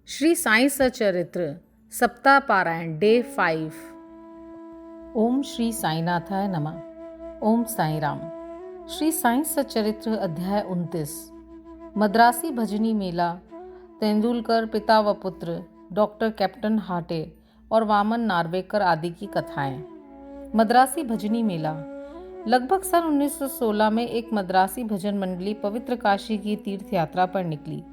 श्री साई सचरित्र सप्ताह पारायण डे 5। ओम श्री साईनाथाय नमः। ओम साई राम। श्री साई सचरित्र अध्याय 29। मद्रासी भजनी मेला, तेंदुलकर पिता व पुत्र, डॉक्टर कैप्टन हाटे और वामन नार्वेकर आदि की कथाएं। मद्रासी भजनी मेला। लगभग सन 1916 में एक मद्रासी भजन मंडली पवित्र काशी की तीर्थ यात्रा पर निकली।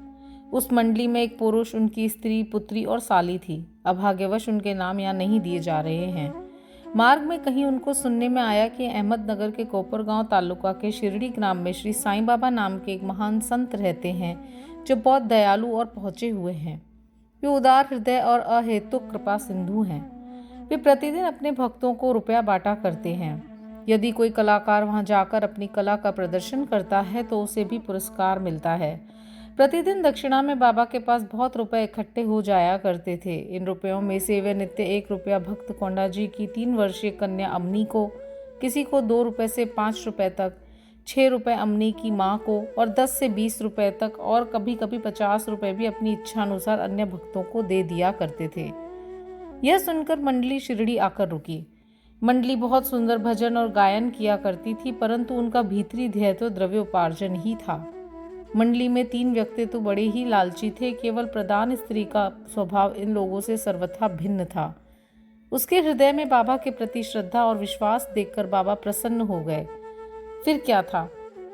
उस मंडली में एक पुरुष, उनकी स्त्री, पुत्री और साली थी। अभाग्यवश उनके नाम यहाँ नहीं दिए जा रहे हैं। मार्ग में कहीं उनको सुनने में आया कि अहमदनगर के कोपरगांव तालुका के शिरडी ग्राम में श्री साईं बाबा नाम के एक महान संत रहते हैं, जो बहुत दयालु और पहुंचे हुए हैं। वे उदार हृदय और अहेतुक कृपा सिंधु हैं। वे प्रतिदिन अपने भक्तों को रुपया बांटा करते हैं। यदि कोई कलाकार वहां जाकर अपनी कला का प्रदर्शन करता है तो उसे भी पुरस्कार मिलता है। प्रतिदिन दक्षिणा में बाबा के पास बहुत रुपए इकट्ठे हो जाया करते थे। इन रुपयों में से वे नित्य 1 रुपया भक्त कोंडा जी की 3 वर्षीय कन्या अमनी को, किसी को 2 रुपये से 5 रुपये तक, 6 रुपये अमनी की माँ को और 10 से 20 रुपये तक और कभी कभी 50 रुपये भी अपनी इच्छानुसार अन्य भक्तों को दे दिया करते थे। यह सुनकर मंडली शिरडी आकर रुकी। मंडली बहुत सुंदर भजन और गायन किया करती थी, परंतु उनका भीतरी ध्येय तो द्रव्योपार्जन ही था। मंडली में 3 व्यक्ति तो बड़े ही लालची थे। केवल प्रधान स्त्री का स्वभाव इन लोगों से सर्वथा भिन्न था। उसके हृदय में बाबा के प्रति श्रद्धा और विश्वास देखकर बाबा प्रसन्न हो गए। फिर क्या था,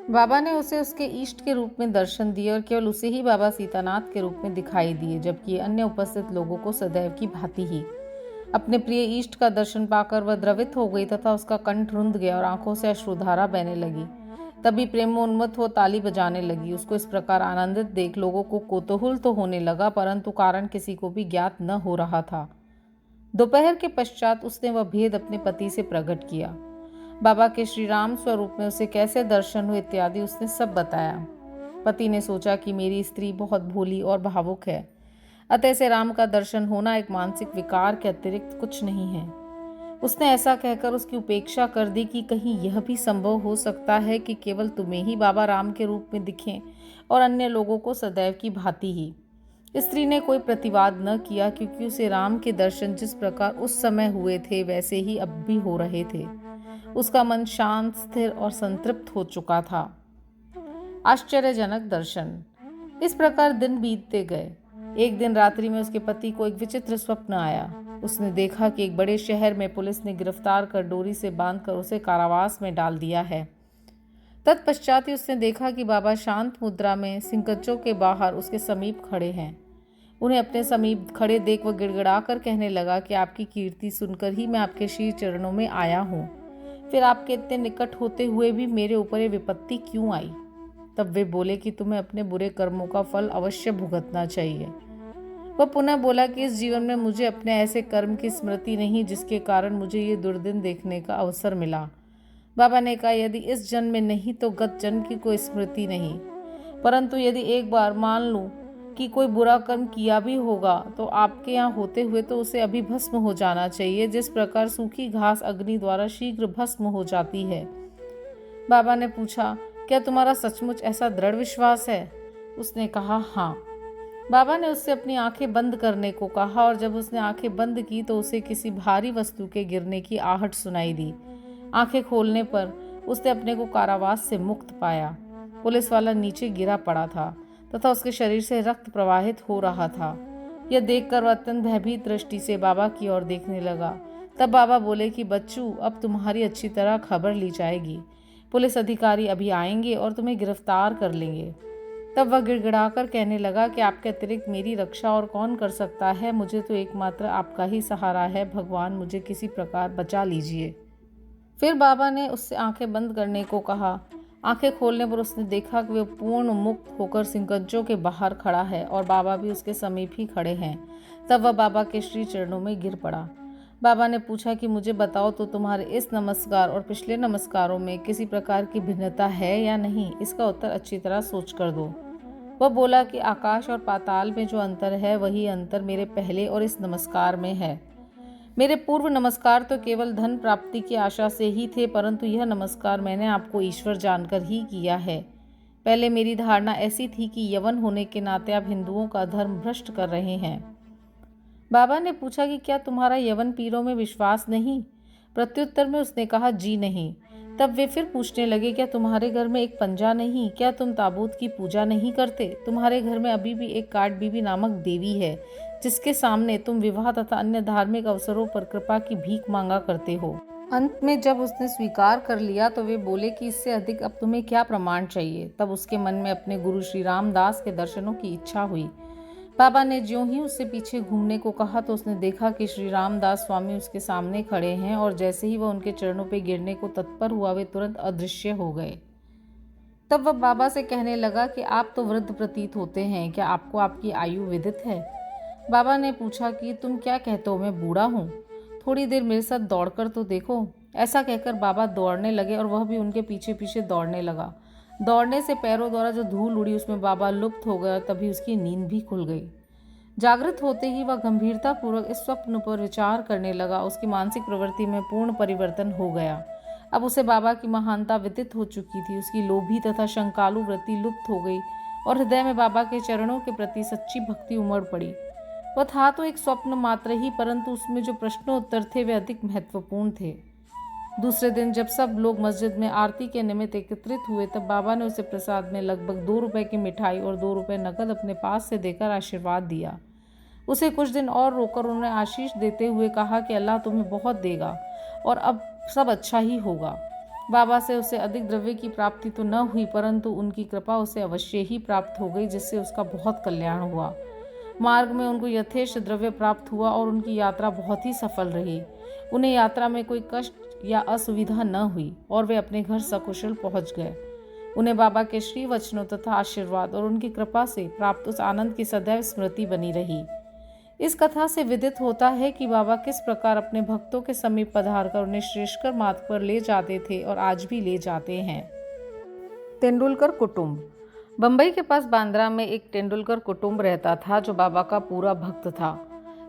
बाबा ने उसे उसके इष्ट के रूप में दर्शन दिए और केवल उसे ही बाबा सीतानाथ के रूप में दिखाई दिए, जबकि अन्य उपस्थित लोगों को सदैव की भांति ही। अपने प्रिय इष्ट का दर्शन पाकर वह द्रवित हो गई तथा उसका कंठ रुंध गया और आंखों से अश्रुधारा बहने लगी। तभी प्रेमोन्मत्त हो ताली बजाने लगी। उसको इस प्रकार आनंदित देख लोगों को कौतूहल तो होने लगा, परंतु कारण किसी को भी ज्ञात न हो रहा था। दोपहर के पश्चात उसने वह भेद अपने पति से प्रकट किया। बाबा के श्री राम स्वरूप में उसे कैसे दर्शन हुए इत्यादि उसने सब बताया। पति ने सोचा कि मेरी स्त्री बहुत भोली और भावुक है, अतः से राम का दर्शन होना एक मानसिक विकार के अतिरिक्त कुछ नहीं है। उसने ऐसा कहकर उसकी उपेक्षा कर दी कि कहीं यह भी संभव हो सकता है कि केवल तुम्हें ही बाबा राम के रूप में दिखें और अन्य लोगों को सदैव की भांति ही। स्त्री ने कोई प्रतिवाद न किया, क्योंकि उसे राम के दर्शन जिस प्रकार उस समय हुए थे वैसे ही अब भी हो रहे थे। उसका मन शांत, स्थिर और संतृप्त हो चुका था। आश्चर्यजनक दर्शन। इस प्रकार दिन बीतते गए। एक दिन रात्रि में उसके पति को एक विचित्र स्वप्न आया। उसने देखा कि एक बड़े शहर में पुलिस ने गिरफ्तार कर डोरी से बांधकर उसे कारावास में डाल दिया है। तत्पश्चात ही उसने देखा कि बाबा शांत मुद्रा में सिंकच्चों के बाहर उसके समीप खड़े हैं। उन्हें अपने समीप खड़े देख वह गिड़गिड़ा कर कहने लगा कि आपकी कीर्ति सुनकर ही मैं आपके श्री चरणों में आया हूँ, फिर आपके इतने निकट होते हुए भी मेरे ऊपर ये विपत्ति क्यों आई। तब वे बोले कि तुम्हें अपने बुरे कर्मों का फल अवश्य भुगतना चाहिए। वह पुनः बोला कि इस जीवन में मुझे अपने ऐसे कर्म की स्मृति नहीं जिसके कारण मुझे ये दुर्दिन देखने का अवसर मिला। बाबा ने कहा, यदि इस जन्म में नहीं तो गत जन्म की कोई स्मृति नहीं, परंतु यदि एक बार मान लूं कि कोई बुरा कर्म किया भी होगा तो आपके यहाँ होते हुए तो उसे अभी भस्म हो जाना चाहिए, जिस प्रकार सूखी घास अग्नि द्वारा शीघ्र भस्म हो जाती है। बाबा ने पूछा, क्या तुम्हारा सचमुच ऐसा दृढ़ विश्वास है? उसने कहा, हाँ। बाबा ने उससे अपनी आंखें बंद करने को कहा और जब उसने आंखें बंद की तो उसे किसी भारी वस्तु के गिरने की आहट सुनाई दी। आंखें खोलने पर उसने अपने को कारावास से मुक्त पाया। पुलिस वाला नीचे गिरा पड़ा था तथा उसके शरीर से रक्त प्रवाहित हो रहा था। यह देखकर वह अत्यंत भयभीत दृष्टि से बाबा की ओर देखने लगा। तब बाबा बोले कि बच्चू, अब तुम्हारी अच्छी तरह खबर ली जाएगी। पुलिस अधिकारी अभी आएंगे और तुम्हें गिरफ्तार कर लेंगे। तब वह गिड़गिड़ाकर कहने लगा कि आपके अतिरिक्त मेरी रक्षा और कौन कर सकता है? मुझे तो एकमात्र आपका ही सहारा है। भगवान, मुझे किसी प्रकार बचा लीजिए। फिर बाबा ने उससे आंखें बंद करने को कहा। आंखें खोलने पर उसने देखा कि वह पूर्ण मुक्त होकर सिंकच्चों के बाहर खड़ा है और बाबा भी उसके समीप ही खड़े हैं। तब वह बाबा के श्री चरणों में गिर पड़ा। बाबा ने पूछा कि मुझे बताओ तो तुम्हारे इस नमस्कार और पिछले नमस्कारों में किसी प्रकार की भिन्नता है या नहीं? इसका उत्तर अच्छी तरह सोच कर दो। वह बोला कि आकाश और पाताल में जो अंतर है वही अंतर मेरे पहले और इस नमस्कार में है। मेरे पूर्व नमस्कार तो केवल धन प्राप्ति की आशा से ही थे, परंतु यह नमस्कार मैंने आपको ईश्वर जानकर ही किया है। पहले मेरी धारणा ऐसी थी कि यवन होने के नाते आप हिंदुओं का धर्म भ्रष्ट कर रहे हैं। बाबा ने पूछा कि क्या तुम्हारा यवन पीरों में विश्वास नहीं? प्रत्युत्तर में उसने कहा जी नहीं। तब वे फिर पूछने लगे, क्या तुम्हारे घर में एक पंजा नहीं? क्या तुम ताबूत की पूजा नहीं करते? तुम्हारे घर में अभी भी एक काट बीबी नामक देवी है जिसके सामने तुम विवाह तथा अन्य धार्मिक अवसरों पर कृपा की भीख मांगा करते हो। अंत में जब उसने स्वीकार कर लिया तो वे बोले कि इससे अधिक अब तुम्हें क्या प्रमाण चाहिए। तब उसके मन में अपने गुरु श्री रामदास के दर्शनों की इच्छा हुई। बाबा ने ज्यों ही उससे पीछे घूमने को कहा तो उसने देखा कि श्री रामदास स्वामी उसके सामने खड़े हैं और जैसे ही वह उनके चरणों पर गिरने को तत्पर हुआ वे तुरंत अदृश्य हो गए। तब वह बाबा से कहने लगा कि आप तो वृद्ध प्रतीत होते हैं, क्या आपको आपकी आयु विदित है? बाबा ने पूछा कि तुम क्या कहते हो, मैं बूढ़ा हूँ? थोड़ी देर मेरे साथ दौड़कर तो देखो। ऐसा कहकर बाबा दौड़ने लगे और वह भी उनके पीछे पीछे दौड़ने लगा। दौड़ने से पैरों द्वारा जो धूल उड़ी उसमें बाबा लुप्त हो गया और तभी उसकी नींद भी खुल गई। जागृत होते ही वह गंभीरतापूर्वक इस स्वप्न पर विचार करने लगा। उसकी मानसिक प्रवृत्ति में पूर्ण परिवर्तन हो गया। अब उसे बाबा की महानता विदित हो चुकी थी। उसकी लोभी तथा शंकालु वृत्ति लुप्त हो गई और हृदय में बाबा के चरणों के प्रति सच्ची भक्ति उमड़ पड़ी। वह था तो एक स्वप्न मात्र ही, परंतु उसमें जो प्रश्नोत्तर थे वे अधिक महत्वपूर्ण थे। दूसरे दिन जब सब लोग मस्जिद में आरती के निमित्त एकत्रित हुए तब बाबा ने उसे प्रसाद में लगभग 2 रुपए की मिठाई और 2 रुपए नकद अपने पास से देकर आशीर्वाद दिया। उसे कुछ दिन और रोकर उन्होंने आशीष देते हुए कहा कि अल्लाह तुम्हें बहुत देगा और अब सब अच्छा ही होगा। बाबा से उसे अधिक द्रव्य की प्राप्ति तो न हुई, परंतु उनकी कृपा उसे अवश्य ही प्राप्त हो गई, जिससे उसका बहुत कल्याण हुआ। मार्ग में उनको यथेष्ट द्रव्य प्राप्त हुआ और उनकी यात्रा बहुत ही सफल रही। उन्हें यात्रा में कोई कष्ट या असुविधा न हुई और वे अपने घर सकुशल पहुंच गए। उन्हें बाबा के श्री वचनों तथा आशीर्वाद और उनकी कृपा से प्राप्त उस आनंद की सदैव स्मृति बनी रही। इस कथा से विदित होता है कि बाबा किस प्रकार अपने भक्तों के समीप पधारकर उन्हें श्रेष्ठकर मार्ग पर ले जाते थे और आज भी ले जाते हैं। तेंदुलकर कुटुंब। बंबई के पास बांद्रा में एक तेंदुलकर कुटुंब रहता था जो बाबा का पूरा भक्त था।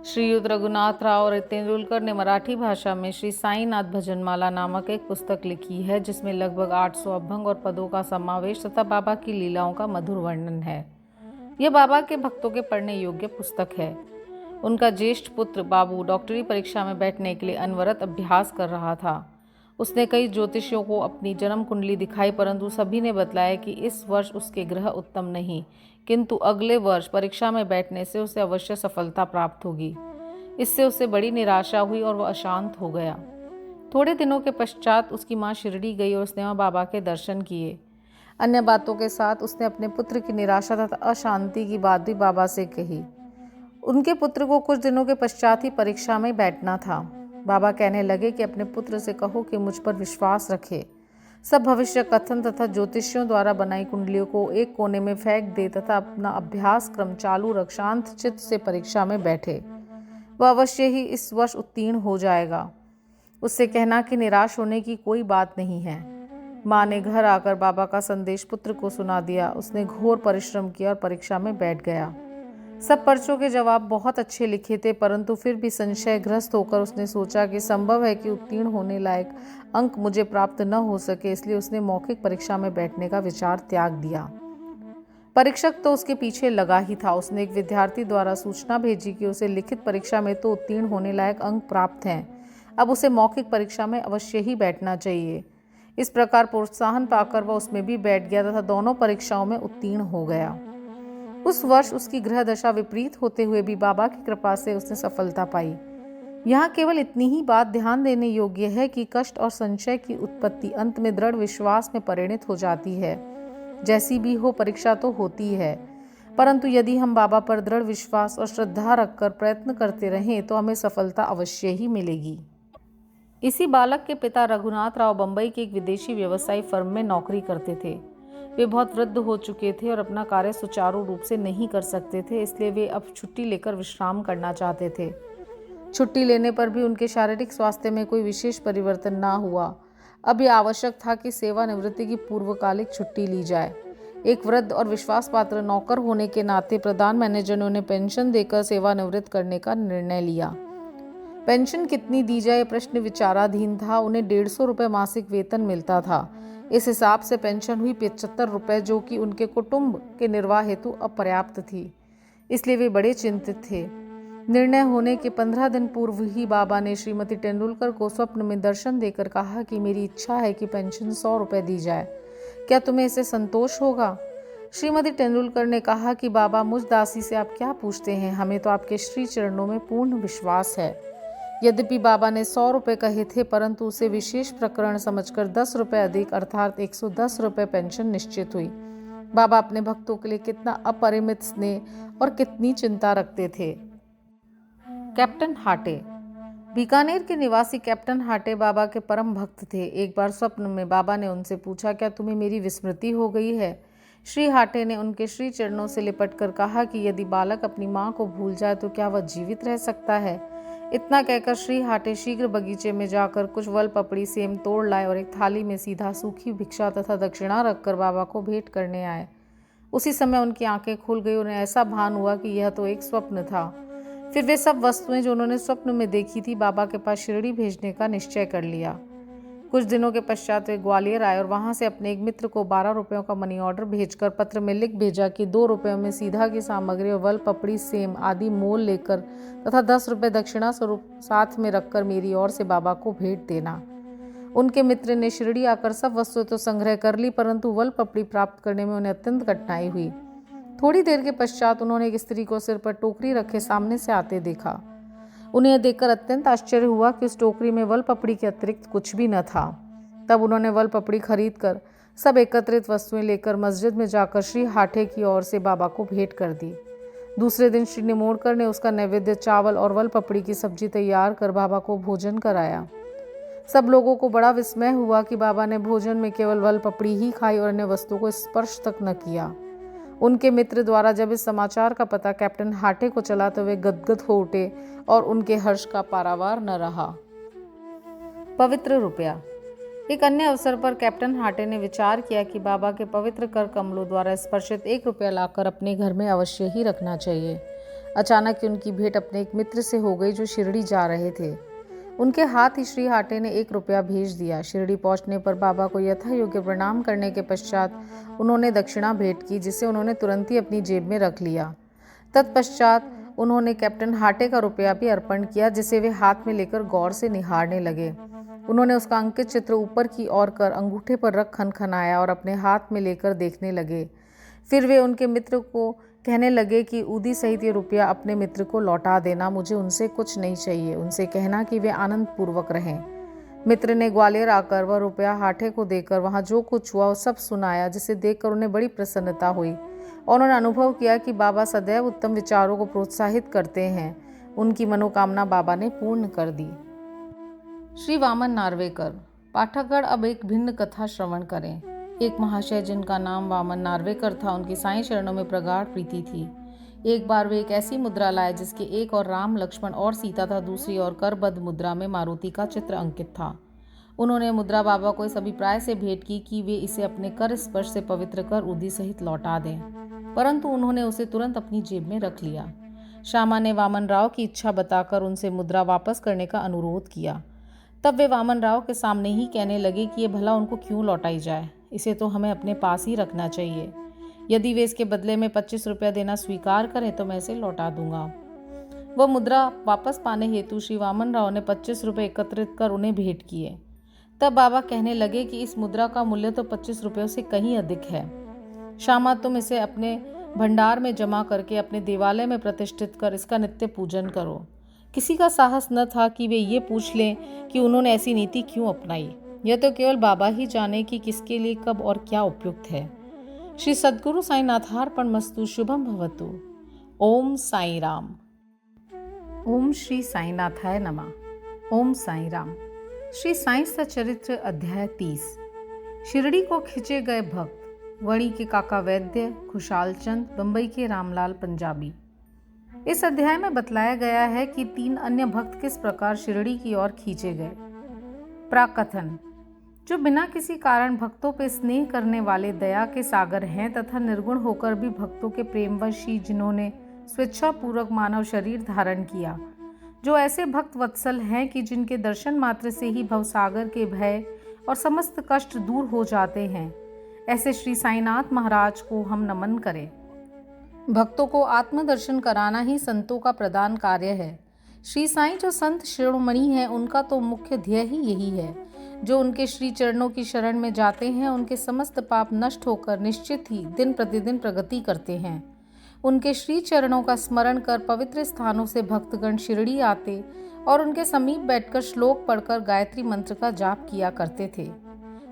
श्रीयुत रघुनाथ राव और तेंदुलकर ने मराठी भाषा में श्री साईनाथ भजनमाला नामक एक पुस्तक लिखी है जिसमें लगभग 800 अभंग और पदों का समावेश तथा बाबा की लीलाओं का मधुर वर्णन है। यह बाबा के भक्तों के पढ़ने योग्य पुस्तक है। उनका ज्येष्ठ पुत्र बाबू डॉक्टरी परीक्षा में बैठने के लिए अनवरत अभ्यास कर रहा था। उसने कई ज्योतिषियों को अपनी जन्म कुंडली दिखाई, परंतु सभी ने बतलाया कि इस वर्ष उसके ग्रह उत्तम नहीं, किंतु अगले वर्ष परीक्षा में बैठने से उसे अवश्य सफलता प्राप्त होगी। इससे उसे बड़ी निराशा हुई और वह अशांत हो गया। थोड़े दिनों के पश्चात उसकी माँ शिरडी गई और उसने वहाँ बाबा के दर्शन किए। अन्य बातों के साथ उसने अपने पुत्र की निराशा तथा अशांति की बात भी बाबा से कही। उनके पुत्र को कुछ दिनों के पश्चात ही परीक्षा में बैठना था। बाबा कहने लगे कि अपने पुत्र से कहो कि मुझ पर विश्वास रखे, सब भविष्य कथन तथा ज्योतिषियों द्वारा बनाई कुंडलियों को एक कोने में फेंक दे तथा अपना अभ्यास क्रम चालू रख शांत चित्त से परीक्षा में बैठे। वह अवश्य ही इस वर्ष उत्तीर्ण हो जाएगा। उससे कहना कि निराश होने की कोई बात नहीं है। माँ ने घर आकर बाबा का संदेश पुत्र को सुना दिया। उसने घोर परिश्रम किया और परीक्षा में बैठ गया। सब पर्चों के जवाब बहुत अच्छे लिखे थे, परंतु फिर भी संशयग्रस्त होकर उसने सोचा कि संभव है कि उत्तीर्ण होने लायक अंक मुझे प्राप्त न हो सके, इसलिए उसने मौखिक परीक्षा में बैठने का विचार त्याग दिया। परीक्षक तो उसके पीछे लगा ही था। उसने एक विद्यार्थी द्वारा सूचना भेजी कि उसे लिखित परीक्षा में तो उत्तीर्ण होने लायक अंक प्राप्त हैं, अब उसे मौखिक परीक्षा में अवश्य ही बैठना चाहिए। इस प्रकार प्रोत्साहन पाकर वह उसमें भी बैठ गया तथा दोनों परीक्षाओं में उत्तीर्ण हो गया। उस वर्ष उसकी ग्रह दशा विपरीत होते हुए भी बाबा की कृपा से उसने सफलता पाई। यहाँ केवल इतनी ही बात ध्यान देने योग्य है कि कष्ट और संशय की उत्पत्ति अंत में दृढ़ विश्वास में परिणित हो जाती है। जैसी भी हो परीक्षा तो होती है, परंतु यदि हम बाबा पर दृढ़ विश्वास और श्रद्धा रखकर प्रयत्न करते रहें तो हमें सफलता अवश्य ही मिलेगी। इसी बालक के पिता रघुनाथ राव बंबई के एक विदेशी व्यवसायी फर्म में नौकरी करते थे। वे बहुत वृद्ध हो चुके थे और अपना कार्य सुचारू रूप से नहीं कर सकते थे, इसलिए वे अब छुट्टी लेकर विश्राम करना चाहते थे। छुट्टी लेने पर भी उनके शारीरिक स्वास्थ्य में कोई विशेष परिवर्तन ना हुआ। अब यह आवश्यक था कि सेवानिवृत्ति की पूर्वकालिक छुट्टी ली जाए। एक वृद्ध और विश्वासपात्र नौकर होने के नाते प्रधान मैनेजर ने उन्हें पेंशन देकर सेवानिवृत्त करने का निर्णय लिया। पेंशन कितनी दी जाए प्रश्न विचाराधीन था। उन्हें 150 रुपये मासिक वेतन मिलता था, इस हिसाब से पेंशन हुई 75 रुपये, जो कि उनके कुटुंब के निर्वाह हेतु अपर्याप्त थी। इसलिए वे बड़े चिंतित थे। निर्णय होने के 15 दिन पूर्व ही बाबा ने श्रीमती तेंदुलकर को स्वप्न में दर्शन देकर कहा कि मेरी इच्छा है कि पेंशन 100 रुपये दी जाए, क्या तुम्हें इससे संतोष होगा? श्रीमती तेंदुलकर ने कहा कि बाबा, मुझ दासी से आप क्या पूछते हैं, हमें तो आपके श्री चरणों में पूर्ण विश्वास है। यद्यपि बाबा ने 100 रुपये कहे थे, परंतु उसे विशेष प्रकरण समझकर 10 रुपये अधिक अर्थात 110 रुपये पेंशन निश्चित हुई। बाबा अपने भक्तों के लिए कितना अपरिमित स्नेह और कितनी चिंता रखते थे। कैप्टन हाटे। बीकानेर के निवासी कैप्टन हाटे बाबा के परम भक्त थे। एक बार स्वप्न में बाबा ने उनसे पूछा, क्या तुम्हें मेरी विस्मृति हो गई है? श्री हाटे ने उनके श्री चरणों से लिपटकर कहा कि यदि बालक अपनी मां को भूल जाए तो क्या वह जीवित रह सकता है? इतना कहकर श्री हाटे शीघ्र बगीचे में जाकर कुछ वल पपड़ी सेम तोड़ लाए और एक थाली में सीधा सूखी भिक्षा तथा दक्षिणा रखकर बाबा को भेंट करने आए। उसी समय उनकी आंखें खुल गई। उन्हें ऐसा भान हुआ कि यह तो एक स्वप्न था। फिर वे सब वस्तुएं जो उन्होंने स्वप्न में देखी थी बाबा के पास शिरडी भेजने का निश्चय कर लिया। कुछ दिनों के पश्चात वे ग्वालियर आए और वहां से अपने एक मित्र को 12 रुपयों का मनी ऑर्डर भेजकर पत्र में लिख भेजा कि 2 रुपयों में सीधा की सामग्री और वल पपड़ी सेम आदि मोल लेकर तथा 10 रुपये दक्षिणा स्वरूप साथ में रखकर मेरी ओर से बाबा को भेंट देना। उनके मित्र ने शिरडी आकर सब वस्तुएं तो संग्रह कर ली, परंतु वल पपड़ी प्राप्त करने में उन्हें अत्यंत कठिनाई हुई। थोड़ी देर के पश्चात उन्होंने एक स्त्री को सिर पर टोकरी रखे सामने से आते देखा। उन्हें यह देखकर अत्यंत आश्चर्य हुआ कि उस टोकरी में वल पपड़ी के अतिरिक्त कुछ भी न था। तब उन्होंने वल पपड़ी खरीदकर सब एकत्रित वस्तुएं लेकर मस्जिद में जाकर श्री हाटे की ओर से बाबा को भेंट कर दी। दूसरे दिन श्री निमोड़कर ने उसका नैवेद्य चावल और वल पपड़ी की सब्जी तैयार कर बाबा को भोजन कराया। सब लोगों को बड़ा विस्मय हुआ कि बाबा ने भोजन में केवल वल पपड़ी ही खाई और अन्य वस्तुओं को स्पर्श तक न किया। उनके मित्र द्वारा जब इस समाचार का पता कैप्टन हाटे को चला तो वे गदगद हो उठे और उनके हर्ष का पारावार न रहा। पवित्र रुपया। एक अन्य अवसर पर कैप्टन हाटे ने विचार किया कि बाबा के पवित्र कर कमलों द्वारा स्पर्शित 1 रुपया लाकर अपने घर में अवश्य ही रखना चाहिए। अचानक उनकी भेंट अपने एक मित्र से हो गई जो शिरडी जा रहे थे। उनके हाथ ही श्री हाटे ने 1 रुपया भेज दिया। शिरडी पहुंचने पर बाबा को यथा योग्य प्रणाम करने के पश्चात उन्होंने दक्षिणा भेंट की, जिसे उन्होंने तुरंत ही अपनी जेब में रख लिया। तत्पश्चात उन्होंने कैप्टन हाटे का रुपया भी अर्पण किया, जिसे वे हाथ में लेकर गौर से निहारने लगे। उन्होंने उसका अंकित चित्र ऊपर की ओर कर अंगूठे पर रख खनखनाया और अपने हाथ में लेकर देखने लगे। फिर वे उनके मित्र को कहने लगे कि उदी सहित ये रुपया अपने मित्र को लौटा देना, मुझे उनसे कुछ नहीं चाहिए। उनसे कहना कि वे आनंद पूर्वक रहें। मित्र ने ग्वालियर आकर वह रुपया हाटे को देकर वहाँ जो कुछ हुआ वो सब सुनाया, जिसे देखकर उन्हें बड़ी प्रसन्नता हुई और उन्होंने अनुभव किया कि बाबा सदैव उत्तम विचारों को प्रोत्साहित करते हैं। उनकी मनोकामना बाबा ने पूर्ण कर दी। श्री वामन नार्वेकर। पाठकगण अब एक भिन्न कथा श्रवण करें। एक महाशय जिनका नाम वामन नार्वेकर था, उनकी साईं चरणों में प्रगाढ़ प्रीति थी। एक बार वे एक ऐसी मुद्रा लाए जिसके एक और राम लक्ष्मण और सीता था, दूसरी ओर करबद्ध मुद्रा में मारुति का चित्र अंकित था। उन्होंने मुद्रा बाबा को इस अभिप्राय से भेंट की कि वे इसे अपने कर स्पर्श से पवित्र कर उदी सहित लौटा दें, परंतु उन्होंने उसे तुरंत अपनी जेब में रख लिया। श्यामा ने वामन राव की इच्छा बताकर उनसे मुद्रा वापस करने का अनुरोध किया। तब वे वामन राव के सामने ही कहने लगे कि ये भला उनको क्यों लौटाई जाए, इसे तो हमें अपने पास ही रखना चाहिए। यदि वे इसके बदले में 25 रुपया देना स्वीकार करें तो मैं इसे लौटा दूंगा। वह मुद्रा वापस पाने हेतु श्री वामन राव ने 25 रुपये एकत्रित कर उन्हें भेंट किए। तब बाबा कहने लगे कि इस मुद्रा का मूल्य तो 25 रुपयों से कहीं अधिक है। श्यामा, तुम इसे अपने भंडार में जमा करके अपने देवालय में प्रतिष्ठित कर इसका नित्य पूजन करो। किसी का साहस न था कि वे ये पूछ लें कि उन्होंने ऐसी नीति क्यों अपनाई। यह तो केवल बाबा ही जाने कि किसके लिए कब और क्या उपयुक्त है। श्री सद्गुरु साईनाथार्पणमस्तु। शुभम भवतु। ओम साई राम। ओम श्री साईनाथाय नमः। ओम साई राम। श्री साई सचरित्र अध्याय 30। शिरडी को खिंचे गए भक्त। वणी के काका वैद्य, खुशाल चंद, बंबई के रामलाल पंजाबी। इस अध्याय में बतलाया गया है कि 3 अन्य भक्त किस प्रकार शिरडी की ओर खींचे गए। प्राकथन। जो बिना किसी कारण भक्तों पे स्नेह करने वाले दया के सागर हैं तथा निर्गुण होकर भी भक्तों के प्रेमवश ही जिन्होंने स्वेच्छापूर्वक मानव शरीर धारण किया, जो ऐसे भक्त वत्सल हैं कि जिनके दर्शन मात्र से ही भवसागर के भय और समस्त कष्ट दूर हो जाते हैं। ऐसे श्री साईनाथ महाराज को हम नमन करें। भक्तों को आत्मदर्शन कराना ही संतों का प्रधान कार्य है। श्री साईं जो संत शिरोमणि हैं, उनका तो मुख्य ध्येय ही यही है। जो उनके श्री चरणों की शरण में जाते हैं, उनके समस्त पाप नष्ट होकर निश्चित ही दिन प्रतिदिन प्रगति करते हैं। उनके श्री चरणों का स्मरण कर पवित्र स्थानों से भक्तगण शिरडी आते और उनके समीप बैठकर श्लोक पढ़कर गायत्री मंत्र का जाप किया करते थे।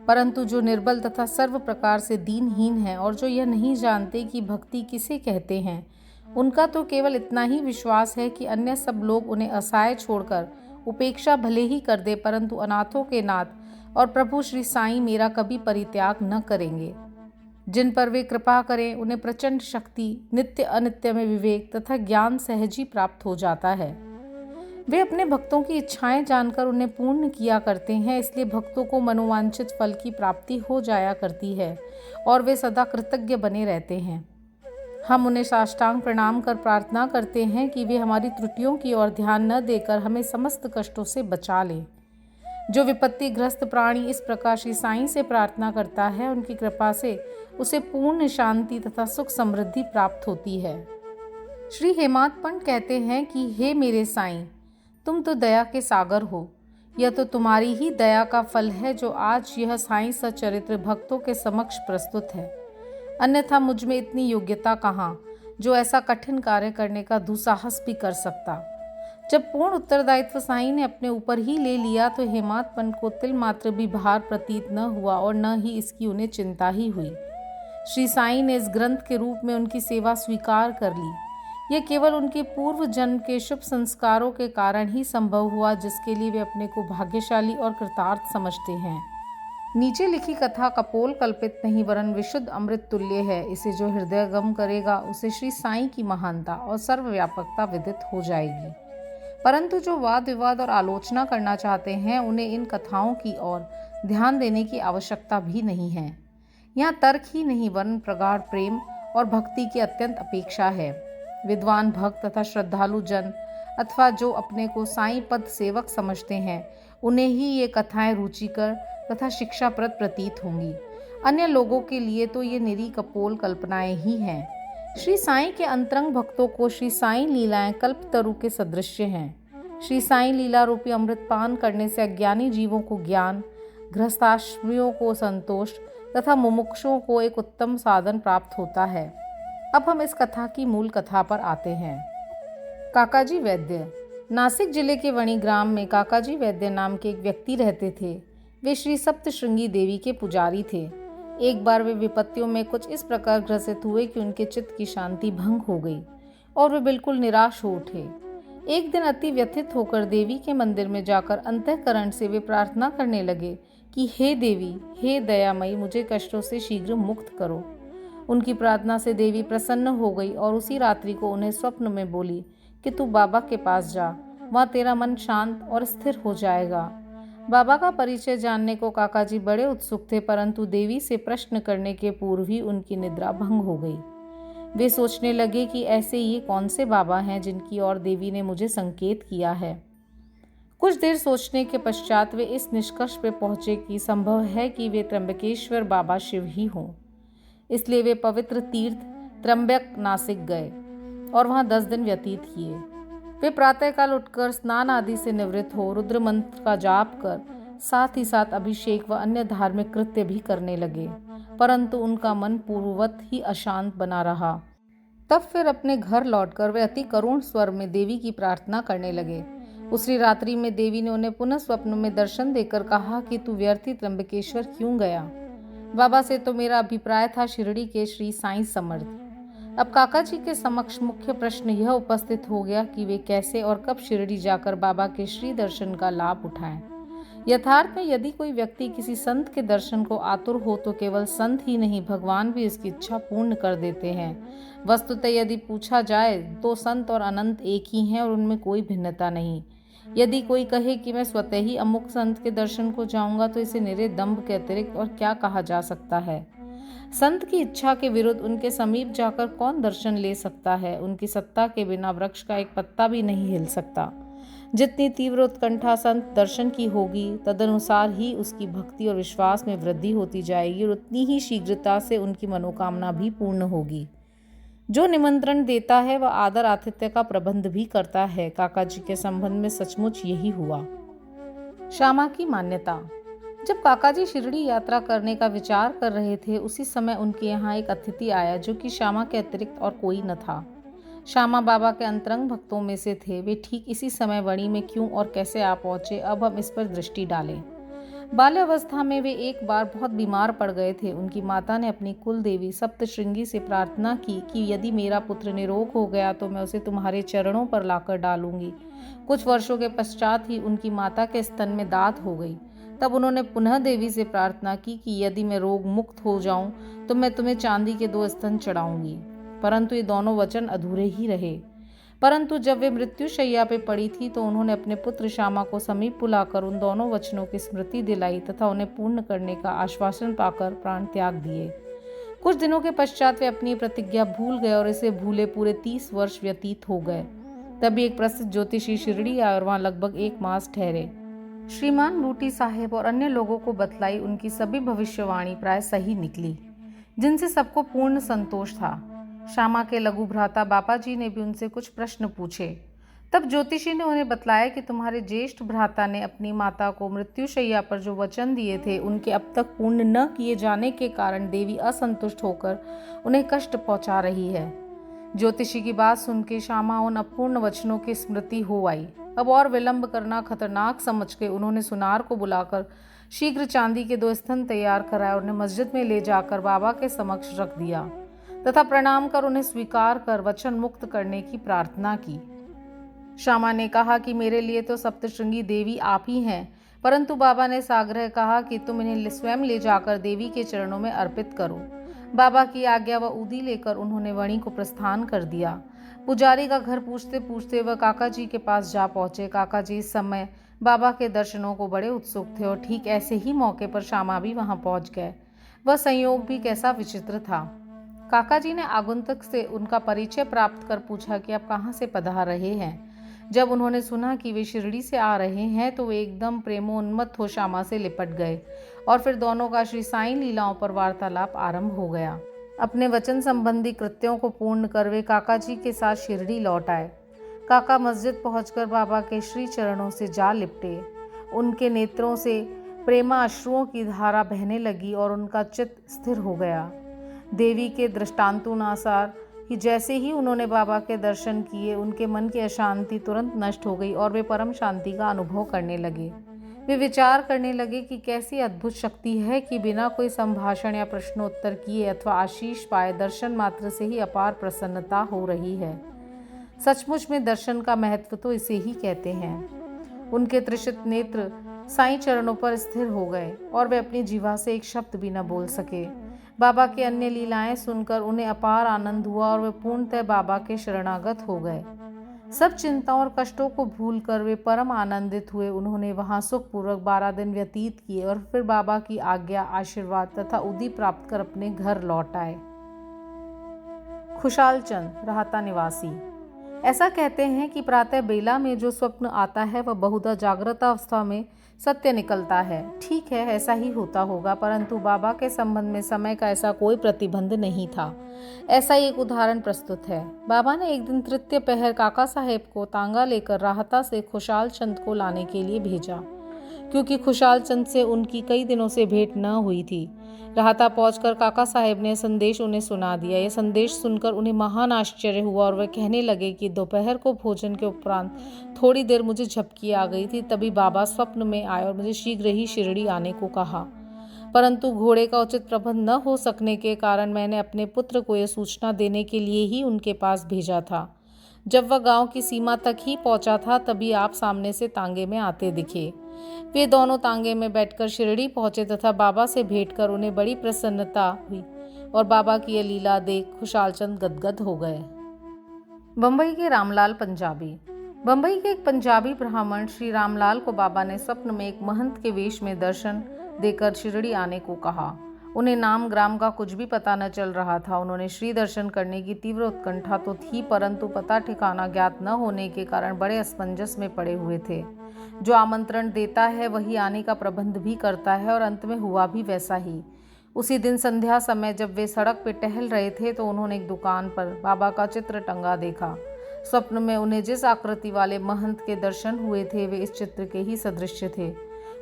परंतु जो निर्बल तथा सर्व प्रकार से दीनहीन हैं और जो यह नहीं जानते कि भक्ति किसे कहते हैं, उनका तो केवल इतना ही विश्वास है कि अन्य सब लोग उन्हें असहाय छोड़कर उपेक्षा भले ही कर दे, परंतु अनाथों के नाथ और प्रभु श्री साईं मेरा कभी परित्याग न करेंगे। जिन पर वे कृपा करें, उन्हें प्रचंड शक्ति, नित्य अनित्य में विवेक तथा ज्ञान सहज ही प्राप्त हो जाता है। वे अपने भक्तों की इच्छाएं जानकर उन्हें पूर्ण किया करते हैं, इसलिए भक्तों को मनोवांछित फल की प्राप्ति हो जाया करती है और वे सदा कृतज्ञ बने रहते हैं। हम उन्हें साष्टांग प्रणाम कर प्रार्थना करते हैं कि वे हमारी त्रुटियों की ओर ध्यान न देकर हमें समस्त कष्टों से बचा लें। जो विपत्तिग्रस्त प्राणी इस प्रकार श्री साईं से प्रार्थना करता है, उनकी कृपा से उसे पूर्ण शांति तथा सुख समृद्धि प्राप्त होती है। श्री हेमाद पंत कहते हैं कि हे मेरे साईं, तुम तो दया के सागर हो। यह तो तुम्हारी ही दया का फल है जो आज यह साईं सच्चरित्र भक्तों के समक्ष प्रस्तुत है। अन्यथा मुझ में इतनी योग्यता कहाँ जो ऐसा कठिन कार्य करने का दुस्साहस भी कर सकता। जब पूर्ण उत्तरदायित्व साईं ने अपने ऊपर ही ले लिया तो हेमाद पंत को तिल मात्र भी भार प्रतीत न हुआ और न ही इसकी उन्हें चिंता ही हुई। श्री साईं ने इस ग्रंथ के रूप में उनकी सेवा स्वीकार कर ली। यह केवल उनके पूर्व जन्म के शुभ संस्कारों के कारण ही संभव हुआ, जिसके लिए वे अपने को भाग्यशाली और कृतार्थ समझते हैं। नीचे लिखी कथा कपोल कल्पित नहीं वरन विशुद्ध अमृत तुल्य है। इसे जो हृदयगम करेगा उसे श्री साईं की महानता और सर्वव्यापकता विदित हो जाएगी। परंतु जो वाद विवाद और आलोचना करना चाहते हैं, उन्हें इन कथाओं की ओर ध्यान देने की आवश्यकता भी नहीं है। यहाँ तर्क ही नहीं वरन प्रगाढ़ प्रेम और भक्ति की अत्यंत अपेक्षा है। विद्वान भक्त तथा श्रद्धालु जन अथवा जो अपने को साईं पद सेवक समझते हैं, उन्हें ही ये कथाएं रुचिकर तथा शिक्षाप्रद प्रतीत होंगी। अन्य लोगों के लिए तो ये निरी कपोल कल्पनाएं ही हैं। श्री साईं के अंतरंग भक्तों को श्री साईं लीलाएं कल्पतरु के सदृश्य हैं। श्री साईं लीला रूपी अमृत पान करने से अज्ञानी जीवों को ज्ञान, गृहस्थाश्रमियों को संतोष तथा मुमुक्षुओं को एक उत्तम साधन प्राप्त होता है। अब हम इस कथा की मूल कथा पर आते हैं। काकाजी वैद्य। नासिक जिले के वणी ग्राम में काकाजी वैद्य नाम के एक व्यक्ति रहते थे। वे श्री सप्तशृंगी देवी के पुजारी थे। एक बार वे विपत्तियों में कुछ इस प्रकार ग्रसित हुए कि उनके चित्त की शांति भंग हो गई और वे बिल्कुल निराश हो उठे। एक दिन अति व्यथित होकर देवी के मंदिर में जाकर अंतःकरण से वे प्रार्थना करने लगे कि हे देवी, हे दयामयी, मुझे कष्टों से शीघ्र मुक्त करो। उनकी प्रार्थना से देवी प्रसन्न हो गई और उसी रात्रि को उन्हें स्वप्न में बोली कि तू बाबा के पास जा, वहाँ तेरा मन शांत और स्थिर हो जाएगा। बाबा का परिचय जानने को काकाजी बड़े उत्सुक थे, परंतु देवी से प्रश्न करने के पूर्व ही उनकी निद्रा भंग हो गई। वे सोचने लगे कि ऐसे ये कौन से बाबा हैं जिनकी ओर देवी ने मुझे संकेत किया है। कुछ देर सोचने के पश्चात वे इस निष्कर्ष पर पहुंचे कि संभव है कि वे त्र्यंबकेश्वर बाबा शिव ही हों। इसलिए वे पवित्र तीर्थ त्र्यंबक नासिक गए और वहां 10 दिन व्यतीत किए। वे प्रातःकाल उठकर स्नान आदि से निवृत्त हो रुद्र मंत्र का जाप कर साथ ही साथ अभिषेक व अन्य धार्मिक कृत्य भी करने लगे, परंतु उनका मन पूर्ववत ही अशांत बना रहा। तब फिर अपने घर लौटकर वे अति करुण स्वर में देवी की प्रार्थना करने लगे। उसी रात्रि में देवी ने उन्हें पुनः स्वप्न में दर्शन देकर कहा कि तू व्यर्थी त्र्यंबकेश्वर क्यों गया? बाबा से तो मेरा अभिप्राय था शिरडी के श्री साईं समर्थ। अब काकाजी के समक्ष मुख्य प्रश्न यह उपस्थित हो गया कि वे कैसे और कब शिरडी जाकर बाबा के श्री दर्शन का लाभ उठाएं। यथार्थ में यदि कोई व्यक्ति किसी संत के दर्शन को आतुर हो तो केवल संत ही नहीं, भगवान भी इसकी इच्छा पूर्ण कर देते हैं। वस्तुतः यदि पूछा जाए तो संत और अनंत एक ही हैं और उनमें कोई भिन्नता नहीं। यदि कोई कहे कि मैं स्वतः ही अमुक संत के दर्शन को जाऊंगा तो इसे निरे दंभ के अतिरिक्त और क्या कहा जा सकता है। संत की इच्छा के विरुद्ध उनके समीप जाकर कौन दर्शन ले सकता है? उनकी सत्ता के बिना वृक्ष का एक पत्ता भी नहीं हिल सकता। जितनी तीव्र उत्कंठा संत दर्शन की होगी, तदनुसार ही उसकी भक्ति और विश्वास में वृद्धि होती जाएगी और उतनी ही शीघ्रता से उनकी मनोकामना भी पूर्ण होगी। जो निमंत्रण देता है वह आदर आतिथ्य का प्रबंध भी करता है। काका जी के संबंध में सचमुच यही हुआ। श्यामा की मान्यता। जब काका जी शिरडी यात्रा करने का विचार कर रहे थे, उसी समय उनके यहाँ एक अतिथि आया जो कि श्यामा के अतिरिक्त और कोई न था। श्यामा बाबा के अंतरंग भक्तों में से थे। वे ठीक इसी समय वणी में क्यों और कैसे आ पहुंचे, अब हम इस पर दृष्टि डालें। बाल्यावस्था में वे एक बार बहुत बीमार पड़ गए थे। उनकी माता ने अपनी कुल देवी सप्तशृंगी से प्रार्थना की कि यदि मेरा पुत्र निरोग हो गया तो मैं उसे तुम्हारे चरणों पर लाकर डालूंगी। कुछ वर्षों के पश्चात ही उनकी माता के स्तन में दाद हो गई। तब उन्होंने पुनः देवी से प्रार्थना की कि यदि मैं रोग मुक्त हो जाऊं तो मैं तुम्हें चांदी के 2 स्तन चढ़ाऊंगी। परंतु ये दोनों वचन अधूरे ही रहे। परंतु जब वे मृत्युशैया पे पड़ी थी तो उन्होंने अपने पुत्र श्यामा को समीप बुलाकर उन दोनों वचनों की स्मृति दिलाई तथा उन्हें पूर्ण करने का आश्वासन पाकर प्राण त्याग दिए। कुछ दिनों के पश्चात वे अपनी प्रतिज्ञा भूल गए और इसे भूले पूरे 30 वर्ष व्यतीत हो गए। तभी एक प्रसिद्ध ज्योतिषी शिरडी आए और वहां लगभग 1 मास ठहरे। श्रीमान बूटी साहेब और अन्य लोगों को बतलाई उनकी सभी भविष्यवाणी प्राय सही निकली, जिनसे सबको पूर्ण संतोष था। श्यामा के लघु भ्राता बाबा जी ने भी उनसे कुछ प्रश्न पूछे। तब ज्योतिषी ने उन्हें बतलाया कि तुम्हारे ज्येष्ठ भ्राता ने अपनी माता को मृत्युशैया पर जो वचन दिए थे उनके अब तक पूर्ण न किए जाने के कारण देवी असंतुष्ट होकर उन्हें कष्ट पहुंचा रही है। ज्योतिषी की बात सुन के श्यामा उन अपूर्ण वचनों की स्मृति हो आई। अब और विलंब करना खतरनाक समझ के उन्होंने सुनार को बुलाकर शीघ्र चांदी के 2 स्तन तैयार कराए और उन्हें मस्जिद में ले जाकर बाबा के समक्ष रख दिया तथा प्रणाम कर उन्हें स्वीकार कर वचन मुक्त करने की प्रार्थना की। श्यामा ने कहा कि मेरे लिए तो सप्तशृंगी देवी आप ही हैं, परंतु बाबा ने साग्रह कहा कि तुम इन्हें स्वयं ले जाकर देवी के चरणों में अर्पित करो। बाबा की आज्ञा व उदी लेकर उन्होंने वणी को प्रस्थान कर दिया। पुजारी का घर पूछते पूछते वह काका जी के पास जा पहुंचे। काका जी इस समय बाबा के दर्शनों को बड़े उत्सुक थे और ठीक ऐसे ही मौके पर श्यामा भी वहां पहुंच गए। वह संयोग भी कैसा विचित्र था। काका जी ने आगंतुक से उनका परिचय प्राप्त कर पूछा कि आप कहाँ से पधार रहे हैं। जब उन्होंने सुना कि वे शिरडी से आ रहे हैं तो वे एकदम प्रेमोन्मत्त हो श्यामा से लिपट गए और फिर दोनों का श्री साईं लीलाओं पर वार्तालाप आरंभ हो गया। अपने वचन संबंधी कृत्यों को पूर्ण कर वे काका जी के साथ शिरडी लौट आए। काका मस्जिद पहुंचकर बाबा के श्री चरणों से जा लिपटे। उनके नेत्रों से प्रेमाश्रुओं की धारा बहने लगी और उनका चित्त स्थिर हो गया। देवी के दृष्टांतानुसार कि जैसे ही उन्होंने बाबा के दर्शन किए उनके मन की अशांति तुरंत नष्ट हो गई और वे परम शांति का अनुभव करने लगे। वे विचार करने लगे कि कैसी अद्भुत शक्ति है कि बिना कोई संभाषण या प्रश्नोत्तर किए अथवा आशीष पाए दर्शन मात्र से ही अपार प्रसन्नता हो रही है। सचमुच में दर्शन का महत्व तो इसे ही कहते हैं। उनके त्रिषित नेत्र साईं चरणों पर स्थिर हो गए और वे अपनी जीवा से एक शब्द भी न बोल सके। बाबा की अन्य लीलाएं सुनकर उन्हें अपार आनंद हुआ और वे पूर्णतः बाबा के शरणागत हो गए। सब चिंताओं और कष्टों को भूलकर वे परम आनंदित हुए। उन्होंने वहां सुखपूर्वक 12 दिन व्यतीत किए और फिर बाबा की आज्ञा, आशीर्वाद तथा उदी प्राप्त कर अपने घर लौट आए। खुशाल चंद, राहता निवासी। ऐसा कहते हैं कि प्रातः बेला में जो स्वप्न आता है वह बहुधा जागृत अवस्था में सत्य निकलता है। ठीक है, ऐसा ही होता होगा, परंतु बाबा के संबंध में समय का ऐसा कोई प्रतिबंध नहीं था। ऐसा ही एक उदाहरण प्रस्तुत है। बाबा ने एक दिन तृतीय पहर काका साहेब को तांगा लेकर राहता से खुशाल चंद को लाने के लिए भेजा, क्योंकि खुशाल चंद से उनकी कई दिनों से भेंट न हुई थी। राहता पहुंचकर काका साहेब ने संदेश उन्हें सुना दिया। यह संदेश सुनकर उन्हें महान आश्चर्य हुआ और वे कहने लगे कि दोपहर को भोजन के उपरांत थोड़ी देर मुझे झपकी आ गई थी। तभी बाबा स्वप्न में आए और मुझे शीघ्र ही शिरडी आने को कहा, परंतु घोड़े का उचित प्रबंध न हो सकने के कारण मैंने अपने पुत्र को यह सूचना देने के लिए ही उनके पास भेजा था। जब वह गांव की सीमा तक ही पहुंचा था तभी आप सामने से तांगे में आते दिखे। वे दोनों तांगे में बैठकर शिरडी पहुंचे तथा बाबा से भेंट कर उन्हें बड़ी प्रसन्नता हुई और बाबा की यह लीला देख खुशालचंद गदगद हो गए। बम्बई के रामलाल पंजाबी। बम्बई के एक पंजाबी ब्राह्मण श्री रामलाल को बाबा ने स्वप्न में एक महंत के वेश में दर्शन देकर शिरडी आने को कहा। उन्हें नाम ग्राम का कुछ भी पता न चल रहा था। उन्होंने श्री दर्शन करने की तीव्र उत्कंठा तो थी, परंतु पता ठिकाना ज्ञात न होने के कारण बड़े असमंजस में पड़े हुए थे। जो आमंत्रण देता है वही आने का प्रबंध भी करता है, और अंत में हुआ भी वैसा ही। उसी दिन संध्या समय जब वे सड़क पर टहल रहे थे तो उन्होंने एक दुकान पर बाबा का चित्र टंगा देखा। स्वप्न में उन्हें जिस आकृति वाले महंत के दर्शन हुए थे वे इस चित्र के ही सदृश थे।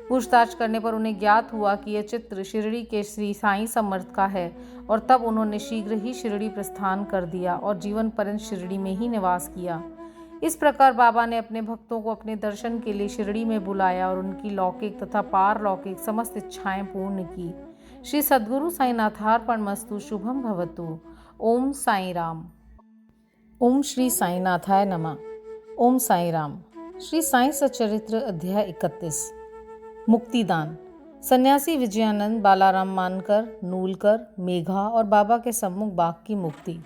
पूछताछ करने पर उन्हें ज्ञात हुआ कि यह चित्र शिरडी के श्री साईं समर्थ का है, और तब उन्होंने शीघ्र ही शिरडी प्रस्थान कर दिया और जीवन पर्यंत शिरडी में ही निवास किया। इस प्रकार बाबा ने अपने भक्तों को अपने दर्शन के लिए शिरडी में बुलाया और उनकी लौकिक तथा पारलौकिक समस्त इच्छाएं पूर्ण की। श्री सद्गुरु साईनाथार्पणमस्तु। शुभम भवतु। ओम साई राम। ओम श्री साईनाथाय नमः। ओम साई राम। श्री साईं सच्चरित्र अध्याय 31। मुक्तिदान। सन्यासी विजयानंद, बालाराम मानकर, नूलकर, मेघा और बाबा के सम्मुख बाघ की मुक्ति।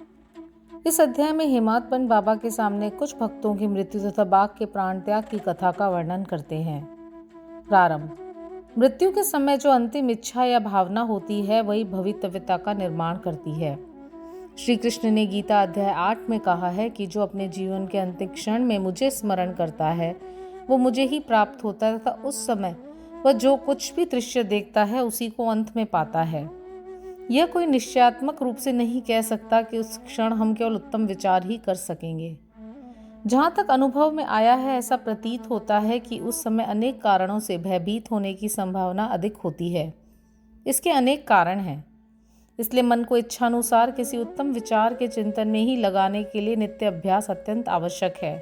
इस अध्याय में हेमादपंत बाबा के सामने कुछ भक्तों की मृत्यु तथा बाघ के प्राण त्याग की कथा का वर्णन करते हैं। प्रारंभ। मृत्यु के समय जो अंतिम इच्छा या भावना होती है वही भवितव्यता का निर्माण करती है। श्री कृष्ण ने गीता अध्याय 8 में कहा है कि जो अपने जीवन के अंतिम क्षण में मुझे स्मरण करता है वो मुझे ही प्राप्त होता है, तथा उस समय वह जो कुछ भी दृश्य देखता है उसी को अंत में पाता है। यह कोई निश्चयात्मक रूप से नहीं कह सकता कि उस क्षण हम केवल उत्तम विचार ही कर सकेंगे। जहाँ तक अनुभव में आया है ऐसा प्रतीत होता है कि उस समय अनेक कारणों से भयभीत होने की संभावना अधिक होती है। इसके अनेक कारण हैं, इसलिए मन को इच्छानुसार किसी उत्तम विचार के चिंतन में ही लगाने के लिए नित्य अभ्यास अत्यंत आवश्यक है।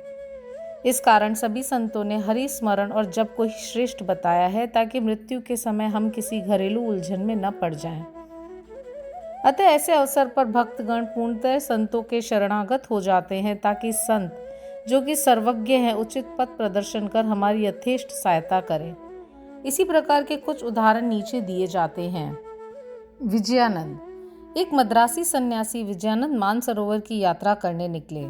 इस कारण सभी संतों ने हरि स्मरण और जप को ही श्रेष्ठ बताया है, ताकि मृत्यु के समय हम किसी घरेलू उलझन में न पड़ जाएं। अतः ऐसे अवसर पर भक्तगण पूर्णतः संतों के शरणागत हो जाते हैं, ताकि संत जो कि सर्वज्ञ हैं उचित पथ प्रदर्शन कर हमारी यथेष्ट सहायता करें। इसी प्रकार के कुछ उदाहरण नीचे दिए जाते हैं। विजयानंद। एक मद्रासी सन्यासी विजयानंद मानसरोवर की यात्रा करने निकले।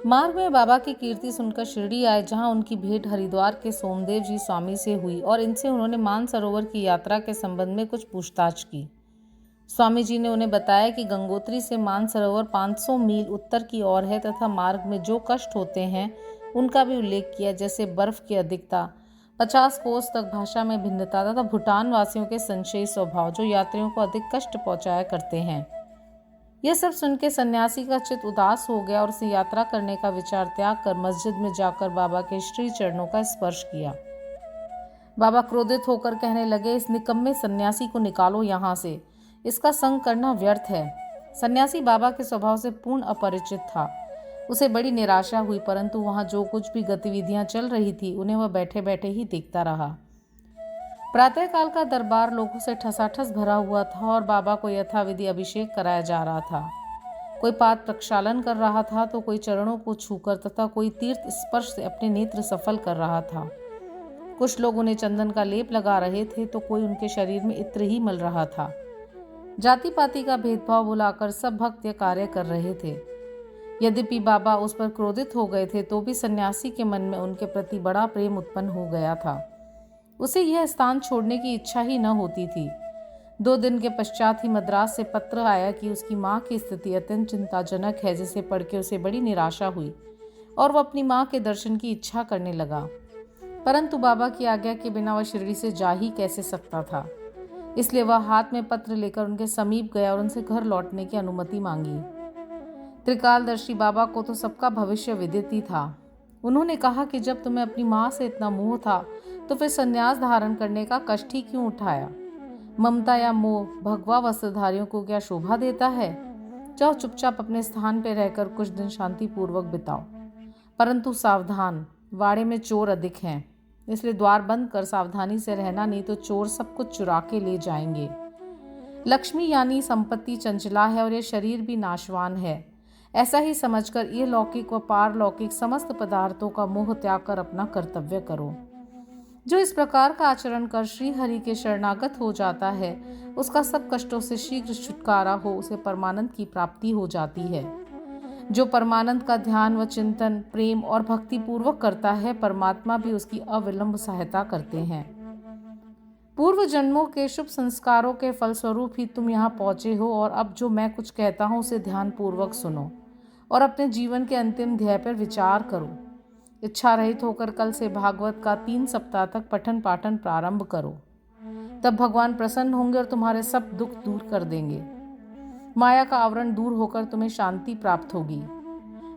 मार्ग में बाबा की कीर्ति सुनकर शिरडी आए, जहां उनकी भेंट हरिद्वार के सोमदेव जी स्वामी से हुई और इनसे उन्होंने मानसरोवर की यात्रा के संबंध में कुछ पूछताछ की। स्वामी जी ने उन्हें बताया कि गंगोत्री से मानसरोवर 500 मील उत्तर की ओर है, तथा मार्ग में जो कष्ट होते हैं उनका भी उल्लेख किया, जैसे बर्फ की अधिकता, 50 कोस तक भाषा में भिन्नता तथा भूटान वासियों के संशयी स्वभाव जो यात्रियों को अधिक कष्ट पहुंचाया करते हैं। यह सब सुनकर सन्यासी का चित्त उदास हो गया और उसे यात्रा करने का विचार त्याग कर मस्जिद में जाकर बाबा के श्री चरणों का स्पर्श किया। बाबा क्रोधित होकर कहने लगे, इस निकम्मे सन्यासी को निकालो यहाँ से, इसका संग करना व्यर्थ है। सन्यासी बाबा के स्वभाव से पूर्ण अपरिचित था। उसे बड़ी निराशा हुई, परंतु वहां जो कुछ भी गतिविधियां चल रही थी उन्हें वह बैठे बैठे ही देखता रहा। प्रातःकाल का दरबार लोगों से ठसाठस भरा हुआ था और बाबा को यथाविधि अभिषेक कराया जा रहा था। कोई पाद प्रक्षालन कर रहा था तो कोई चरणों को छूकर तथा कोई तीर्थ स्पर्श से अपने नेत्र सफल कर रहा था। कुछ लोग उन्हें चंदन का लेप लगा रहे थे तो कोई उनके शरीर में इत्र ही मल रहा था। जाति पाति का भेदभाव भुलाकर सब भक्त यह कार्य कर रहे थे। यद्यपि बाबा उस पर क्रोधित हो गए थे तो भी सन्यासी के मन में उनके प्रति बड़ा प्रेम उत्पन्न हो गया था। उसे यह स्थान छोड़ने की इच्छा ही न होती थी। 2 दिन के पश्चात ही मद्रास से पत्र आया कि उसकी माँ की स्थिति अत्यंत चिंताजनक है, जिसे पढ़ के उसे बड़ी निराशा हुई और वह अपनी माँ के दर्शन की इच्छा करने लगा। परंतु बाबा की आज्ञा के बिना वह शिरडी से जा ही कैसे सकता था। इसलिए वह हाथ में पत्र लेकर उनके समीप गया और उनसे घर लौटने की अनुमति मांगी। त्रिकालदर्शी बाबा को तो सबका भविष्य विदित ही था। उन्होंने कहा कि जब तुम्हें अपनी माँ से इतना मोह था तो फिर संन्यास धारण करने का कष्ट ही क्यों उठाया। ममता या मोह भगवा वस्त्रधारियों को क्या शोभा देता है। जाओ चुपचाप अपने स्थान पर रहकर कुछ दिन शांतिपूर्वक बिताओ, परंतु सावधान, वाड़े में चोर अधिक हैं, इसलिए द्वार बंद कर सावधानी से रहना, नहीं तो चोर सब कुछ चुरा के ले जाएंगे। लक्ष्मी यानी संपत्ति चंचला है और यह शरीर भी नाशवान है। ऐसा ही समझकर ये लौकिक व पारलौकिक समस्त पदार्थों का मोह त्याग कर अपना कर्तव्य करो। जो इस प्रकार का आचरण कर श्री हरि के शरणागत हो जाता है उसका सब कष्टों से शीघ्र छुटकारा हो उसे परमानंद की प्राप्ति हो जाती है। जो परमानंद का ध्यान व चिंतन प्रेम और भक्ति पूर्वक करता है, परमात्मा भी उसकी अविलंब सहायता करते हैं। पूर्व जन्मों के शुभ संस्कारों के फलस्वरूप ही तुम यहाँ पहुँचे हो और अब जो मैं कुछ कहता हूँ उसे ध्यानपूर्वक सुनो और अपने जीवन के अंतिम ध्येय पर विचार करो। इच्छा रहित होकर कल से भागवत का 3 सप्ताह तक पठन पाठन प्रारंभ करो। तब भगवान प्रसन्न होंगे और तुम्हारे सब दुख दूर कर देंगे। माया का आवरण दूर होकर तुम्हें शांति प्राप्त होगी।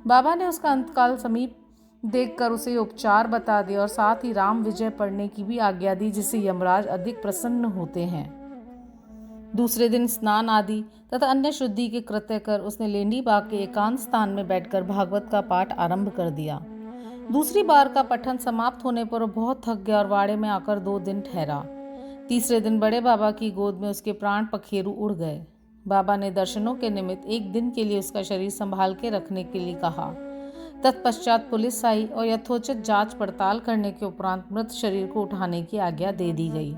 बाबा ने उसका अंतकाल समीप देखकर उसे उपचार बता दिए और साथ ही राम विजय पढ़ने की भी आज्ञा दी, जिससे यमराज अधिक प्रसन्न होते हैं। दूसरे दिन स्नान आदि तथा अन्य शुद्धि के कृत्य कर उसने लेंडी बाग के एकांत स्थान में बैठकर भागवत का पाठ आरंभ कर दिया। दूसरी बार का पठन समाप्त होने पर वो बहुत थक गया और वाड़े में आकर 2 दिन ठहरा। तीसरे दिन बड़े बाबा की गोद में उसके प्राण पखेरु उड़ गए। बाबा ने दर्शनों के निमित्त 1 दिन के लिए उसका शरीर संभाल के रखने के लिए कहा। तत्पश्चात पुलिस आई और यथोचित जांच पड़ताल करने के उपरांत मृत शरीर को उठाने की आज्ञा दे दी गई।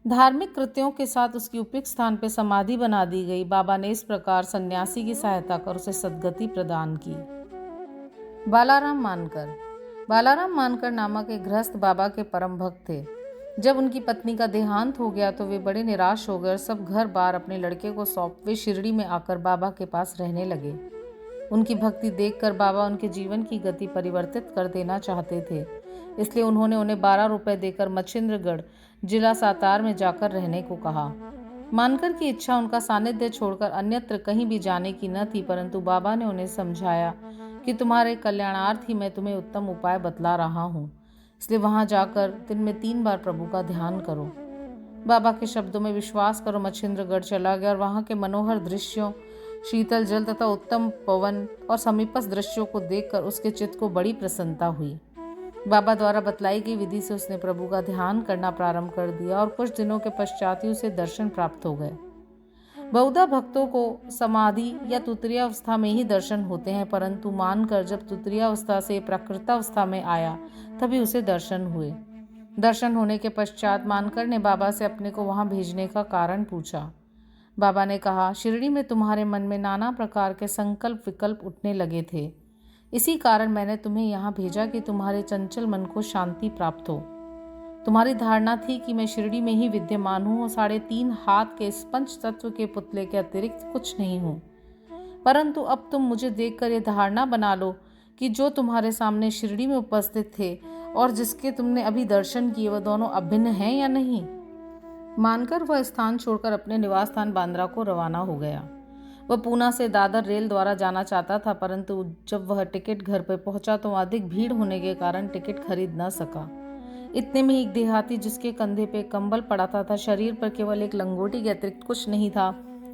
धार्मिक कृत्यों के साथ उसकी उपयुक्त स्थान पर समाधि बना दी गई। बाबा ने इस प्रकार सन्यासी की सहायता कर उसे सद्गति प्रदान की। बालाराम मानकर नामक एक गृहस्थ बाबा के परम भक्त थे। जब उनकी पत्नी का देहांत हो गया तो वे बड़े निराश हो गए और सब घर बार अपने लड़के को सौंप वे शिरडी में आकर बाबा के पास रहने लगे। उनकी भक्ति देखकर बाबा उनके जीवन की गति परिवर्तित कर देना चाहते थे, इसलिए उन्होंने उन्हें 12 रुपए देकर मच्छिंद्रगढ़ जिला सातार में जाकर रहने को कहा। मानकर की इच्छा उनका सानिध्य छोड़कर अन्यत्र कहीं भी जाने की न थी, परंतु बाबा ने उन्हें समझाया कि तुम्हारे कल्याणार्थ ही मैं तुम्हें उत्तम उपाय बतला रहा हूँ, इसलिए वहां जाकर दिन में 3 बार प्रभु का ध्यान करो। बाबा के शब्दों में विश्वास करो मच्छिंद्रगढ़ चला गया और वहां के मनोहर दृश्यों, शीतल जल तथा उत्तम पवन और समीपस्थ दृश्यों को देखकर उसके चित्त को बड़ी प्रसन्नता हुई। बाबा द्वारा बतलाई गई विधि से उसने प्रभु का ध्यान करना प्रारंभ कर दिया और कुछ दिनों के पश्चात ही उसे दर्शन प्राप्त हो गए। बहुधा भक्तों को समाधि या तुतरीयावस्था में ही दर्शन होते हैं, परंतु मानकर जब तुतरीयावस्था से प्राकृतावस्था में आया तभी उसे दर्शन हुए। दर्शन होने के पश्चात मानकर ने बाबा से अपने को वहां भेजने का कारण पूछा। बाबा ने कहा, शिरडी में तुम्हारे मन में नाना प्रकार के संकल्प विकल्प उठने लगे थे, इसी कारण मैंने तुम्हें यहाँ भेजा कि तुम्हारे चंचल मन को शांति प्राप्त हो। तुम्हारी धारणा थी कि मैं शिरडी में ही विद्यमान हूँ और 3.5 हाथ के इस पंच तत्व के पुतले के अतिरिक्त कुछ नहीं हूँ, परंतु अब तुम मुझे देखकर यह धारणा बना लो कि जो तुम्हारे सामने शिरडी में उपस्थित थे और जिसके तुमने अभी दर्शन किए वह दोनों अभिन्न हैं या नहीं। मानकर वह स्थान छोड़कर अपने निवास स्थान बांद्रा को रवाना हो गया। वह पूना से दादर रेल द्वारा जाना चाहता था, परंतु जब वह टिकट घर पर पहुंचा तो अधिक भीड़ होने के कारण टिकट खरीद न सका। इतने में एक देहाती जिसके कंधे पे कंबल पड़ा था, शरीर पर केवल एक लंगोटी के अतिरिक्त कुछ नहीं था,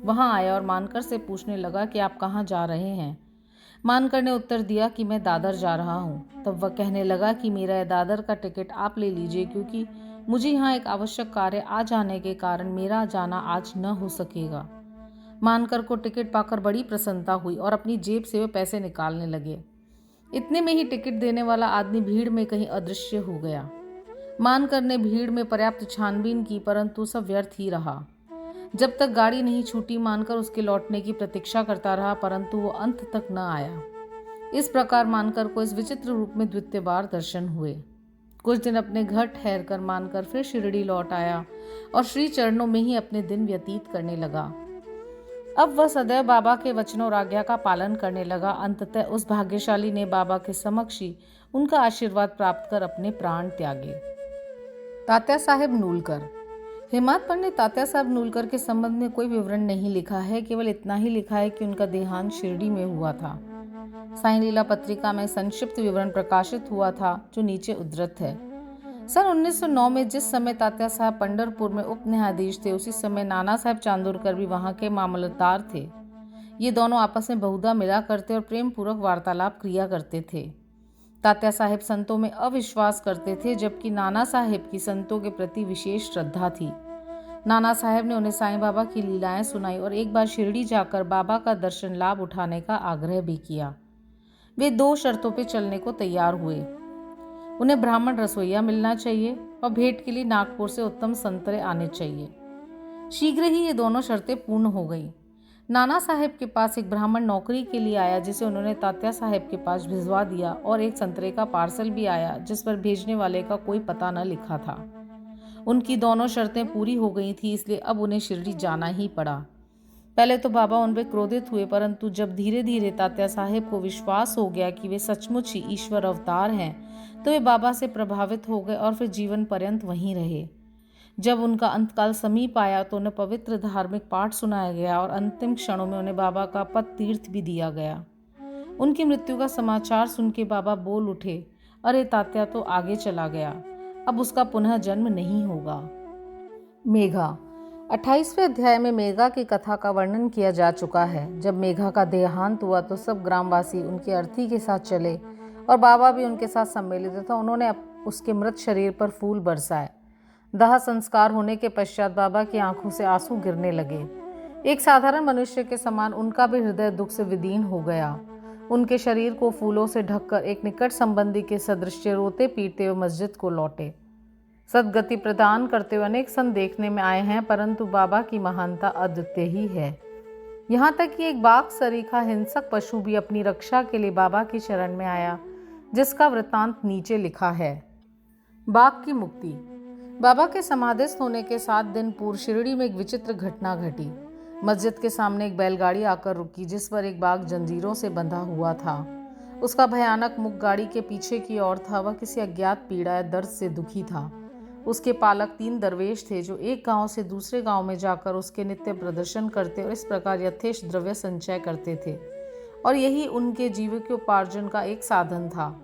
वहां आया और मानकर से पूछने लगा कि आप कहाँ जा रहे हैं। मानकर ने उत्तर दिया कि मैं दादर जा रहा हूँ। तब वह कहने लगा कि मेरा दादर का टिकट आप ले लीजिए, क्योंकि मुझे यहाँ एक आवश्यक कार्य आ जाने के कारण मेरा जाना आज न हो सकेगा। मानकर को टिकट पाकर बड़ी प्रसन्नता हुई और अपनी जेब से वे पैसे निकालने लगे। इतने में ही टिकट देने वाला आदमी भीड़ में कहीं अदृश्य हो गया। मानकर ने भीड़ में पर्याप्त छानबीन की, परंतु सब व्यर्थ ही रहा। जब तक गाड़ी नहीं छूटी मानकर उसके लौटने की प्रतीक्षा करता रहा, परंतु वो अंत तक न आया। इस प्रकार मानकर को इस विचित्र रूप में द्वितीय बार दर्शन हुए। कुछ दिन अपने घर ठहर कर मानकर फिर शिरडी लौट आया और श्री चरणों में ही अपने दिन व्यतीत करने लगा। अब वह सदैव बाबा के वचनों और आज्ञा का पालन करने लगा। अंततः उस भाग्यशाली ने बाबा के समक्ष ही उनका आशीर्वाद प्राप्त कर अपने प्राण त्यागे। तात्या साहेब नूलकर। हेमाद पंडित ने तात्या साहब नूलकर के संबंध में कोई विवरण नहीं लिखा है, केवल इतना ही लिखा है कि उनका देहांत शिरडी में हुआ था। साईं लीला पत्रिका में संक्षिप्त विवरण प्रकाशित हुआ था, जो नीचे उद्धृत है। सन 1909 में जिस समय तात्या साहब पंढरपुर में उप न्यायाधीश थे, उसी समय नाना साहब चांदोरकर भी वहां के मामलतदार थे। ये दोनों आपस में बहुधा मिला करते और प्रेम पूर्वक वार्तालाप किया करते थे। तात्या साहेब संतों में अविश्वास करते थे, जबकि नाना साहेब की संतों के प्रति विशेष श्रद्धा थी। नाना साहेब ने उन्हें साईं बाबा की लीलाएं सुनाई और एक बार शिरडी जाकर बाबा का दर्शन लाभ उठाने का आग्रह भी किया। वे 2 शर्तों पर चलने को तैयार हुए। उन्हें ब्राह्मण रसोइया मिलना चाहिए और भेंट के लिए नागपुर से उत्तम संतरे आने चाहिए। शीघ्र ही ये दोनों शर्तें पूर्ण हो गई। नाना साहेब के पास एक ब्राह्मण नौकरी के लिए आया, जिसे उन्होंने तात्या साहेब के पास भिजवा दिया, और एक संतरे का पार्सल भी आया, जिस पर भेजने वाले का कोई पता न लिखा था। उनकी दोनों शर्तें पूरी हो गई थी, इसलिए अब उन्हें शिरडी जाना ही पड़ा। पहले तो बाबा उन पर क्रोधित हुए, परंतु जब धीरे धीरे तात्या साहेब को विश्वास हो गया कि वे सचमुच ही ईश्वर अवतार हैं, तो वे बाबा से प्रभावित हो गए और फिर जीवन पर्यंत वहीं रहे। जब उनका अंतकाल समीप आया तो उन्हें पवित्र धार्मिक पाठ सुनाया गया और अंतिम क्षणों में उन्हें बाबा का पद तीर्थ भी दिया गया। उनकी मृत्यु का समाचार सुन के बाबा बोल उठे, अरे तात्या तो आगे चला गया, अब उसका पुनः जन्म नहीं होगा। मेघा 28वें अध्याय में मेघा की कथा का वर्णन किया जा चुका है। जब मेघा का देहांत हुआ तो सब ग्रामवासी उनके अर्थी के साथ चले और बाबा भी उनके साथ सम्मिलित था। उन्होंने उसके मृत शरीर पर फूल बरसाए। दाह संस्कार होने के पश्चात बाबा की आंखों से आंसू गिरने लगे। एक साधारण मनुष्य के समान उनका भी हृदय दुख से विदीर्ण हो गया। उनके शरीर को फूलों से ढककर एक निकट संबंधी के सदृश रोते पीटते हुए मस्जिद को लौटे। सदगति प्रदान करते हुए अनेक संत देखने में आए हैं, परंतु बाबा की महानता अद्वितीय ही है। यहाँ तक कि एक बाघ सरीखा हिंसक पशु भी अपनी रक्षा के लिए बाबा की शरण में आया, जिसका वृत्तांत नीचे लिखा है। बाघ की मुक्ति। बाबा के समाधिस्थ होने के 7 दिन पूर्व शिरडी में एक विचित्र घटना घटी। मस्जिद के सामने एक बैलगाड़ी आकर रुकी, जिस पर एक बाघ जंजीरों से बंधा हुआ था। उसका भयानक मुख गाड़ी के पीछे की ओर था। वह किसी अज्ञात पीड़ा या दर्द से दुखी था। उसके पालक 3 दरवेश थे, जो एक गांव से दूसरे गांव में जाकर उसके नित्य प्रदर्शन करते और इस प्रकार यथेष्ट द्रव्य संचय करते थे, और यही उनके जीविकोपार्जन का एक साधन था।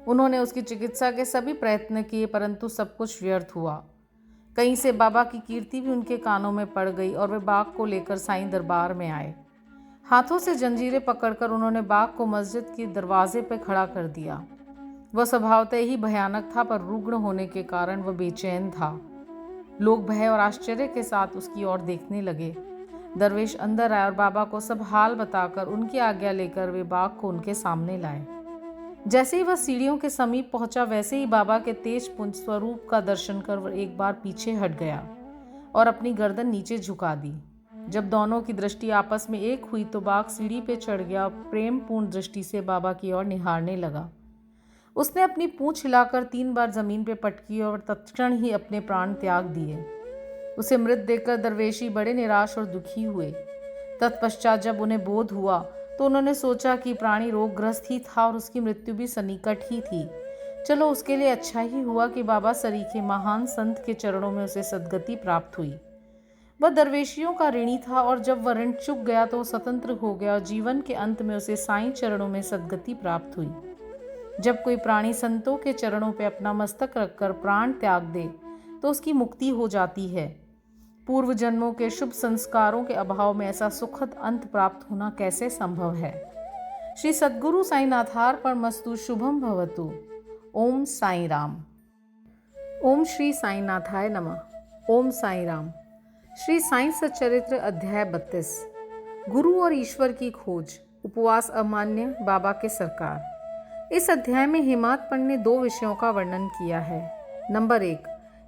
उन्होंने उसकी चिकित्सा के सभी प्रयत्न किए, परंतु सब कुछ व्यर्थ हुआ। कहीं से बाबा की कीर्ति भी उनके कानों में पड़ गई और वे बाघ को लेकर साईं दरबार में आए। हाथों से जंजीरें पकड़कर उन्होंने बाघ को मस्जिद के दरवाजे पर खड़ा कर दिया। वह स्वभावतः ही भयानक था, पर रुग्ण होने के कारण वह बेचैन था। लोग भय और आश्चर्य के साथ उसकी ओर देखने लगे। दरवेश अंदर आए और बाबा को सब हाल बताकर उनकी आज्ञा लेकर वे बाघ को उनके सामने लाए। जैसे ही वह सीढ़ियों के समीप पहुंचा, वैसे ही बाबा के तेज पुंज स्वरूप का दर्शन कर वह एक बार पीछे हट गया और अपनी गर्दन नीचे झुका दी। जब दोनों की दृष्टि आपस में एक हुई तो बाघ सीढ़ी पे चढ़ गया और प्रेमपूर्ण दृष्टि से बाबा की ओर निहारने लगा। उसने अपनी पूंछ हिलाकर 3 बार जमीन पर पटकी और तत्क्षण ही अपने प्राण त्याग दिए। उसे मृत देखकर दरवेशी बड़े निराश और दुखी हुए। तत्पश्चात जब उन्हें बोध हुआ तो उन्होंने सोचा कि प्राणी रोगग्रस्त ही था और उसकी मृत्यु भी सन्निकट ही थी। चलो, उसके लिए अच्छा ही हुआ कि बाबा सरीखे महान संत के चरणों में उसे सद्गति प्राप्त हुई। वह दरवेशियों का ऋणी था और जब वह ऋण चुक गया तो स्वतंत्र हो गया और जीवन के अंत में उसे साईं चरणों में सद्गति प्राप्त हुई। जब कोई प्राणी संतों के चरणों पर अपना मस्तक रखकर प्राण त्याग दे तो उसकी मुक्ति हो जाती है। पूर्व जन्मों के शुभ संस्कारों के अभाव में ऐसा सुखद अंत प्राप्त होना कैसे संभव है। श्री सद्गुरु साईनाथार्पणमस्तु। शुभम भवतु। ओम साई राम। ओम श्री साईनाथाय नमः। ओम साई राम। श्री साई सच्चरित्र अध्याय 32। गुरु और ईश्वर की खोज। उपवास अमान्य, बाबा के सरकार। इस अध्याय में हेमादपंत ने 2 विषयों का वर्णन किया है। नंबर 1,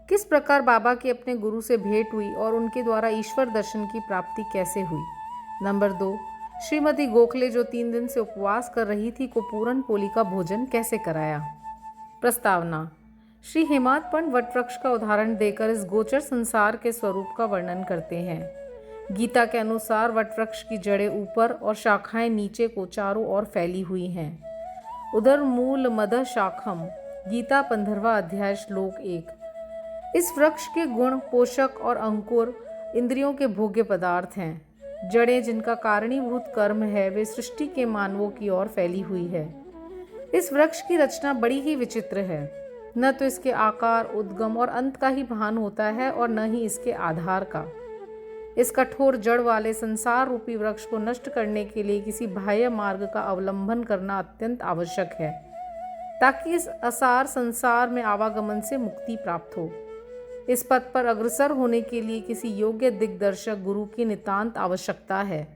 किस प्रकार बाबा की अपने गुरु से भेंट हुई और उनके द्वारा ईश्वर दर्शन की प्राप्ति कैसे हुई। नंबर 2, श्रीमती गोखले जो 3 दिन से उपवास कर रही थी को पूरन पोली का भोजन कैसे कराया। प्रस्तावना। श्री हेमादपंत वटवृक्ष का उदाहरण देकर इस गोचर संसार के स्वरूप का वर्णन करते हैं। गीता के अनुसार वटवृक्ष की जड़ें ऊपर और शाखाएं नीचे को चारों ओर फैली हुई हैं। उदर मूल मद शाखम। गीता 15वां अध्याय श्लोक 1। इस वृक्ष के गुण, पोषक और अंकुर इंद्रियों के भोग्य पदार्थ हैं। जड़ें, जिनका कारणीभूत कर्म है, वे सृष्टि के मानवों की ओर फैली हुई है। इस वृक्ष की रचना बड़ी ही विचित्र है। न तो इसके आकार, उद्गम और अंत का ही भान होता है और न ही इसके आधार का। इस कठोर जड़ वाले संसार रूपी वृक्ष को नष्ट करने के लिए किसी बाह्य मार्ग का अवलंबन करना अत्यंत आवश्यक है, ताकि इस असार संसार में आवागमन से मुक्ति प्राप्त हो। इस पथ पर अग्रसर होने के लिए किसी योग्य दिग्दर्शक गुरु की नितांत आवश्यकता है।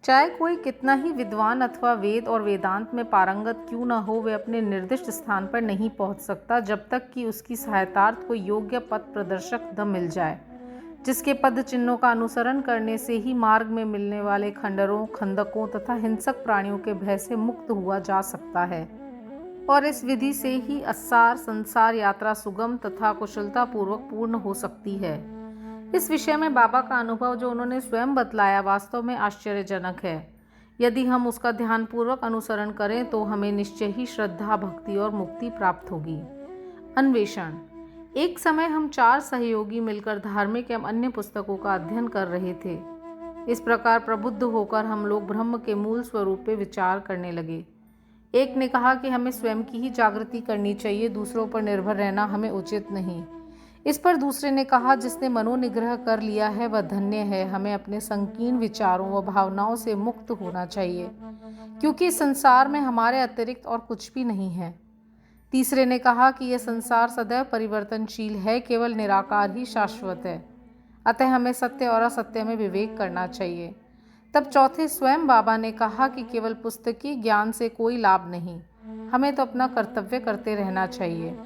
चाहे कोई कितना ही विद्वान अथवा वेद और वेदांत में पारंगत क्यों न हो, वे अपने निर्दिष्ट स्थान पर नहीं पहुंच सकता जब तक कि उसकी सहायतार्थ कोई योग्य पथ प्रदर्शक न मिल जाए, जिसके पद चिन्हों का अनुसरण करने से ही मार्ग में मिलने वाले खंडरों, खंदकों तथा हिंसक प्राणियों के भय से मुक्त हुआ जा सकता है। और इस विधि से ही असार संसार यात्रा सुगम तथा कुशलतापूर्वक पूर्ण हो सकती है। इस विषय में बाबा का अनुभव जो उन्होंने स्वयं बतलाया वास्तव में आश्चर्यजनक है। यदि हम उसका ध्यानपूर्वक अनुसरण करें तो हमें निश्चय ही श्रद्धा, भक्ति और मुक्ति प्राप्त होगी। अन्वेषण। एक समय हम 4 सहयोगी मिलकर धार्मिक एवं अन्य पुस्तकों का अध्ययन कर रहे थे। इस प्रकार प्रबुद्ध होकर हम लोग ब्रह्म के मूल स्वरूप पे विचार करने लगे। एक ने कहा कि हमें स्वयं की ही जागृति करनी चाहिए, दूसरों पर निर्भर रहना हमें उचित नहीं। इस पर दूसरे ने कहा, जिसने मनोनिग्रह कर लिया है वह धन्य है, हमें अपने संकीर्ण विचारों व भावनाओं से मुक्त होना चाहिए, क्योंकि संसार में हमारे अतिरिक्त और कुछ भी नहीं है। तीसरे ने कहा कि यह संसार सदैव परिवर्तनशील है, केवल निराकार ही शाश्वत है, अतः हमें सत्य और असत्य में विवेक करना चाहिए। तब चौथे स्वयं बाबा ने कहा कि केवल पुस्तकी ज्ञान से कोई लाभ नहीं, हमें तो अपना कर्तव्य करते रहना चाहिए।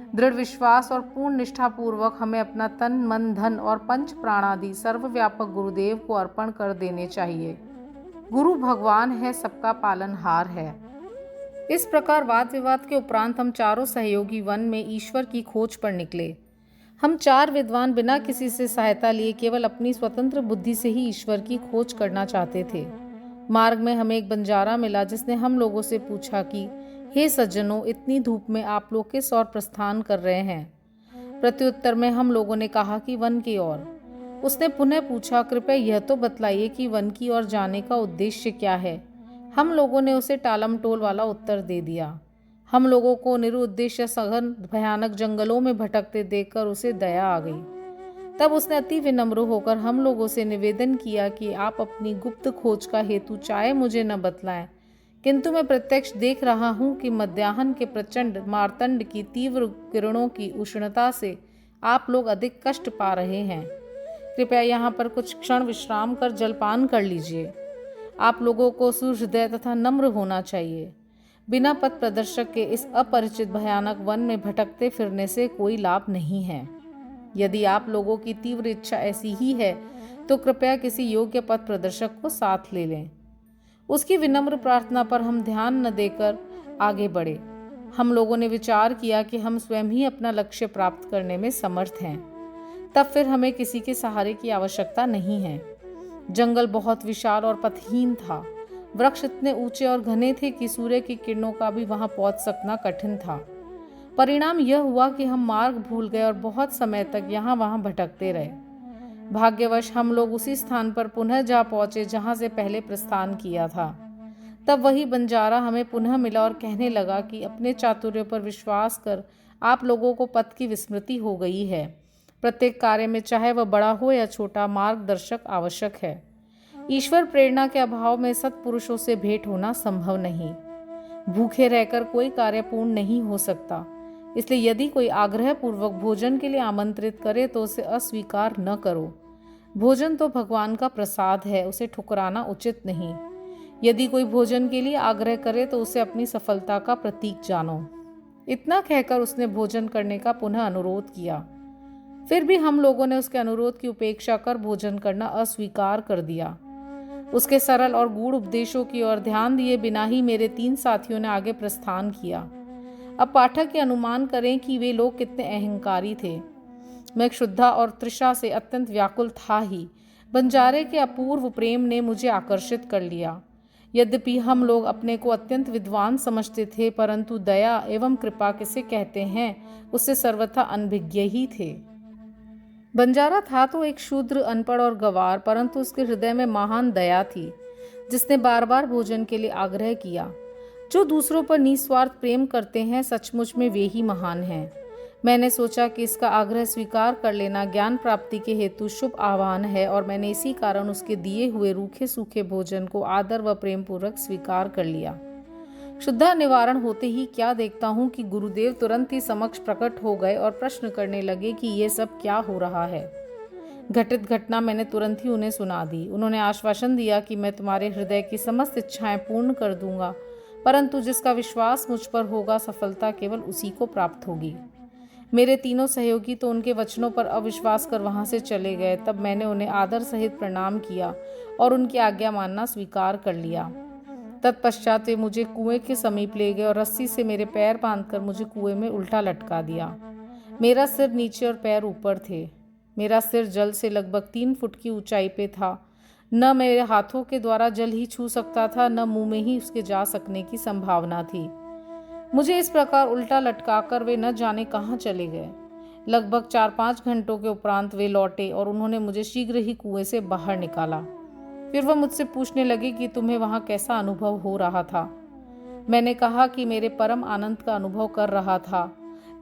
दृढ़ विश्वास और पूर्ण निष्ठापूर्वक हमें अपना तन, मन, धन और पंच प्राण आदि सर्वव्यापक गुरुदेव को अर्पण कर देने चाहिए। गुरु भगवान है, सबका पालनहार है। इस प्रकार वाद विवाद के उपरांत हम चारों सहयोगी वन में ईश्वर की खोज पर निकले। हम 4 विद्वान बिना किसी से सहायता लिए केवल अपनी स्वतंत्र बुद्धि से ही ईश्वर की खोज करना चाहते थे। मार्ग में हमें एक बंजारा मिला जिसने हम लोगों से पूछा कि हे सज्जनों, इतनी धूप में आप लोग किस ओर प्रस्थान कर रहे हैं? प्रत्युत्तर में हम लोगों ने कहा कि वन की ओर। उसने पुनः पूछा, कृपया यह तो बतलाइए कि वन की ओर जाने का उद्देश्य क्या है? हम लोगों ने उसे टालमटोल वाला उत्तर दे दिया। हम लोगों को निरुद्देश्य सघन भयानक जंगलों में भटकते देखकर उसे दया आ गई। तब उसने अति विनम्र होकर हम लोगों से निवेदन किया कि आप अपनी गुप्त खोज का हेतु चाहे मुझे न बतलाएं, किंतु मैं प्रत्यक्ष देख रहा हूं कि मध्याह्न के प्रचंड मार्तंड की तीव्र किरणों की उष्णता से आप लोग अधिक कष्ट पा रहे हैं। कृपया यहाँ पर कुछ क्षण विश्राम कर जलपान कर लीजिए। आप लोगों को सुहृदय तथा नम्र होना चाहिए। बिना पथ प्रदर्शक के इस अपरिचित भयानक वन में भटकते फिरने से कोई लाभ नहीं है। यदि आप लोगों की तीव्र इच्छा ऐसी ही है तो कृपया किसी योग्य पथ प्रदर्शक को साथ ले लें। उसकी विनम्र प्रार्थना पर हम ध्यान न देकर आगे बढ़े। हम लोगों ने विचार किया कि हम स्वयं ही अपना लक्ष्य प्राप्त करने में समर्थ हैं, तब फिर हमें किसी के सहारे की आवश्यकता नहीं है। जंगल बहुत विशाल और पथहीन था। वृक्ष इतने ऊंचे और घने थे कि सूर्य की किरणों का भी वहां पहुंच सकना कठिन था। परिणाम यह हुआ कि हम मार्ग भूल गए और बहुत समय तक यहाँ वहां भटकते रहे। भाग्यवश हम लोग उसी स्थान पर पुनः जा पहुंचे जहां से पहले प्रस्थान किया था। तब वही बंजारा हमें पुनः मिला और कहने लगा कि अपने चातुर्य पर विश्वास कर आप लोगों को पथ की विस्मृति हो गई है। प्रत्येक कार्य में चाहे वह बड़ा हो या छोटा, मार्गदर्शक आवश्यक है। ईश्वर प्रेरणा के अभाव में सत्पुरुषों से भेंट होना संभव नहीं। भूखे रहकर कोई कार्य पूर्ण नहीं हो सकता। इसलिए यदि कोई आग्रह पूर्वक भोजन के लिए आमंत्रित करे तो उसे अस्वीकार न करो। भोजन तो भगवान का प्रसाद है, उसे ठुकराना उचित नहीं। यदि कोई भोजन के लिए आग्रह करे तो उसे अपनी सफलता का प्रतीक जानो। इतना कहकर उसने भोजन करने का पुनः अनुरोध किया। फिर भी हम लोगों ने उसके अनुरोध की उपेक्षा कर भोजन करना अस्वीकार कर दिया। उसके सरल और गूढ़ उपदेशों की ओर ध्यान दिए बिना ही मेरे 3 साथियों ने आगे प्रस्थान किया। अब पाठक ये अनुमान करें कि वे लोग कितने अहंकारी थे। मैं क्षुधा और तृषा से अत्यंत व्याकुल था ही। बंजारे के अपूर्व प्रेम ने मुझे आकर्षित कर लिया। यद्यपि हम लोग अपने को अत्यंत विद्वान समझते थे, परंतु दया एवं कृपा किसे कहते हैं उससे सर्वथा अनभिज्ञ ही थे। बंजारा था तो एक शूद्र, अनपढ़ और गंवार, परंतु उसके हृदय में महान दया थी, जिसने बार बार भोजन के लिए आग्रह किया। जो दूसरों पर निस्वार्थ प्रेम करते हैं, सचमुच में वे ही महान हैं। मैंने सोचा कि इसका आग्रह स्वीकार कर लेना ज्ञान प्राप्ति के हेतु शुभ आह्वान है, और मैंने इसी कारण उसके दिए हुए रूखे सूखे भोजन को आदर व प्रेम पूर्वक स्वीकार कर लिया। शुद्धा निवारण होते ही क्या देखता हूँ कि गुरुदेव तुरंत ही समक्ष प्रकट हो गए और प्रश्न करने लगे कि ये सब क्या हो रहा है। घटित घटना मैंने तुरंत ही उन्हें सुना दी। उन्होंने आश्वासन दिया कि मैं तुम्हारे हृदय की समस्त इच्छाएं पूर्ण कर दूंगा, परंतु जिसका विश्वास मुझ पर होगा सफलता केवल उसी को प्राप्त होगी। मेरे तीनों सहयोगी तो उनके वचनों पर अविश्वास कर वहां से चले गए। तब मैंने उन्हें आदर सहित प्रणाम किया और उनकी आज्ञा मानना स्वीकार कर लिया। तत्पश्चात वे मुझे कुएं के समीप ले गए और रस्सी से मेरे पैर बांधकर मुझे कुएं में उल्टा लटका दिया। मेरा सिर नीचे और पैर ऊपर थे। मेरा सिर जल से लगभग 3 फुट की ऊंचाई पे था। न मेरे हाथों के द्वारा जल ही छू सकता था, न मुंह में ही उसके जा सकने की संभावना थी। मुझे इस प्रकार उल्टा लटकाकर वे न जाने कहाँ चले गए। लगभग 4-5 घंटों के उपरांत वे लौटे और उन्होंने मुझे शीघ्र ही कुएं से बाहर निकाला। फिर वह मुझसे पूछने लगे कि तुम्हें वहाँ कैसा अनुभव हो रहा था। मैंने कहा कि मेरे परम आनंद का अनुभव कर रहा था।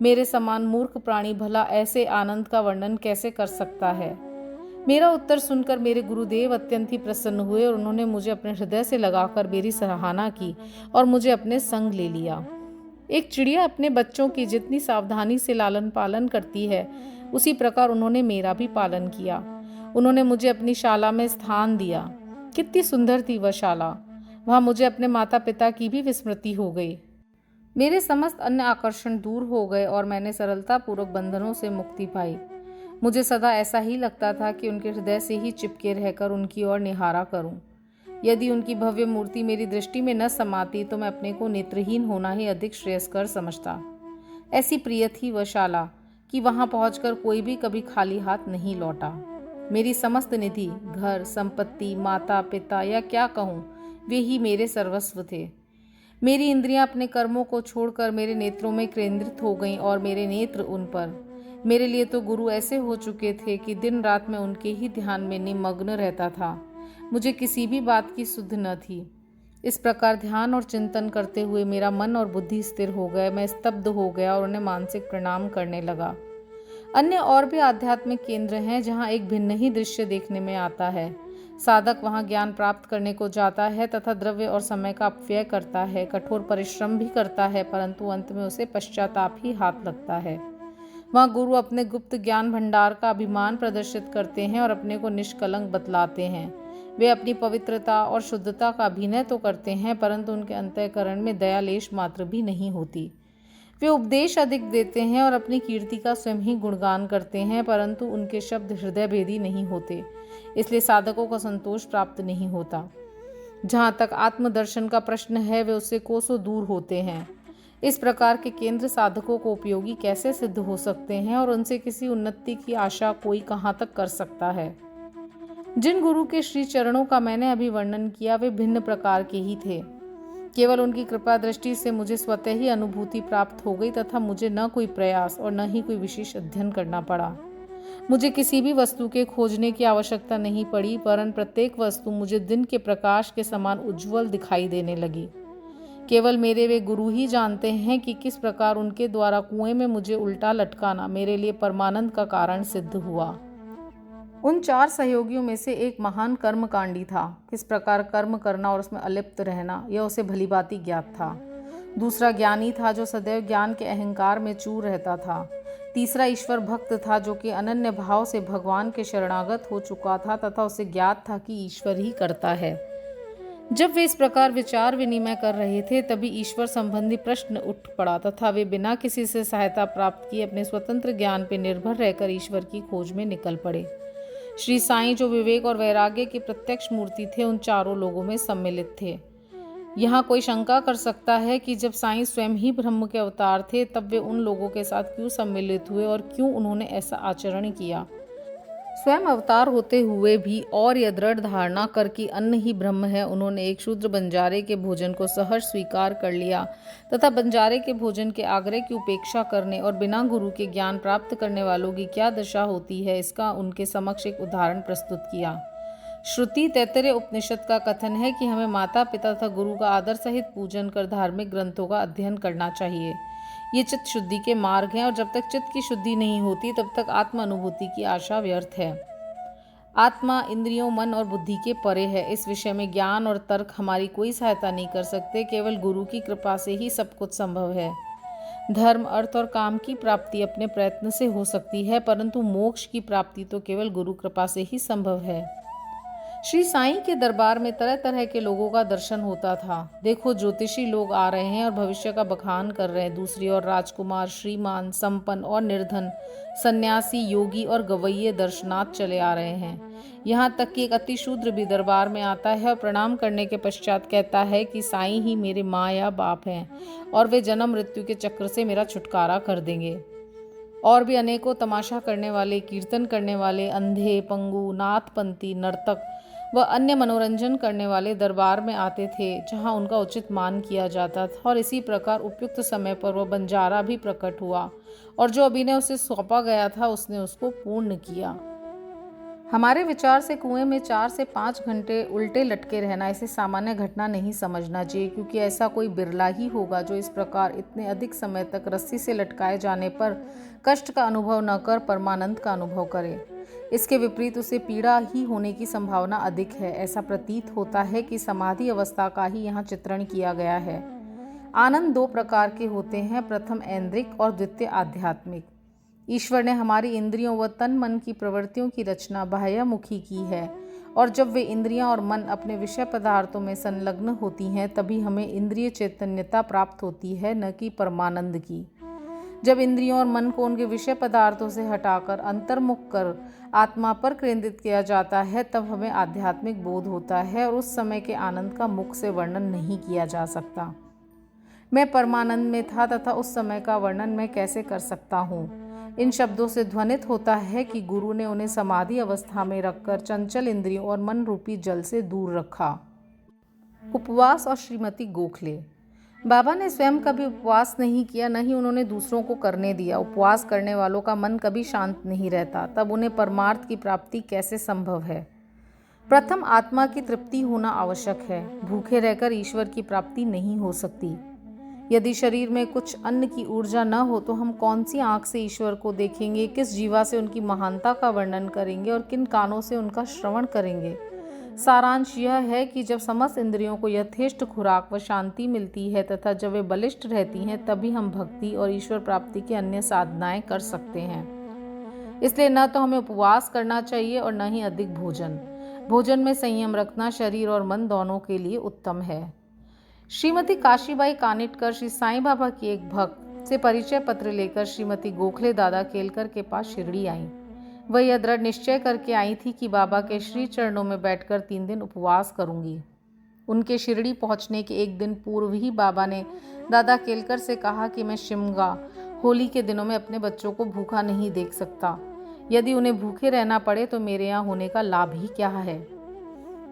मेरे समान मूर्ख प्राणी भला ऐसे आनंद का वर्णन कैसे कर सकता है। मेरा उत्तर सुनकर मेरे गुरुदेव अत्यंत ही प्रसन्न हुए और उन्होंने मुझे अपने हृदय से लगाकर मेरी सराहना की और मुझे अपने संग ले लिया। एक चिड़िया अपने बच्चों की जितनी सावधानी से लालन पालन करती है, उसी प्रकार उन्होंने मेरा भी पालन किया। उन्होंने मुझे अपनी शाला में स्थान दिया। कितनी सुंदर थी वह शाला। वहाँ मुझे अपने माता पिता की भी विस्मृति हो गई। मेरे समस्त अन्य आकर्षण दूर हो गए और मैंने सरलतापूर्वक बंधनों से मुक्ति पाई। मुझे सदा ऐसा ही लगता था कि उनके हृदय से ही चिपके रहकर उनकी ओर निहारा करूं। यदि उनकी भव्य मूर्ति मेरी दृष्टि में न समाती तो मैं अपने को नेत्रहीन होना ही अधिक श्रेयस्कर समझता। ऐसी प्रिय थी वह शाला कि वहां पहुंचकर कोई भी कभी खाली हाथ नहीं लौटा। मेरी समस्त निधि, घर, संपत्ति, माता पिता या क्या कहूँ, वे ही मेरे सर्वस्व थे। मेरी इंद्रियां अपने कर्मों को छोड़कर मेरे नेत्रों में केंद्रित हो गईं और मेरे नेत्र उन पर। मेरे लिए तो गुरु ऐसे हो चुके थे कि दिन रात मैं उनके ही ध्यान में निमग्न रहता था। मुझे किसी भी बात की सुध न थी। इस प्रकार ध्यान और चिंतन करते हुए मेरा मन और बुद्धि स्थिर हो गए। मैं स्तब्ध हो गया और उन्हें मानसिक प्रणाम करने लगा। अन्य और भी आध्यात्मिक केंद्र हैं जहाँ एक भिन्न ही दृश्य देखने में आता है। साधक वहाँ ज्ञान प्राप्त करने को जाता है तथा द्रव्य और समय का अपव्यय करता है, कठोर परिश्रम भी करता है, परंतु अंत में उसे पश्चाताप ही हाथ लगता है। वहाँ गुरु अपने गुप्त ज्ञान भंडार का अभिमान प्रदर्शित करते हैं और अपने को निष्कलंक बतलाते हैं। वे अपनी पवित्रता और शुद्धता का अभिनय तो करते हैं, परंतु उनके अंतःकरण में दया लेश मात्र भी नहीं होती। वे उपदेश अधिक देते हैं और अपनी कीर्ति का स्वयं ही गुणगान करते हैं, परंतु उनके शब्द हृदय भेदी नहीं होते। इसलिए साधकों को संतोष प्राप्त नहीं होता। जहाँ तक आत्मदर्शन का प्रश्न है, वे उससे कोसों दूर होते हैं। इस प्रकार के केंद्र साधकों को उपयोगी कैसे सिद्ध हो सकते हैं और उनसे किसी उन्नति की आशा कोई कहाँ तक कर सकता है। जिन गुरु के श्री चरणों का मैंने अभी वर्णन किया, वे भिन्न प्रकार के ही थे। केवल उनकी कृपा दृष्टि से मुझे स्वतः ही अनुभूति प्राप्त हो गई तथा मुझे न कोई प्रयास और न ही कोई विशेष अध्ययन करना पड़ा। मुझे किसी भी वस्तु के खोजने की आवश्यकता नहीं पड़ी, वरन प्रत्येक वस्तु मुझे दिन के प्रकाश के समान उज्ज्वल दिखाई देने लगी। केवल मेरे वे गुरु ही जानते हैं कि किस प्रकार उनके द्वारा कुएं में मुझे उल्टा लटकाना मेरे लिए परमानंद का कारण सिद्ध हुआ। उन 4 सहयोगियों में से एक महान कर्मकांडी था। किस प्रकार कर्म करना और उसमें अलिप्त रहना, यह उसे भलीभांति ज्ञात था। दूसरा ज्ञानी था जो सदैव ज्ञान के अहंकार में चूर रहता था। तीसरा ईश्वर भक्त था जो कि अनन्य भाव से भगवान के शरणागत हो चुका था तथा उसे ज्ञात था कि ईश्वर ही करता है। जब वे इस प्रकार विचार विनिमय कर रहे थे, तभी ईश्वर संबंधी प्रश्न उठ पड़ा तथा वे बिना किसी से सहायता प्राप्त किए अपने स्वतंत्र ज्ञान पर निर्भर रहकर ईश्वर की खोज में निकल पड़े। श्री साईं जो विवेक और वैराग्य की प्रत्यक्ष मूर्ति थे, उन चारों लोगों में सम्मिलित थे। यहाँ कोई शंका कर सकता है कि जब साईं स्वयं ही ब्रह्म के अवतार थे, तब वे उन लोगों के साथ क्यों सम्मिलित हुए और क्यों उन्होंने ऐसा आचरण किया। स्वयं अवतार होते हुए भी और यह दृढ़ धारणा कर कि अन्न ही ब्रह्म है, उन्होंने एक शूद्र बंजारे के भोजन को सहर्ष स्वीकार कर लिया तथा बंजारे के भोजन के आग्रह की उपेक्षा करने और बिना गुरु के ज्ञान प्राप्त करने वालों की क्या दशा होती है, इसका उनके समक्ष एक उदाहरण प्रस्तुत किया। श्रुति तैत्तरीय उपनिषद का कथन है कि हमें माता पिता तथा गुरु का आदर सहित पूजन कर धार्मिक ग्रंथों का अध्ययन करना चाहिए। ये चित्त शुद्धि के मार्ग हैं और जब तक चित्त की शुद्धि नहीं होती तब तक आत्म अनुभूति की आशा व्यर्थ है। आत्मा इंद्रियों, मन और बुद्धि के परे है। इस विषय में ज्ञान और तर्क हमारी कोई सहायता नहीं कर सकते। केवल गुरु की कृपा से ही सब कुछ संभव है। धर्म, अर्थ और काम की प्राप्ति अपने प्रयत्न से हो सकती है, परंतु मोक्ष की प्राप्ति तो केवल गुरु कृपा से ही संभव है। श्री साईं के दरबार में तरह तरह के लोगों का दर्शन होता था। देखो, ज्योतिषी लोग आ रहे हैं और भविष्य का बखान कर रहे हैं। दूसरी ओर राजकुमार, श्रीमान, संपन्न और निर्धन, सन्यासी, योगी और गवैये दर्शनार्थ चले आ रहे हैं। यहाँ तक कि एक अति शूद्र भी दरबार में आता है और प्रणाम करने के पश्चात कहता है कि साईं ही मेरे माँ या बाप हैं और वे जन्म मृत्यु के चक्र से मेरा छुटकारा कर देंगे। और भी अनेकों तमाशा करने वाले, कीर्तन करने वाले, अंधे, पंगु, नाथपंथी, नर्तक व अन्य मनोरंजन करने वाले दरबार में आते थे, जहां उनका उचित मान किया जाता था। और इसी प्रकार उपयुक्त समय पर वह बंजारा भी प्रकट हुआ और जो अभिनय उसे सौंपा गया था उसने उसको पूर्ण किया। हमारे विचार से कुएं में 4 से 5 घंटे उल्टे लटके रहना इसे सामान्य घटना नहीं समझना चाहिए, क्योंकि ऐसा कोई बिरला ही होगा जो इस प्रकार इतने अधिक समय तक रस्सी से लटकाए जाने पर कष्ट का अनुभव न कर परमानंद का अनुभव करे। इसके विपरीत उसे पीड़ा ही होने की संभावना अधिक है। ऐसा प्रतीत होता है कि समाधि अवस्था का ही यहाँ चित्रण किया गया है। आनंद 2 प्रकार के होते हैं, प्रथम ऐन्द्रिक और द्वितीय आध्यात्मिक। ईश्वर ने हमारी इंद्रियों व तन मन की प्रवृत्तियों की रचना बाह्यमुखी की है, और जब वे इंद्रियां और मन अपने विषय पदार्थों में संलग्न होती हैं तभी हमें इंद्रिय चैतन्यता प्राप्त होती है, न कि परमानंद की। जब इंद्रियों और मन को उनके विषय पदार्थों से हटाकर अंतर्मुख कर आत्मा पर केंद्रित किया जाता है तब हमें आध्यात्मिक बोध होता है, और उस समय के आनंद का मुख से वर्णन नहीं किया जा सकता। मैं परमानंद में था तथा उस समय का वर्णन मैं कैसे कर सकता हूँ। इन शब्दों से ध्वनित होता है कि गुरु ने उन्हें समाधि अवस्था में रखकर चंचल इंद्रियों और मन रूपी जल से दूर रखा। उपवास और श्रीमती गोखले। बाबा ने स्वयं कभी उपवास नहीं किया, न ही उन्होंने दूसरों को करने दिया। उपवास करने वालों का मन कभी शांत नहीं रहता, तब उन्हें परमार्थ की प्राप्ति कैसे संभव है। प्रथम आत्मा की तृप्ति होना आवश्यक है। भूखे रहकर ईश्वर की प्राप्ति नहीं हो सकती। यदि शरीर में कुछ अन्न की ऊर्जा न हो तो हम कौन सी आंख से ईश्वर को देखेंगे, किस जीवा से उनकी महानता का वर्णन करेंगे और किन कानों से उनका श्रवण करेंगे। सारांश यह है कि जब समस्त इंद्रियों को यथेष्ट खुराक व शांति मिलती है तथा जब वे बलिष्ठ रहती हैं तभी हम भक्ति और ईश्वर प्राप्ति की अन्य साधनाएं कर सकते हैं। इसलिए न तो हमें उपवास करना चाहिए और न ही अधिक भोजन। भोजन में संयम रखना शरीर और मन दोनों के लिए उत्तम है। श्रीमती काशीबाई कानिटकर श्री साईं बाबा की एक भक्त से परिचय पत्र लेकर श्रीमती गोखले दादा केलकर के पास शिरडी आईं। वह यह दृढ़ निश्चय करके आई थी कि बाबा के श्री चरणों में बैठकर 3 दिन उपवास करूंगी। उनके शिरडी पहुंचने के एक दिन पूर्व ही बाबा ने दादा केलकर से कहा कि मैं शिमगा होली के दिनों में अपने बच्चों को भूखा नहीं देख सकता। यदि उन्हें भूखे रहना पड़े तो मेरे यहाँ होने का लाभ ही क्या है।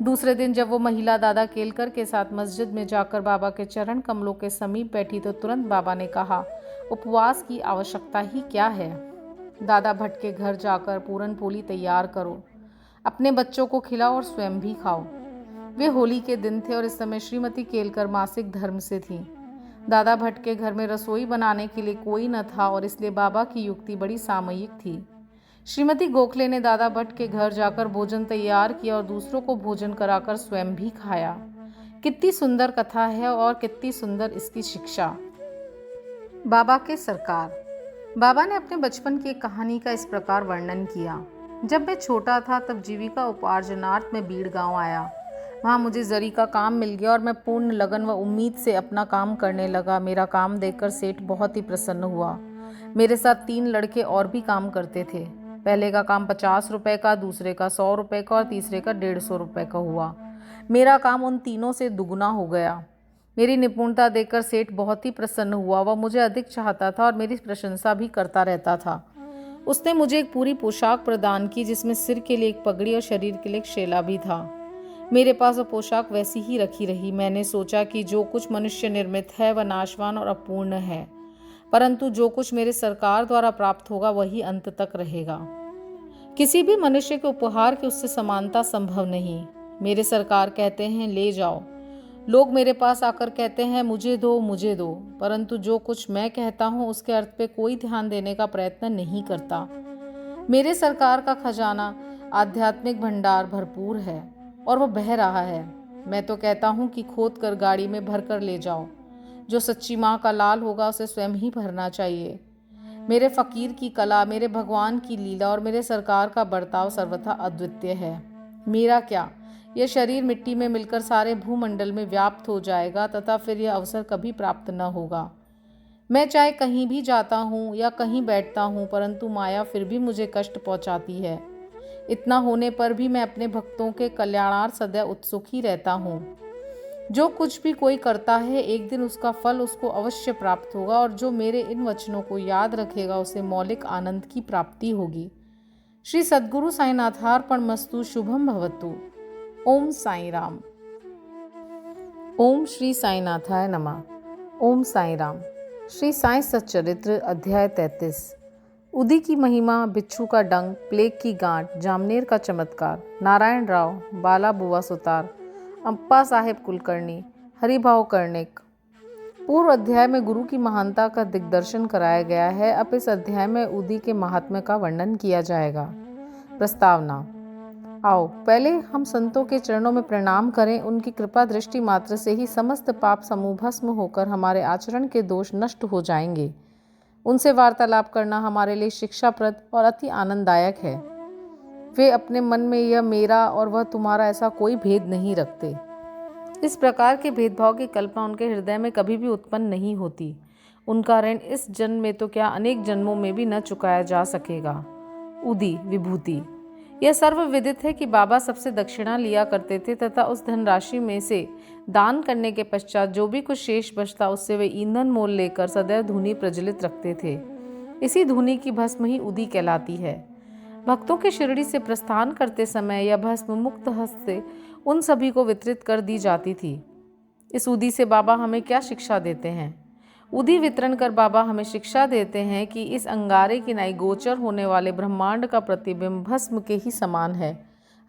दूसरे दिन जब वो महिला दादा केलकर के साथ मस्जिद में जाकर बाबा के चरण कमलों के समीप बैठी तो तुरंत बाबा ने कहा, उपवास की आवश्यकता ही क्या है। दादा भट्ट के घर जाकर पूरन पोली तैयार करो, अपने बच्चों को खिलाओ और स्वयं भी खाओ। वे होली के दिन थे और इस समय श्रीमती केलकर मासिक धर्म से थीं। दादा भट्ट के घर में रसोई बनाने के लिए कोई न था और इसलिए बाबा की युक्ति बड़ी सामयिक थी। श्रीमती गोखले ने दादा भट्ट के घर जाकर भोजन तैयार किया और दूसरों को भोजन कराकर स्वयं भी खाया। कितनी सुंदर कथा है और कितनी सुंदर इसकी शिक्षा। बाबा के सरकार। बाबा ने अपने बचपन की एक कहानी का इस प्रकार वर्णन किया। जब मैं छोटा था तब जीविका उपार्जनार्थ में बीड़ गांव आया। वहाँ मुझे जरी का काम मिल गया और मैं पूर्ण लगन व उम्मीद से अपना काम करने लगा। मेरा काम देखकर सेठ बहुत ही प्रसन्न हुआ। मेरे साथ 3 लड़के और भी काम करते थे। पहले का काम 50 रुपए का, दूसरे का 100 रुपए का और तीसरे का 150 रुपए का हुआ। मेरा काम उन तीनों से दुगना हो गया। मेरी निपुणता देखकर सेठ बहुत ही प्रसन्न हुआ। वह मुझे अधिक चाहता था और मेरी प्रशंसा भी करता रहता था। उसने मुझे एक पूरी पोशाक प्रदान की जिसमें सिर के लिए एक पगड़ी और शरीर के लिए एक शेला भी था। मेरे पास वह पोशाक वैसी ही रखी रही। मैंने सोचा कि जो कुछ मनुष्य निर्मित है वह नाशवान और अपूर्ण है, परंतु जो कुछ मेरे सरकार द्वारा प्राप्त होगा वही अंत तक रहेगा। किसी भी मनुष्य के उपहार की उससे समानता संभव नहीं। मेरे सरकार कहते हैं ले जाओ। लोग मेरे पास आकर कहते हैं मुझे दो मुझे दो, परंतु जो कुछ मैं कहता हूँ उसके अर्थ पे कोई ध्यान देने का प्रयत्न नहीं करता। मेरे सरकार का खजाना आध्यात्मिक भंडार भरपूर है और वह बह रहा है। मैं तो कहता हूँ कि खोद कर गाड़ी में भर कर ले जाओ। जो सच्ची माँ का लाल होगा उसे स्वयं ही भरना चाहिए। मेरे फकीर की कला, मेरे भगवान की लीला और मेरे सरकार का बर्ताव सर्वथा अद्वितीय है। मेरा क्या, यह शरीर मिट्टी में मिलकर सारे भूमंडल में व्याप्त हो जाएगा तथा फिर यह अवसर कभी प्राप्त न होगा। मैं चाहे कहीं भी जाता हूँ या कहीं बैठता हूँ, परंतु माया फिर भी मुझे कष्ट पहुँचाती है। इतना होने पर भी मैं अपने भक्तों के कल्याणार्थ सदैव उत्सुक ही रहता हूँ। जो कुछ भी कोई करता है एक दिन उसका फल उसको अवश्य प्राप्त होगा, और जो मेरे इन वचनों को याद रखेगा उसे मौलिक आनंद की प्राप्ति होगी। श्री सद्गुरु साईनाथार्पणमस्तु। शुभम भवतु। ओम साई राम। ओम श्री साईनाथाय नमः। ओम साई राम। श्री साई सच्चरित्र अध्याय 33। उदी की महिमा, बिच्छू का डंक, प्लेग की गांठ, जामनेर का चमत्कार, नारायण राव, बाला बुआ सुतार, अप्पा साहेब कुलकर्णी, हरिभाव कर्णिक। पूर्व अध्याय में गुरु की महानता का दिग्दर्शन कराया गया है। अब इस अध्याय में उदी के महात्म्य का वर्णन किया जाएगा। प्रस्तावना। आओ पहले हम संतों के चरणों में प्रणाम करें। उनकी कृपा दृष्टि मात्र से ही समस्त पाप समूह भस्म होकर हमारे आचरण के दोष नष्ट हो जाएंगे। उनसे वार्तालाप करना हमारे लिए शिक्षाप्रद और अति आनंददायक है। वे अपने मन में यह मेरा और वह तुम्हारा ऐसा कोई भेद नहीं रखते। इस प्रकार के भेदभाव की कल्पना उनके हृदय में कभी भी उत्पन्न नहीं होती। उनका ऋण इस जन्म में तो क्या अनेक जन्मों में भी न चुकाया जा सकेगा। उदी विभूति। यह सर्वविदित है कि बाबा सबसे दक्षिणा लिया करते थे तथा उस धनराशि में से दान करने के पश्चात जो भी कुछ शेष बचता उससे वे ईंधन मोल लेकर सदैव धूनी प्रज्वलित रखते थे। इसी धूनी की भस्म ही उदी कहलाती है। भक्तों के शिरडी से प्रस्थान करते समय यह भस्म मुक्त हस्त से उन सभी को वितरित कर दी जाती थी। इस उदी से बाबा हमें क्या शिक्षा देते हैं? उदी वितरण कर बाबा हमें शिक्षा देते हैं कि इस अंगारे की नाई गोचर होने वाले ब्रह्मांड का प्रतिबिंब भस्म के ही समान है।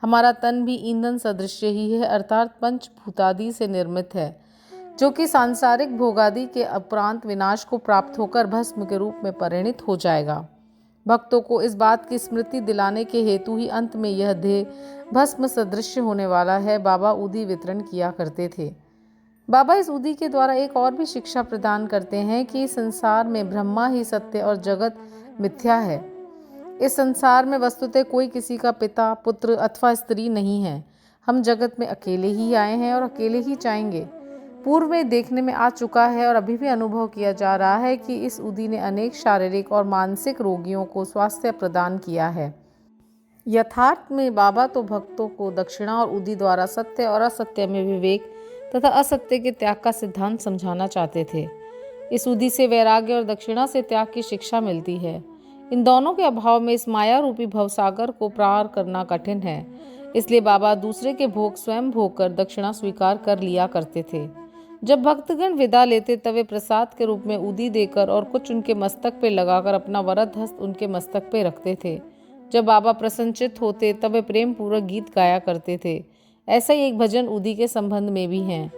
हमारा तन भी ईंधन सदृश्य ही है, अर्थात पंचभूतादि से निर्मित है, जो कि सांसारिक भोगादि के उपरांत विनाश को प्राप्त होकर भस्म के रूप में परिणित हो जाएगा। भक्तों को इस बात की स्मृति दिलाने के हेतु ही अंत में यह देह भस्म सदृश्य होने वाला है। बाबा उदी वितरण किया करते थे। बाबा इस उदी के द्वारा एक और भी शिक्षा प्रदान करते हैं कि संसार में ब्रह्मा ही सत्य और जगत मिथ्या है। इस संसार में वस्तुतः कोई किसी का पिता, पुत्र अथवा स्त्री नहीं है। हम जगत में अकेले ही आए हैं और अकेले ही जाएंगे। पूर्व में देखने में आ चुका है और अभी भी अनुभव किया जा रहा है कि इस उदी ने अनेक शारीरिक और मानसिक रोगियों को स्वास्थ्य प्रदान किया है। यथार्थ में बाबा तो भक्तों को दक्षिणा और उदी द्वारा सत्य और असत्य में विवेक तथा असत्य के त्याग का सिद्धांत समझाना चाहते थे। इस उदी से वैराग्य और दक्षिणा से त्याग की शिक्षा मिलती है। इन दोनों के अभाव में इस माया रूपी भवसागर को पार करना कठिन है। इसलिए बाबा दूसरे के भोग स्वयं भोग कर दक्षिणा स्वीकार कर लिया करते थे। जब भक्तगण विदा लेते तब वे प्रसाद के रूप में उदी देकर और कुछ उनके मस्तक पे लगाकर अपना वरद हस्त उनके मस्तक पे रखते थे। जब बाबा प्रसन्नचित्त होते तब वे प्रेम पूर्वक गीत गाया करते थे। ऐसा ही एक भजन उदी के संबंध में भी है।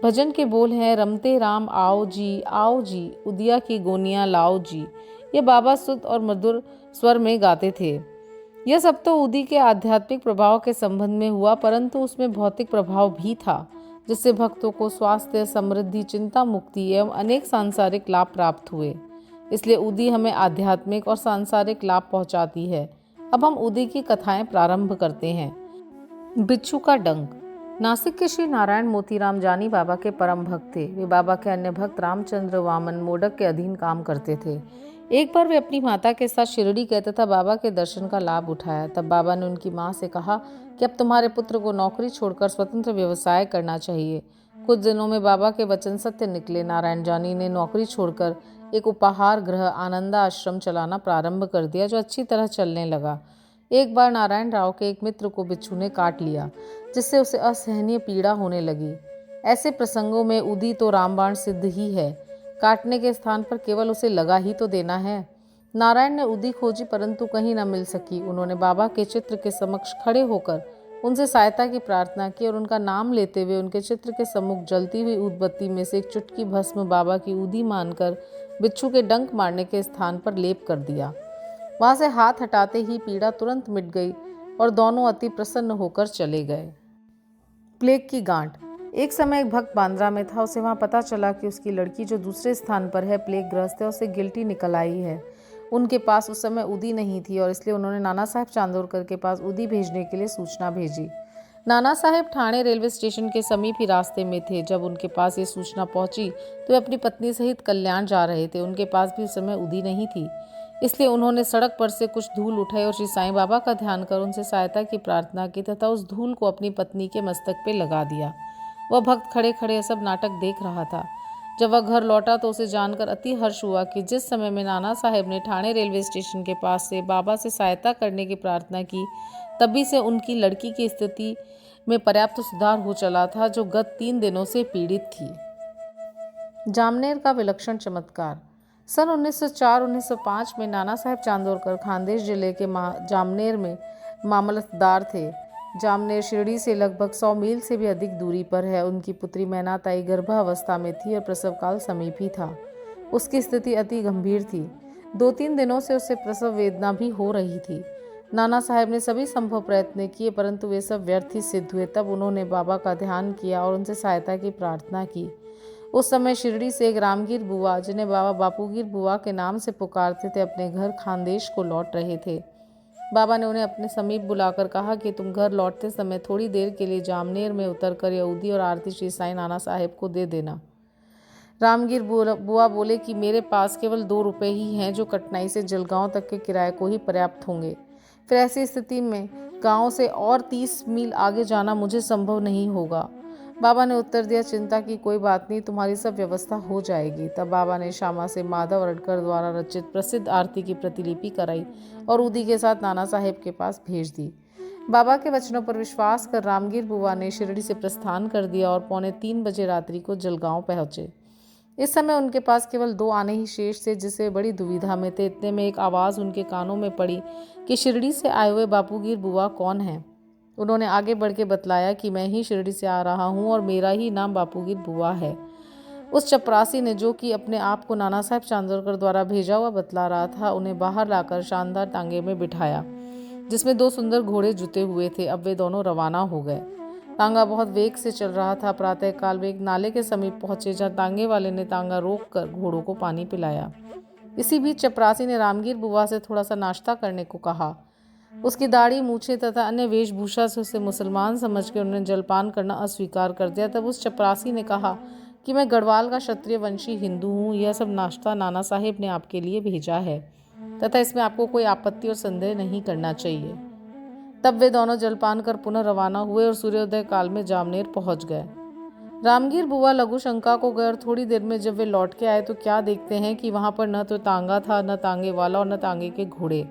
भजन के बोल हैं, रमते राम आओ जी, उदिया की गोनियां लाओ जी। ये बाबा शुद्ध और मधुर स्वर में गाते थे। यह सब तो उदी के आध्यात्मिक प्रभाव के संबंध में हुआ, परंतु उसमें भौतिक प्रभाव भी था, जिससे भक्तों को स्वास्थ्य, समृद्धि, चिंता मुक्ति एवं अनेक सांसारिक लाभ प्राप्त हुए। इसलिए उदी हमें आध्यात्मिक और सांसारिक लाभ पहुंचाती है। अब हम उदी की कथाएं प्रारंभ करते हैं। बिच्छू का डंक। नासिक के श्री नारायण मोतीराम जानी बाबा के परम भक्त थे। वे बाबा के अन्य भक्त रामचंद्र वामन मोडक के अधीन काम करते थे। एक बार वे अपनी माता के साथ शिरडी गए तथा बाबा के दर्शन का लाभ उठाया। तब बाबा ने उनकी माँ से कहा कि अब तुम्हारे पुत्र को नौकरी छोड़कर स्वतंत्र व्यवसाय करना चाहिए। कुछ दिनों में बाबा के वचन सत्य निकले। नारायण जानी ने नौकरी छोड़कर एक उपहार गृह आनंदा आश्रम चलाना प्रारंभ कर दिया, जो अच्छी तरह चलने लगा। एक बार नारायण राव के एक मित्र को बिच्छू ने काट लिया, जिससे उसे असहनीय पीड़ा होने लगी। ऐसे प्रसंगों में उदी तो रामबाण सिद्ध ही है। काटने के स्थान पर केवल उसे लगा ही तो देना है। नारायण ने उदी खोजी, परंतु कहीं न मिल सकी। उन्होंने बाबा के चित्र के समक्ष खड़े होकर उनसे सहायता की प्रार्थना की और उनका नाम लेते हुए उनके चित्र के सम्मुख जलती हुई ऊदबत्ती में से एक चुटकी भस्म बाबा की उदी मानकर बिच्छू के डंक मारने के स्थान पर लेप कर दिया। वहां से हाथ हटाते ही पीड़ा तुरंत मिट गई और दोनों अति प्रसन्न होकर चले गए। प्लेग की गांठ। एक समय एक भक्त बांद्रा में था। उसे वहां पता चला कि उसकी लड़की जो दूसरे स्थान पर है प्लेग ग्रस्त है, उसे गिल्टी निकल आई है। उनके पास उस समय उदी नहीं थी और इसलिए उन्होंने नाना साहब चांदोरकर के पास उदी भेजने के लिए सूचना भेजी। नाना साहेब ठाणे रेलवे स्टेशन के समीप ही रास्ते में थे जब उनके पास ये सूचना पहुंची तो वे अपनी पत्नी सहित कल्याण जा रहे थे। उनके पास भी उस समय उदी नहीं थी, इसलिए उन्होंने सड़क पर से कुछ धूल उठाई और श्री साईं बाबा का ध्यान कर उनसे सहायता की प्रार्थना की तथा उस धूल को अपनी पत्नी के मस्तक पे लगा दिया। वह भक्त खड़े खड़े सब नाटक देख रहा था। जब वह घर लौटा तो उसे जानकर अति हर्ष हुआ कि जिस समय में नाना साहेब ने ठाणे रेलवे स्टेशन के पास से बाबा से सहायता करने की प्रार्थना की, तभी से उनकी लड़की की स्थिति में पर्याप्त सुधार हो चला था, जो गत 3 दिनों से पीड़ित थी। जामनेर का विलक्षण चमत्कार। सन 1904-1905 में नाना साहेब चांदोरकर खानदेश जिले के जामनेर में मामलतदार थे। जामनेर शिरडी से लगभग 100 मील से भी अधिक दूरी पर है। उनकी पुत्री मैनाताई गर्भावस्था में थी और प्रसव काल समीप ही था। उसकी स्थिति अति गंभीर थी। 2-3 दिनों से उसे प्रसव वेदना भी हो रही थी। नाना साहेब ने सभी संभव प्रयत्न किए, परंतु वे सब व्यर्थ ही सिद्ध हुए। तब उन्होंने बाबा का ध्यान किया और उनसे सहायता की प्रार्थना की। उस समय शिरडी से एक रामगीर बुआ, जिन्हें बाबा बापूगीर बुआ के नाम से पुकारते थे, अपने घर खानदेश को लौट रहे थे। बाबा ने उन्हें अपने समीप बुलाकर कहा कि तुम घर लौटते समय थोड़ी देर के लिए जामनेर में उतरकर यहूदी और आरती श्री साईं नाना साहेब को दे देना। रामगीर बुआ बोले कि मेरे पास केवल 2 रुपये ही हैं, जो कटनाई से जलगांव तक के किराए को ही पर्याप्त होंगे। फिर ऐसी स्थिति में गांव से और 30 मील आगे जाना मुझे संभव नहीं होगा। बाबा ने उत्तर दिया, चिंता की कोई बात नहीं, तुम्हारी सब व्यवस्था हो जाएगी। तब बाबा ने श्यामा से माधव रडकर द्वारा रचित प्रसिद्ध आरती की प्रतिलिपि कराई और उदी के साथ नाना साहेब के पास भेज दी। बाबा के वचनों पर विश्वास कर रामगीर बुआ ने शिरडी से प्रस्थान कर दिया और 2:45 बजे रात्रि को जलगांव पहुंचे। इस समय उनके पास केवल 2 आने ही शेष थे, जिससे बड़ी दुविधा में थे। इतने में एक आवाज़ उनके कानों में पड़ी कि शिरडी से आए हुए बापूगीर बुआ कौन है। उन्होंने आगे बढ़ के बतलाया कि मैं ही शिरडी से आ रहा हूँ और मेरा ही नाम बापूगीर बुआ है। उस चपरासी ने, जो कि अपने आप को नाना साहेब चांदोरकर द्वारा भेजा हुआ बतला रहा था, उन्हें बाहर लाकर शानदार टांगे में बिठाया, जिसमें 2 सुंदर घोड़े जुते हुए थे। अब वे दोनों रवाना हो गए। तांगा बहुत वेग से चल रहा था। प्रातःकाल वे एक नाले के समीप पहुंचे, जहाँ तांगे वाले ने तांगा रोककर घोड़ों को पानी पिलाया। इसी बीच चपरासी ने रामगीर बुआ से थोड़ा सा नाश्ता करने को कहा। उसकी दाढ़ी, मूछें तथा अन्य वेशभूषा से उसे मुसलमान समझकर उन्होंने जलपान करना अस्वीकार कर दिया। तब उस चपरासी ने कहा कि मैं गढ़वाल का क्षत्रिय वंशी हिंदू हूँ। यह सब नाश्ता नाना साहेब ने आपके लिए भेजा है तथा इसमें आपको कोई आपत्ति और संदेह नहीं करना चाहिए। तब वे दोनों जलपान कर पुनः रवाना हुए और सूर्योदय काल में जामनेर पहुंच गए। रामगीर बुआ लघु शंका को गए और थोड़ी देर में जब वे लौट के आए तो क्या देखते हैं कि वहां पर न तो तांगा था, न तांगे वाला और न तांगे के घोड़े।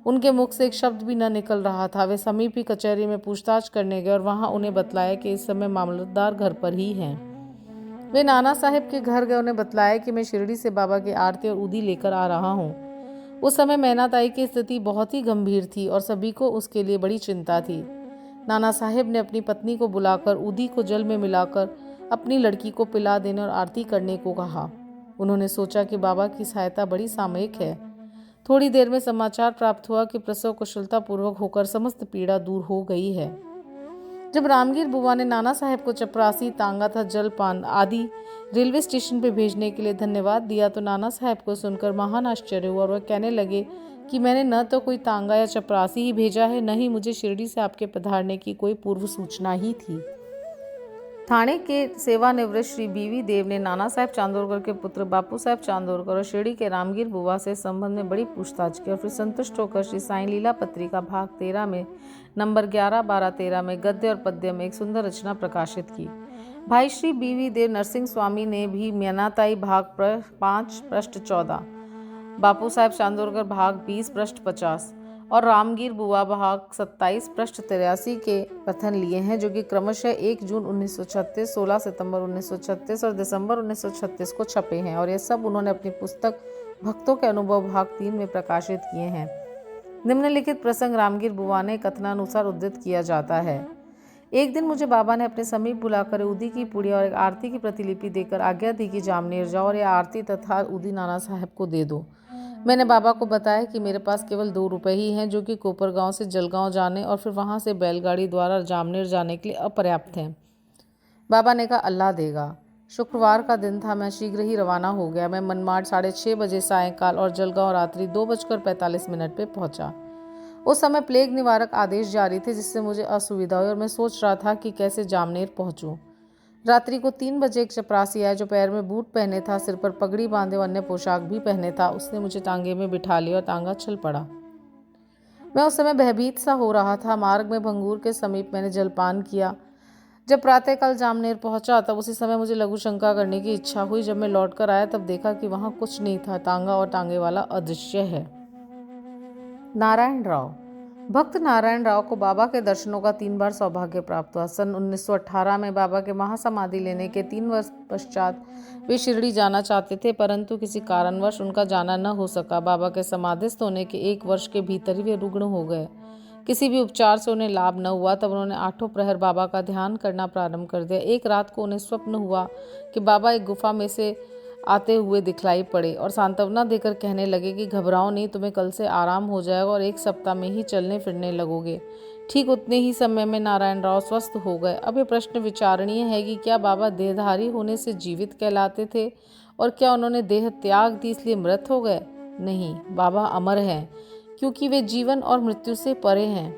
उनके मुख से एक शब्द भी न निकल रहा था। वे समीप ही कचहरी में पूछताछ करने गए और वहां उन्हें बतलाया कि इस समय मामलतदार घर पर ही हैं। वे नाना साहेब के घर गए। उन्हें बतलाया कि मैं शिरडी से बाबा की आरती और उदी लेकर आ रहा हूँ। उस समय मैनाताई की स्थिति बहुत ही गंभीर थी और सभी को उसके लिए बड़ी चिंता थी। नाना साहेब ने अपनी पत्नी को बुलाकर उदी को जल में मिलाकर अपनी लड़की को पिला देने और आरती करने को कहा। उन्होंने सोचा कि बाबा की सहायता बड़ी सामयिक है। थोड़ी देर में समाचार प्राप्त हुआ कि प्रसव कुशलतापूर्वक होकर समस्त पीड़ा दूर हो गई है। जब रामगीर बुआ ने नाना साहेब को चपरासी, तांगा तथा जलपान आदि रेलवे स्टेशन पर भेजने के लिए धन्यवाद दिया तो नाना साहेब को सुनकर महान आश्चर्य हुआ और वह कहने लगे कि मैंने न तो कोई तांगा या चपरासी ही भेजा है, न ही मुझे शिरडी से आपके पधारने की कोई पूर्व सूचना ही थी। ठाणे के सेवानिवृत्त श्री बीवी देव ने नाना साहेब चांदोरकर के पुत्र बापू साहेब चांदोरकर और शिरडी के रामगीर बुआ से संबंध में बड़ी पूछताछ की और फिर संतुष्ट होकर श्री साईं लीला पत्रिका भाग 13 में नंबर 11, 12, 13 में गद्य और पद्य में एक सुंदर रचना प्रकाशित की। भाई श्री बीवी देव नरसिंह स्वामी ने भी मैनाताई भाग 5 पृष्ठ 14, बापू साहेब चांदोरकर भाग 20 पृष्ठ 50 और रामगीर बुआ भाग 27 पृष्ठ 83 के कथन लिए हैं, जो कि क्रमशः 1 जून 1936, 16 सितंबर 1936 और दिसंबर 1936 को छपे हैं और यह सब उन्होंने अपनी पुस्तक भक्तों के अनुभव भाग 3 में प्रकाशित किए हैं। निम्नलिखित प्रसंग रामगीर बुआ ने कथनानुसार उद्धृत किया जाता है। एक दिन मुझे बाबा ने अपने समीप बुलाकर उदी की पुड़िया और एक आरती की प्रतिलिपि देकर आज्ञा दी कि जामनेर जाओ और यह आरती तथा उदी नाना साहब को दे दो। मैंने बाबा को बताया कि मेरे पास केवल 2 रुपये ही हैं, जो कि कोपरगांव से जलगांव जाने और फिर वहां से बैलगाड़ी द्वारा जामनेर जाने के लिए अपर्याप्त हैं। बाबा ने कहा, अल्लाह देगा। शुक्रवार का दिन था। मैं शीघ्र ही रवाना हो गया। मैं मनमाड़ 6:30 बजे सायंकाल और जलगांव रात्रि 2:45 पर पहुंचा। उस समय प्लेग निवारक आदेश जारी थे, जिससे मुझे असुविधा हुई और मैं सोच रहा था कि कैसे जामनेर पहुंचूं। रात्रि को 3 बजे एक चपरासी आया जो पैर में बूट पहने था, सिर पर पगड़ी बांधे और अन्य पोशाक भी पहने था। उसने मुझे टांगे में बिठा लिया और टांगा चल पड़ा। मैं उस समय भयभीत सा हो रहा था। मार्ग में भंगूर के समीप मैंने जलपान किया। जब प्रातःकाल जामनेर पहुंचा तब उसी समय मुझे लघु शंका करने की इच्छा हुई। जब मैं लौटकर आया तब देखा कि वहां कुछ नहीं था। टांगा और टांगे वाला अदृश्य है। नारायण राव। भक्त नारायण राव को बाबा के दर्शनों का 3 बार सौभाग्य प्राप्त हुआ। सन 1918 में बाबा के महासमाधि लेने के 3 वर्ष पश्चात वे शिरडी जाना चाहते थे, परंतु किसी कारणवश उनका जाना न हो सका। बाबा के समाधिस्थ होने के 1 वर्ष के भीतर ही वे रुग्ण हो गए। किसी भी उपचार से उन्हें लाभ न हुआ। तब उन्होंने 8 प्रहर बाबा का ध्यान करना प्रारंभ कर दिया। एक रात को उन्हें स्वप्न हुआ कि बाबा एक गुफा में से आते हुए दिखलाई पड़े और सांत्वना देकर कहने लगे कि घबराओ नहीं, तुम्हें कल से आराम हो जाएगा और 1 सप्ताह में ही चलने फिरने लगोगे। ठीक उतने ही समय में नारायण राव स्वस्थ हो गए। अब ये प्रश्न विचारणीय है कि क्या बाबा देहधारी होने से जीवित कहलाते थे और क्या उन्होंने देह त्याग दी इसलिए मृत हो गए? नहीं, बाबा अमर हैं, क्योंकि वे जीवन और मृत्यु से परे हैं।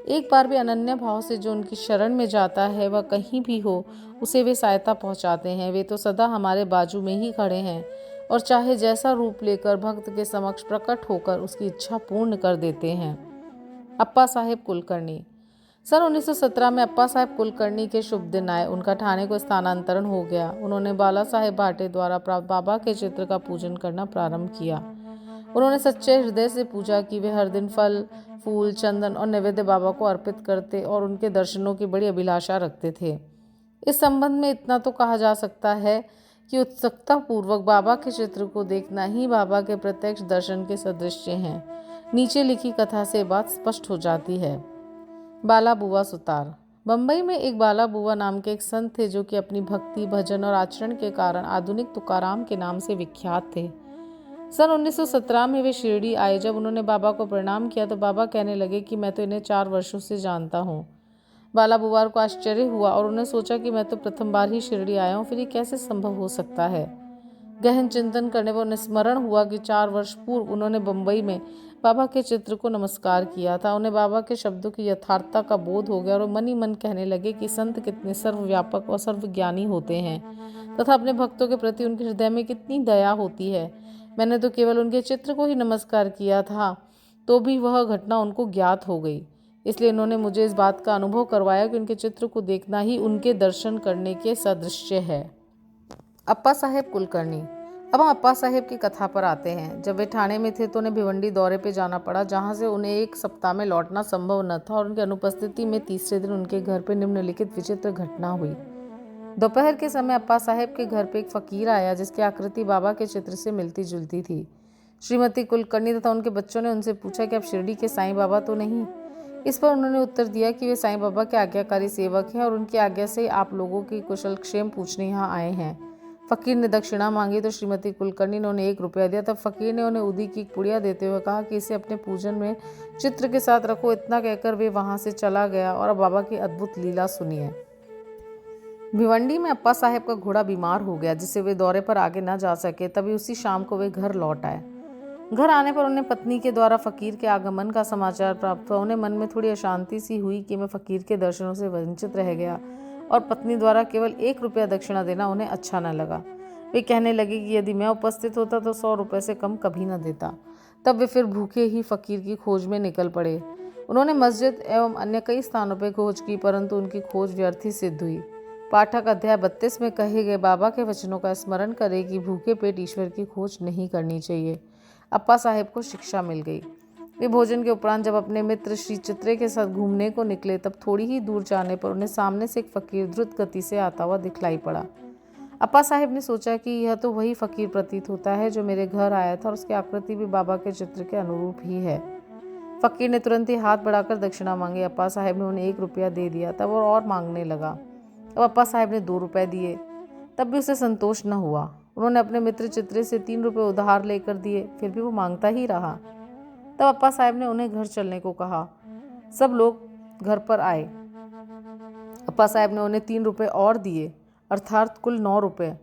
एक बार भी अनन्य भाव से जो उनकी शरण में जाता है, वह कहीं भी हो उसे वे सहायता पहुंचाते हैं। वे तो सदा हमारे बाजू में ही खड़े हैं और चाहे जैसा रूप लेकर भक्त के समक्ष प्रकट होकर उसकी इच्छा पूर्ण कर देते हैं। अप्पा साहेब कुलकर्णी। सन 1917 में अप्पा साहेब कुलकर्णी के शुभ दिन आए। उनका ठाणे को स्थानांतरण हो गया। उन्होंने बाला साहेब भाटे द्वारा प्राप्त बाबा के चित्र का पूजन करना प्रारंभ किया। उन्होंने सच्चे हृदय से पूजा की। वे हर दिन फल, फूल, चंदन और नैवेद्य बाबा को अर्पित करते और उनके दर्शनों की बड़ी अभिलाषा रखते थे। इस संबंध में इतना तो कहा जा सकता है कि उत्सुकता पूर्वक बाबा के चित्र को देखना ही बाबा के प्रत्यक्ष दर्शन के सदृश हैं। नीचे लिखी कथा से बात स्पष्ट हो जाती है। बाला बुआ सुतार। बंबई में एक बाला बुआ नाम के एक संत थे जो कि अपनी भक्ति, भजन और आचरण के कारण आधुनिक तुकाराम के नाम से विख्यात थे। सन 1917 में वे शिरडी आए। जब उन्होंने बाबा को प्रणाम किया तो बाबा कहने लगे कि मैं तो इन्हें 4 वर्षों से जानता हूँ। बाला बुआ को आश्चर्य हुआ और उन्हें सोचा कि मैं तो प्रथम बार ही शिरडी आया हूँ, फिर ये कैसे संभव हो सकता है। गहन चिंतन करने पर उन्हें स्मरण हुआ कि 4 वर्ष पूर्व उन्होंने बंबई में बाबा के चित्र को नमस्कार किया था। उन्हें बाबा के शब्दों की यथार्थता का बोध हो गया और मन ही मन कहने लगे कि संत कितने सर्वव्यापक और सर्वज्ञानी होते हैं तथा अपने भक्तों के प्रति उनके हृदय में कितनी दया होती है। मैंने तो केवल उनके चित्र को ही नमस्कार किया था, तो भी वह घटना उनको ज्ञात हो गई। इसलिए उन्होंने मुझे इस बात का अनुभव करवाया कि उनके चित्र को देखना ही उनके दर्शन करने के सदृश है। अप्पा साहेब कुलकर्णी। अब हम अप्पा साहेब की कथा पर आते हैं। जब वे ठाणे में थे तो उन्हें भिवंडी दौरे पे जाना पड़ा, जहां से उन्हें 1 सप्ताह में लौटना संभव न था और उनकी अनुपस्थिति में तीसरे दिन उनके घर पर निम्नलिखित विचित्र घटना हुई। दोपहर के समय अप्पा साहेब के घर पे एक फकीर आया जिसकी आकृति बाबा के चित्र से मिलती जुलती थी। श्रीमती कुलकर्णी तथा उनके बच्चों ने उनसे पूछा कि आप शिरडी के साईं बाबा तो नहीं? इस पर उन्होंने उत्तर दिया कि वे साईं बाबा के आज्ञाकारी सेवक हैं और उनकी आज्ञा से आप लोगों की कुशल क्षेम पूछने यहाँ आए हैं। फकीर ने दक्षिणा मांगी तो श्रीमती कुलकर्णी ने उन्हें 1 रुपया दिया। तब फकीर ने उन्हें उदी की पुड़िया देते हुए कहा कि इसे अपने पूजन में चित्र के साथ रखो। इतना कहकर वे वहां से चला गया और अब बाबा की अद्भुत लीला सुनिए। भिवंडी में अप्पा साहेब का घोड़ा बीमार हो गया, जिससे वे दौरे पर आगे न जा सके। तभी उसी शाम को वे घर लौट आए। घर आने पर उन्हें पत्नी के द्वारा फकीर के आगमन का समाचार प्राप्त हुआ। उन्हें मन में थोड़ी अशांति सी हुई कि मैं फकीर के दर्शनों से वंचित रह गया और पत्नी द्वारा केवल 1 रुपया दक्षिणा देना उन्हें अच्छा न लगा। वे कहने लगे कि यदि मैं उपस्थित होता तो 100 रुपये से कम कभी न देता। तब वे फिर भूखे ही फकीर की खोज में निकल पड़े। उन्होंने मस्जिद एवं अन्य कई स्थानों पर खोज की, परंतु उनकी खोज व्यर्थ ही सिद्ध हुई। पाठक अध्याय 32 में कहे गए बाबा के वचनों का स्मरण करें कि भूखे पेट ईश्वर की खोज नहीं करनी चाहिए। अप्पा साहेब को शिक्षा मिल गई। वे भोजन के उपरांत जब अपने मित्र श्री चित्रे के साथ घूमने को निकले तब थोड़ी ही दूर जाने पर उन्हें सामने से एक फकीर द्रुत गति से आता हुआ दिखलाई पड़ा। अप्पा साहेब ने सोचा कि यह तो वही फकीर प्रतीत होता है जो मेरे घर आया था और उसकी आकृति भी बाबा के चित्र के अनुरूप ही है। फकीर ने तुरंत ही हाथ बढ़ाकर दक्षिणा मांगी। अप्पा साहेब ने उन्हें 1 रुपया दे दिया। तब वो और मांगने लगा। अब अप्पा साहेब ने 2 रुपये दिए, तब भी उसे संतोष न हुआ। उन्होंने अपने मित्र चित्रे से 3 रुपये उधार लेकर दिए, फिर भी वो मांगता ही रहा। तब अप्पा साहेब ने उन्हें घर चलने को कहा। सब लोग घर पर आए। अप्पा साहेब ने उन्हें 3 रुपये और दिए, अर्थात कुल 9 रुपये।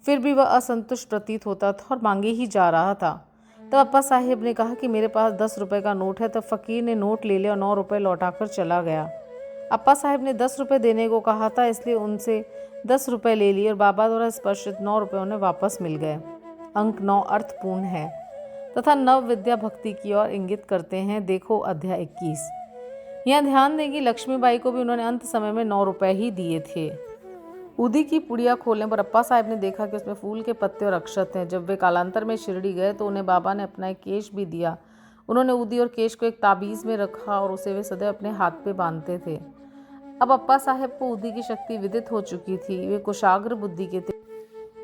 फिर भी वह असंतुष्ट प्रतीत होता था और मांगे ही जा रहा था। तब अप्पा साहेब ने कहा कि मेरे पास 10 रुपए का नोट है। तब फकीर ने नोट ले लिया और 9 रुपए लौटाकर चला गया। अप्पा साहेब ने 10 रुपए देने को कहा था, इसलिए उनसे 10 रुपए ले लिए और बाबा द्वारा स्पर्शित 9 रुपए उन्हें वापस मिल गए। अंक 9 अर्थपूर्ण है तथा नव विद्या भक्ति की ओर इंगित करते हैं। देखो अध्याय 21। यहाँ ध्यान दें कि लक्ष्मीबाई को भी उन्होंने अंत समय में 9 रुपए ही दिए थे। उदी की पुड़िया खोलने पर अप्पा साहब ने देखा कि उसमें फूल के पत्ते और अक्षत हैं। जब वे कालांतर में शिरडी गए तो उन्हें बाबा ने अपना एक केश भी दिया। उन्होंने उदी और केश को एक ताबीज़ में रखा और उसे वे सदैव अपने हाथ पे बांधते थे। अब अप्पा साहब को उदी की शक्ति विदित हो चुकी थी। वे कुशाग्र बुद्धि के थे।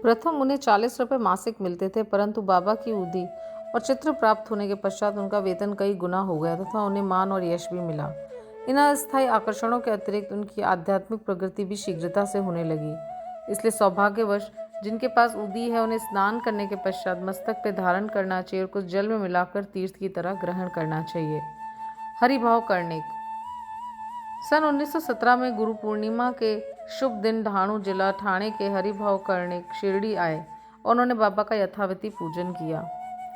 प्रथम उन्हें 40 रुपये मासिक मिलते थे, परंतु बाबा की उदी और चित्र प्राप्त होने के पश्चात उनका वेतन कई गुना हो गया तथा उन्हें मान और यश भी मिला। इन अस्थायी आकर्षणों के अतिरिक्त उनकी आध्यात्मिक प्रगति भी शीघ्रता से होने लगी। इसलिए सौभाग्यवश जिनके पास उदी है उन्हें स्नान करने के पश्चात मस्तक पे धारण करना चाहिए और कुछ जल में मिलाकर तीर्थ की तरह ग्रहण करना चाहिए। हरिभाव कर्णिक। सन 1917 में गुरु पूर्णिमा के शुभ दिन ढाणू जिला ठाणे के हरिभाव कर्णिक शिरडी आए और उन्होंने बाबा का यथावती पूजन किया।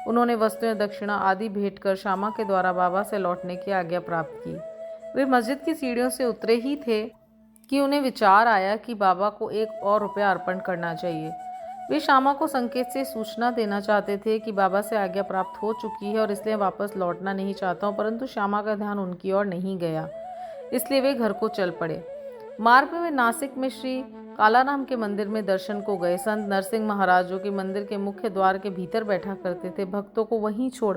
उन्होंने वस्तुएं दक्षिणा आदि भेंट कर श्यामा के द्वारा बाबा से लौटने की आज्ञा प्राप्त की। वे मस्जिद की सीढ़ियों से उतरे ही थे कि उन्हें विचार आया कि बाबा को 1 और रुपया अर्पण करना चाहिए। वे श्यामा को संकेत से सूचना देना चाहते थे कि बाबा से आज्ञा प्राप्त हो चुकी है और इसलिए वापस लौटना नहीं चाहता हूँ, परंतु श्यामा का ध्यान उनकी ओर नहीं गया, इसलिए वे घर को चल पड़े। मार्ग में वे नासिक में श्री कालाराम के मंदिर में दर्शन को गए। संत नरसिंह महाराज जो कि मंदिर के मुख्य द्वार के भीतर बैठा करते थे, भक्तों को वहीं छोड़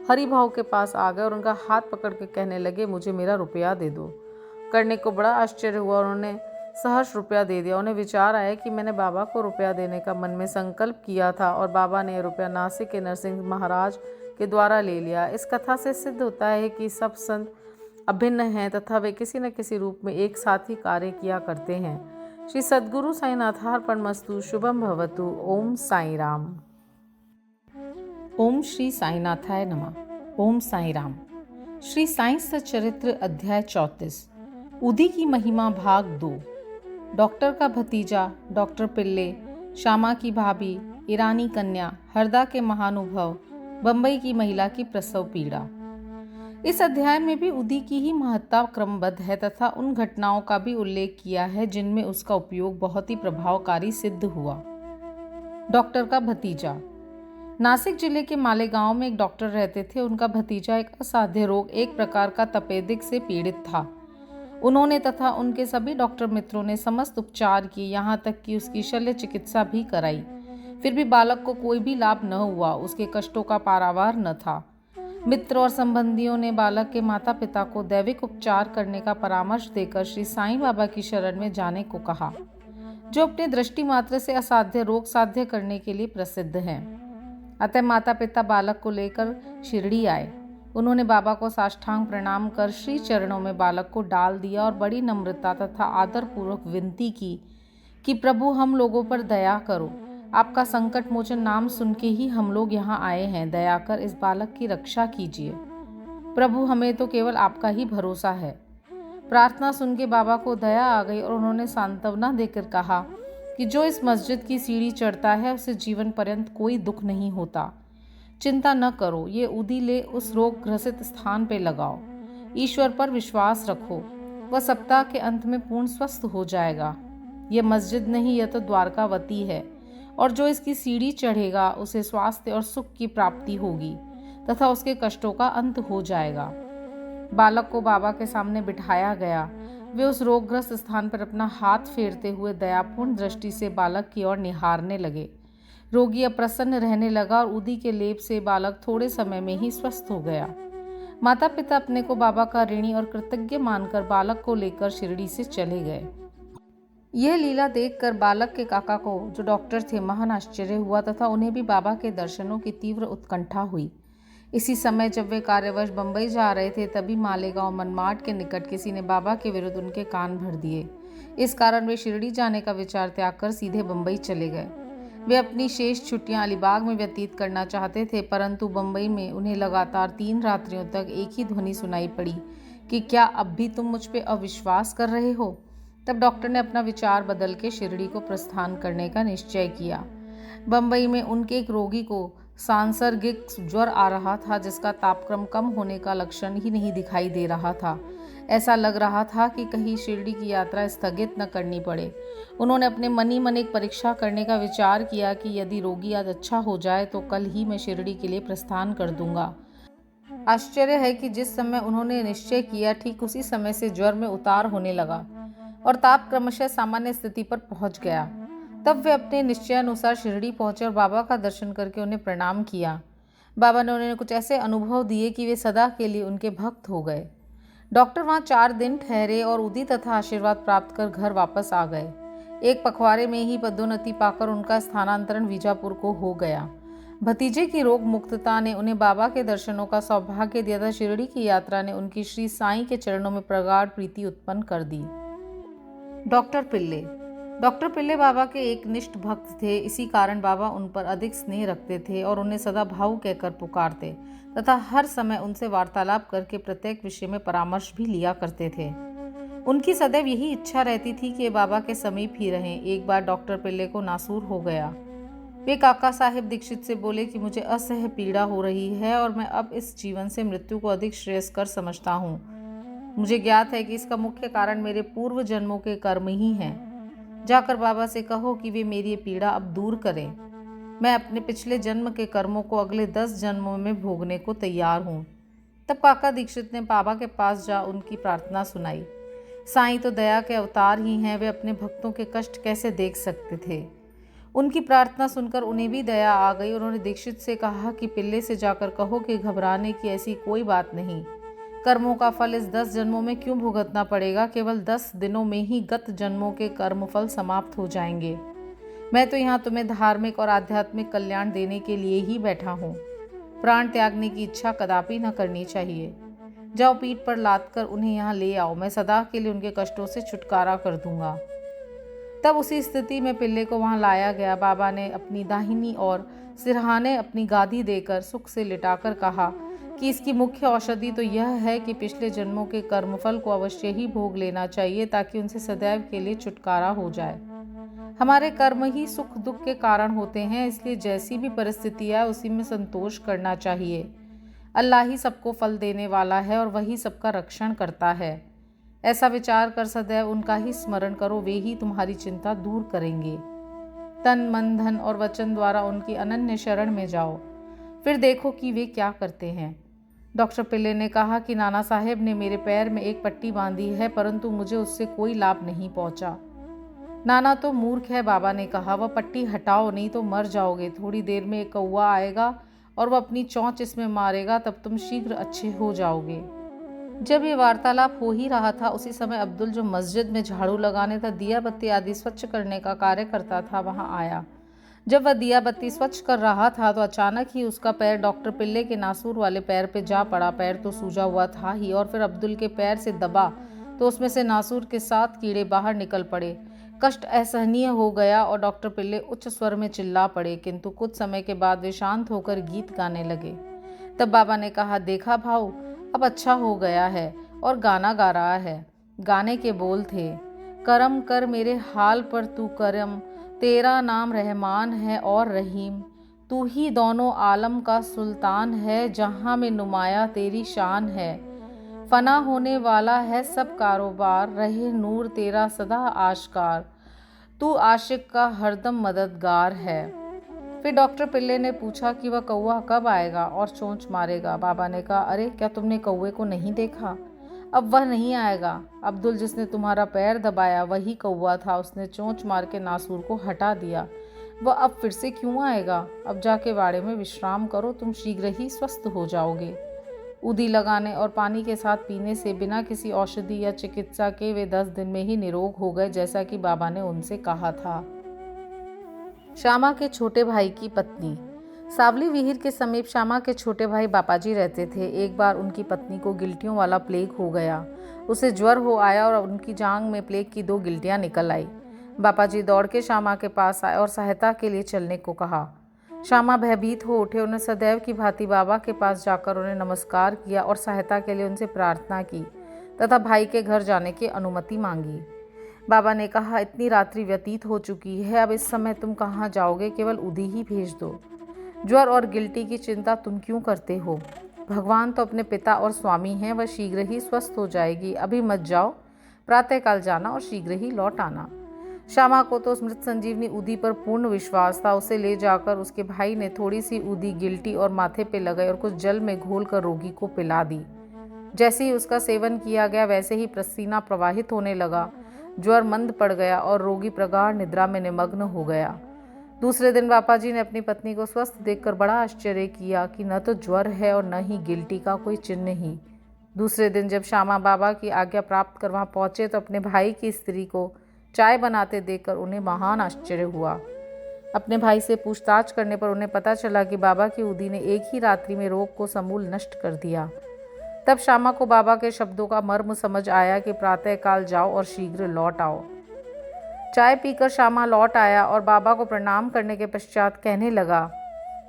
हरिभाव के पास आ गए और उनका हाथ पकड़ के कहने लगे, मुझे मेरा रुपया दे दो। करने को बड़ा आश्चर्य हुआ और उन्होंने सहर्ष रुपया दे दिया। उन्हें विचार आया कि मैंने बाबा को रुपया देने का मन में संकल्प किया था और बाबा ने रुपया नासिक के नरसिंह महाराज के द्वारा ले लिया। इस कथा से सिद्ध होता है कि सब संत अभिन्न हैं तथा वे किसी न किसी रूप में एक साथ ही कार्य किया करते हैं। श्री सद्गुरु साईनाथार्पणमस्तु। शुभम भवतु। ओम साई राम। ओम श्री साईनाथाय नमः। ओम साई राम। श्री साई सच्चरित्र अध्याय 34। उदी की महिमा भाग 2। डॉक्टर का भतीजा, डॉक्टर पिल्ले, श्यामा की भाभी, ईरानी कन्या, हरदा के महानुभव, बंबई की महिला की प्रसव पीड़ा। इस अध्याय में भी उदी की ही महत्ता क्रमबद्ध है तथा उन घटनाओं का भी उल्लेख किया है जिनमें उसका उपयोग बहुत ही प्रभावकारी सिद्ध हुआ। डॉक्टर का भतीजा। नासिक जिले के मालेगांव में एक डॉक्टर रहते थे। उनका भतीजा एक असाध्य रोग, एक प्रकार का तपेदिक से पीड़ित था। उन्होंने तथा उनके सभी डॉक्टर मित्रों ने समस्त उपचार किए, यहाँ तक कि उसकी शल्य चिकित्सा भी कराई। फिर भी बालक को कोई भी लाभ न हुआ। उसके कष्टों का पारावार न था। मित्र और संबंधियों ने बालक के माता पिता को दैविक उपचार करने का परामर्श देकर श्री साईं बाबा की शरण में जाने को कहा, जो अपने दृष्टि मात्र से असाध्य रोग साध्य करने के लिए प्रसिद्ध हैं। अतः माता पिता बालक को लेकर शिरडी आए। उन्होंने बाबा को साष्टांग प्रणाम कर श्री चरणों में बालक को डाल दिया और बड़ी नम्रता तथा आदरपूर्वक विनती की कि प्रभु हम लोगों पर दया करो। आपका संकट मोचन नाम सुन के ही हम लोग यहाँ आए हैं। दया कर इस बालक की रक्षा कीजिए प्रभु, हमें तो केवल आपका ही भरोसा है। प्रार्थना सुन के बाबा को दया आ गई और उन्होंने सांत्वना देकर कहा कि जो इस मस्जिद की सीढ़ी चढ़ता है उसे जीवन पर्यंत कोई दुख नहीं होता। चिंता न करो, ये उदी ले उस रोग ग्रसित स्थान पे लगाओ। ईश्वर पर विश्वास रखो, वह सप्ताह के अंत में पूर्ण स्वस्थ हो जाएगा। यह मस्जिद नहीं, यह तो द्वारकावती है और जो इसकी सीढ़ी चढ़ेगा उसे स्वास्थ्य और सुख की प्राप्ति होगी तथा उसके कष्टों का अंत हो जाएगा। बालक को बाबा के सामने बिठाया गया। वे उस रोगग्रस्त स्थान पर अपना हाथ फेरते हुए दयापूर्ण दृष्टि से बालक की ओर निहारने लगे। रोगी अप्रसन्न रहने लगा और उदी के लेप से बालक थोड़े समय में ही स्वस्थ हो गया। माता पिता अपने को बाबा का ऋणी और कृतज्ञ मानकर बालक को लेकर शिरडी से चले गए। यह लीला देखकर बालक के काका को, जो डॉक्टर थे, महान आश्चर्य हुआ तथा उन्हें भी बाबा के दर्शनों की तीव्र उत्कंठा हुई। इसी समय जब वे कार्यवश बंबई जा रहे थे, तभी मालेगांव मनमाड के निकट किसी ने बाबा के विरुद्ध उनके कान भर दिए। इस कारण वे शिरडी जाने का विचार त्याग कर सीधे बंबई चले गए। वे अपनी शेष छुट्टियां अलीबाग में व्यतीत करना चाहते थे, परंतु बंबई में उन्हें लगातार 3 रात्रियों तक एक ही ध्वनि सुनाई पड़ी कि क्या अब भी तुम मुझ पे अविश्वास कर रहे हो। तब डॉक्टर ने अपना विचार बदल के शिरडी को प्रस्थान करने का निश्चय किया। बंबई में उनके एक रोगी को सांसर्गिक ज्वर आ रहा था जिसका तापक्रम कम होने का लक्षण ही नहीं दिखाई दे रहा था। ऐसा लग रहा था कि कहीं शिरडी की यात्रा स्थगित न करनी पड़े। उन्होंने अपने मन ही मन एक परीक्षा करने का विचार किया कि यदि रोगी आज अच्छा हो जाए तो कल ही मैं शिरडी के लिए प्रस्थान कर दूंगा। आश्चर्य है कि जिस समय उन्होंने निश्चय किया ठीक उसी समय से ज्वर में उतार होने लगा और ताप क्रमशः सामान्य स्थिति पर पहुंच गया। तब वे अपने निश्चयानुसार शिरडी पहुंचे और बाबा का दर्शन करके उन्हें प्रणाम किया। बाबा ने उन्हें कुछ ऐसे अनुभव दिए कि वे सदा के लिए उनके भक्त हो गए। डॉक्टर वहां 4 दिन ठहरे और उदी तथा आशीर्वाद प्राप्त कर घर वापस आ गए। एक पखवाड़े में ही पदोन्नति पाकर उनका स्थानांतरण बीजापुर को हो गया। भतीजे की रोग मुक्तता ने उन्हें बाबा के दर्शनों का सौभाग्य दिया था। शिरडी की यात्रा ने उनकी श्री साईं के चरणों में प्रगाढ़ प्रीति उत्पन्न कर दी। डॉक्टर पिल्ले बाबा के एक निष्ठ भक्त थे। इसी कारण बाबा उन पर अधिक स्नेह रखते थे और उन्हें सदा भाऊ कहकर पुकारते तथा हर समय उनसे वार्तालाप करके प्रत्येक विषय में परामर्श भी लिया करते थे। उनकी सदैव यही इच्छा रहती थी कि बाबा के समीप ही रहें। एक बार डॉक्टर पिल्ले को नासूर हो गया। वे काका साहेब दीक्षित से बोले कि मुझे असह्य पीड़ा हो रही है और मैं अब इस जीवन से मृत्यु को अधिक श्रेयस्कर समझता हूँ। मुझे ज्ञात है कि इसका मुख्य कारण मेरे पूर्व जन्मों के कर्म ही हैं। जाकर बाबा से कहो कि वे मेरी ये पीड़ा अब दूर करें। मैं अपने पिछले जन्म के कर्मों को अगले 10 जन्मों में भोगने को तैयार हूँ। तब काका दीक्षित ने बाबा के पास जा उनकी प्रार्थना सुनाई। साईं तो दया के अवतार ही हैं, वे अपने भक्तों के कष्ट कैसे देख सकते थे। उनकी प्रार्थना सुनकर उन्हें भी दया आ गई। उन्होंने दीक्षित से कहा कि पिल्ले से जाकर कहो कि घबराने की ऐसी कोई बात नहीं। कर्मों का फल इस 10 जन्मों में क्यों भुगतना पड़ेगा। केवल 10 दिनों में ही गत जन्मों के कर्म फल समाप्त हो जाएंगे। मैं तो यहाँ तुम्हें धार्मिक और आध्यात्मिक कल्याण देने के लिए ही बैठा हूँ। प्राण त्यागने की इच्छा कदापि न करनी चाहिए। जाओ पीठ पर लाद कर उन्हें यहाँ ले आओ। मैं सदा के लिए उनके कष्टों से छुटकारा कर दूंगा। तब उसी स्थिति में पिल्ले को वहां लाया गया। बाबा ने अपनी दाहिनी और सिरहाने अपनी गादी देकर सुख से लिटाकर कहा कि इसकी मुख्य औषधि तो यह है कि पिछले जन्मों के कर्मफल को अवश्य ही भोग लेना चाहिए ताकि उनसे सदैव के लिए छुटकारा हो जाए। हमारे कर्म ही सुख दुख के कारण होते हैं, इसलिए जैसी भी परिस्थिति है उसी में संतोष करना चाहिए। अल्लाह ही सबको फल देने वाला है और वही सबका रक्षण करता है। ऐसा विचार कर सदैव उनका ही स्मरण करो, वे ही तुम्हारी चिंता दूर करेंगे। तन मन धन और वचन द्वारा उनकी अनन्य शरण में जाओ, फिर देखो कि वे क्या करते हैं। डॉक्टर पिल्ले ने कहा कि नाना साहेब ने मेरे पैर में एक पट्टी बांधी है, परंतु मुझे उससे कोई लाभ नहीं पहुंचा। नाना तो मूर्ख है, बाबा ने कहा। वह पट्टी हटाओ, नहीं तो मर जाओगे। थोड़ी देर में एक कौवा आएगा और वह अपनी चोंच इसमें मारेगा, तब तुम शीघ्र अच्छे हो जाओगे। जब ये वार्तालाप हो ही रहा था, उसी समय अब्दुल, जो मस्जिद में झाड़ू लगाने तथा दिया बत्ती आदि स्वच्छ करने का कार्य करता था, वहां आया। जब वह दिया बत्ती स्वच्छ कर रहा था तो अचानक ही उसका पैर डॉक्टर पिल्ले के नासूर वाले पैर पे जा पड़ा। पैर तो सूजा हुआ था ही, और फिर अब्दुल के पैर से दबा तो उसमें से नासूर के 7 कीड़े बाहर निकल पड़े। कष्ट असहनीय हो गया और डॉक्टर पिल्ले उच्च स्वर में चिल्ला पड़े, किंतु कुछ समय के बाद वे शांत होकर गीत गाने लगे। तब बाबा ने कहा, देखा भाऊ, अब अच्छा हो गया है और गाना गा रहा है। गाने के बोल थे, करम कर मेरे हाल पर तू करम, तेरा नाम रहमान है और रहीम, तू ही दोनों आलम का सुल्तान है, जहाँ में नुमाया तेरी शान है, फना होने वाला है सब कारोबार, रहे नूर तेरा सदा आश्कार, तू आशिक का हरदम मददगार है। फिर डॉक्टर पिल्ले ने पूछा कि वह कौवा कब आएगा और चोंच मारेगा। बाबा ने कहा, अरे क्या तुमने कौवे को नहीं देखा? अब वह नहीं आएगा। अब्दुल, जिसने तुम्हारा पैर दबाया, वही कौवा था। उसने चोंच मार के नासूर को हटा दिया। वह अब फिर से क्यों आएगा? अब जाके वाड़े में विश्राम करो, तुम शीघ्र ही स्वस्थ हो जाओगे। उदी लगाने और पानी के साथ पीने से बिना किसी औषधि या चिकित्सा के वे 10 दिन में ही निरोग हो गए, जैसा कि बाबा ने उनसे कहा था। श्यामा के छोटे भाई की पत्नी। सावली विहीर के समीप श्यामा के छोटे भाई बापाजी रहते थे। एक बार उनकी पत्नी को गिल्टियों वाला प्लेग हो गया। उसे ज्वर हो आया और उनकी जांघ में प्लेग की 2 गिल्टियां निकल आई। बापाजी दौड़ के श्यामा के पास आए और सहायता के लिए चलने को कहा। श्यामा भयभीत हो उठे। उन्हें सदैव की भांति बाबा के पास जाकर उन्हें नमस्कार किया और सहायता के लिए उनसे प्रार्थना की तथा भाई के घर जाने की अनुमति मांगी। बाबा ने कहा, इतनी रात्रि व्यतीत हो चुकी है, अब इस समय तुम कहाँ जाओगे? केवल उदी ही भेज दो। ज्वर और गिल्टी की चिंता तुम क्यों करते हो? भगवान तो अपने पिता और स्वामी हैं, वह शीघ्र ही स्वस्थ हो जाएगी। अभी मत जाओ, प्रातःकाल जाना और शीघ्र ही लौट आना। श्यामा को तो मृत संजीवनी ऊदी पर पूर्ण विश्वास था। उसे ले जाकर उसके भाई ने थोड़ी सी ऊदी गिल्टी और माथे पे लगाई और कुछ जल में घोलकर रोगी को पिला दी। जैसे ही उसका सेवन किया गया वैसे ही पसीना प्रवाहित होने लगा, ज्वर मंद पड़ गया और रोगी प्रगाढ़ निद्रा में निमग्न हो गया। दूसरे दिन बापा जी ने अपनी पत्नी को स्वस्थ देखकर बड़ा आश्चर्य किया कि न तो ज्वर है और न ही गिल्टी का कोई चिन्ह ही। दूसरे दिन जब श्यामा बाबा की आज्ञा प्राप्त कर वहाँ पहुँचे तो अपने भाई की स्त्री को चाय बनाते देखकर उन्हें महान आश्चर्य हुआ। अपने भाई से पूछताछ करने पर उन्हें पता चला कि बाबा की उदी ने एक ही रात्रि में रोग को समूल नष्ट कर दिया। तब श्यामा को बाबा के शब्दों का मर्म समझ आया कि प्रातःकाल जाओ और शीघ्र लौट आओ। चाय पीकर श्यामा लौट आया और बाबा को प्रणाम करने के पश्चात कहने लगा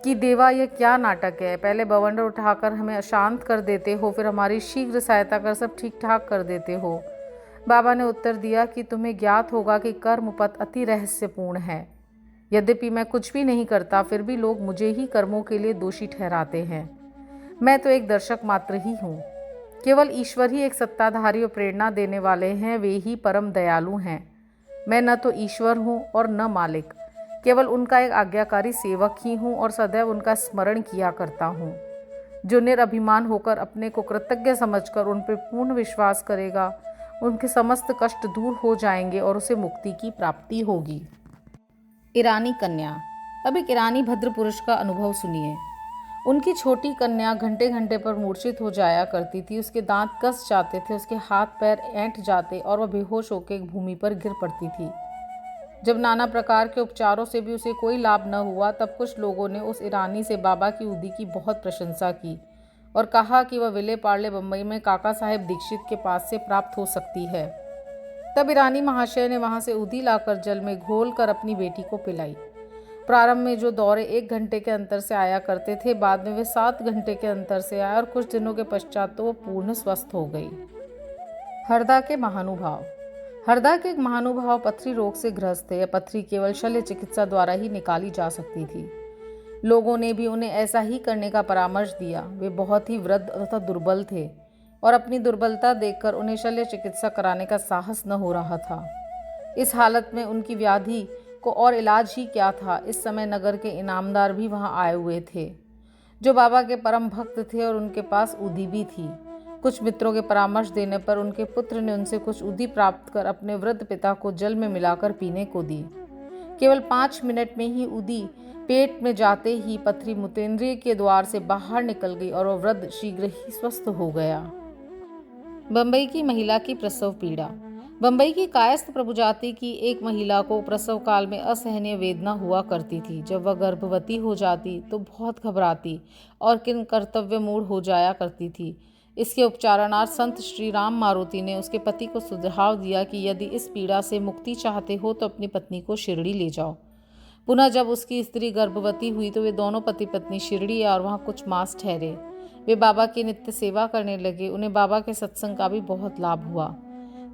कि देवा, यह क्या नाटक है? पहले बवंडर उठाकर हमें अशांत कर देते हो, फिर हमारी शीघ्र सहायता कर सब ठीक ठाक कर देते हो। बाबा ने उत्तर दिया कि तुम्हें ज्ञात होगा कि कर्म पथ अति रहस्यपूर्ण है। यद्यपि मैं कुछ भी नहीं करता, फिर भी लोग मुझे ही कर्मों के लिए दोषी ठहराते हैं। मैं तो एक दर्शक मात्र ही हूँ। केवल ईश्वर ही एक सत्ताधारी और प्रेरणा देने वाले हैं, वे ही परम दयालु हैं। मैं न तो ईश्वर हूँ और न मालिक, केवल उनका एक आज्ञाकारी सेवक ही हूँ और सदैव उनका स्मरण किया करता हूँ। जो निरअभिमान होकर अपने को कृतज्ञ समझकर उन पर पूर्ण विश्वास करेगा, उनके समस्त कष्ट दूर हो जाएंगे और उसे मुक्ति की प्राप्ति होगी। ईरानी कन्या। अब एक ईरानी भद्र पुरुष का अनुभव सुनिए। उनकी छोटी कन्या घंटे घंटे पर मूर्छित हो जाया करती थी। उसके दांत कस जाते थे, उसके हाथ पैर ऐंठ जाते और वह बेहोश होकर भूमि पर गिर पड़ती थी। जब नाना प्रकार के उपचारों से भी उसे कोई लाभ न हुआ, तब कुछ लोगों ने उस ईरानी से बाबा की उदी की बहुत प्रशंसा की और कहा कि वह विले पार्ले बम्बई में काका साहेब दीक्षित के पास से प्राप्त हो सकती है। तब ईरानी महाशय ने वहां से उदी लाकर जल में घोल कर अपनी बेटी को पिलाई। प्रारंभ में जो दौरे 1 घंटे के अंतर से आया करते थे, बाद में वे 7 घंटे के अंतर से आए और कुछ दिनों के पश्चात तो वो पूर्ण स्वस्थ हो गई। हरदा के महानुभाव। हरदा के एक महानुभाव पथरी रोग से ग्रस्त थे। यह पथरी केवल शल्य चिकित्सा द्वारा ही निकाली जा सकती थी। लोगों ने भी उन्हें ऐसा ही करने का परामर्श दिया। वे बहुत ही वृद्ध तथा दुर्बल थे और अपनी दुर्बलता देखकर उन्हें शल्य चिकित्सा कराने का साहस न हो रहा था। इस हालत में उनकी व्याधि को और इलाज ही क्या था। इस समय नगर के इनामदार भी वहां आए हुए थे, जो बाबा के परम भक्त थे और उनके पास उदी भी थी। कुछ मित्रों के परामर्श देने पर उनके पुत्र ने उनसे कुछ उदी प्राप्त कर अपने वृद्ध पिता को जल में मिलाकर पीने को दी। केवल 5 मिनट में ही उदी पेट में जाते ही पथरी मूत्रेंद्रिय के द्वार से बाहर निकल गई और वह वृद्ध शीघ्र ही स्वस्थ हो गया। बंबई की महिला की प्रसव पीड़ा। बंबई की कायस्थ प्रभुजाति की एक महिला को प्रसव काल में असहनीय वेदना हुआ करती थी। जब वह गर्भवती हो जाती तो बहुत घबराती और किन कर्तव्य मूढ़ हो जाया करती थी। इसके उपचारणार्थ संत श्री राम मारुति ने उसके पति को सुझाव दिया कि यदि इस पीड़ा से मुक्ति चाहते हो तो अपनी पत्नी को शिरडी ले जाओ। पुनः जब उसकी स्त्री गर्भवती हुई तो वे दोनों पति पत्नी शिरडी और वहाँ कुछ मास ठहरे। वे बाबा की नित्य सेवा करने लगे। उन्हें बाबा के सत्संग का भी बहुत लाभ हुआ।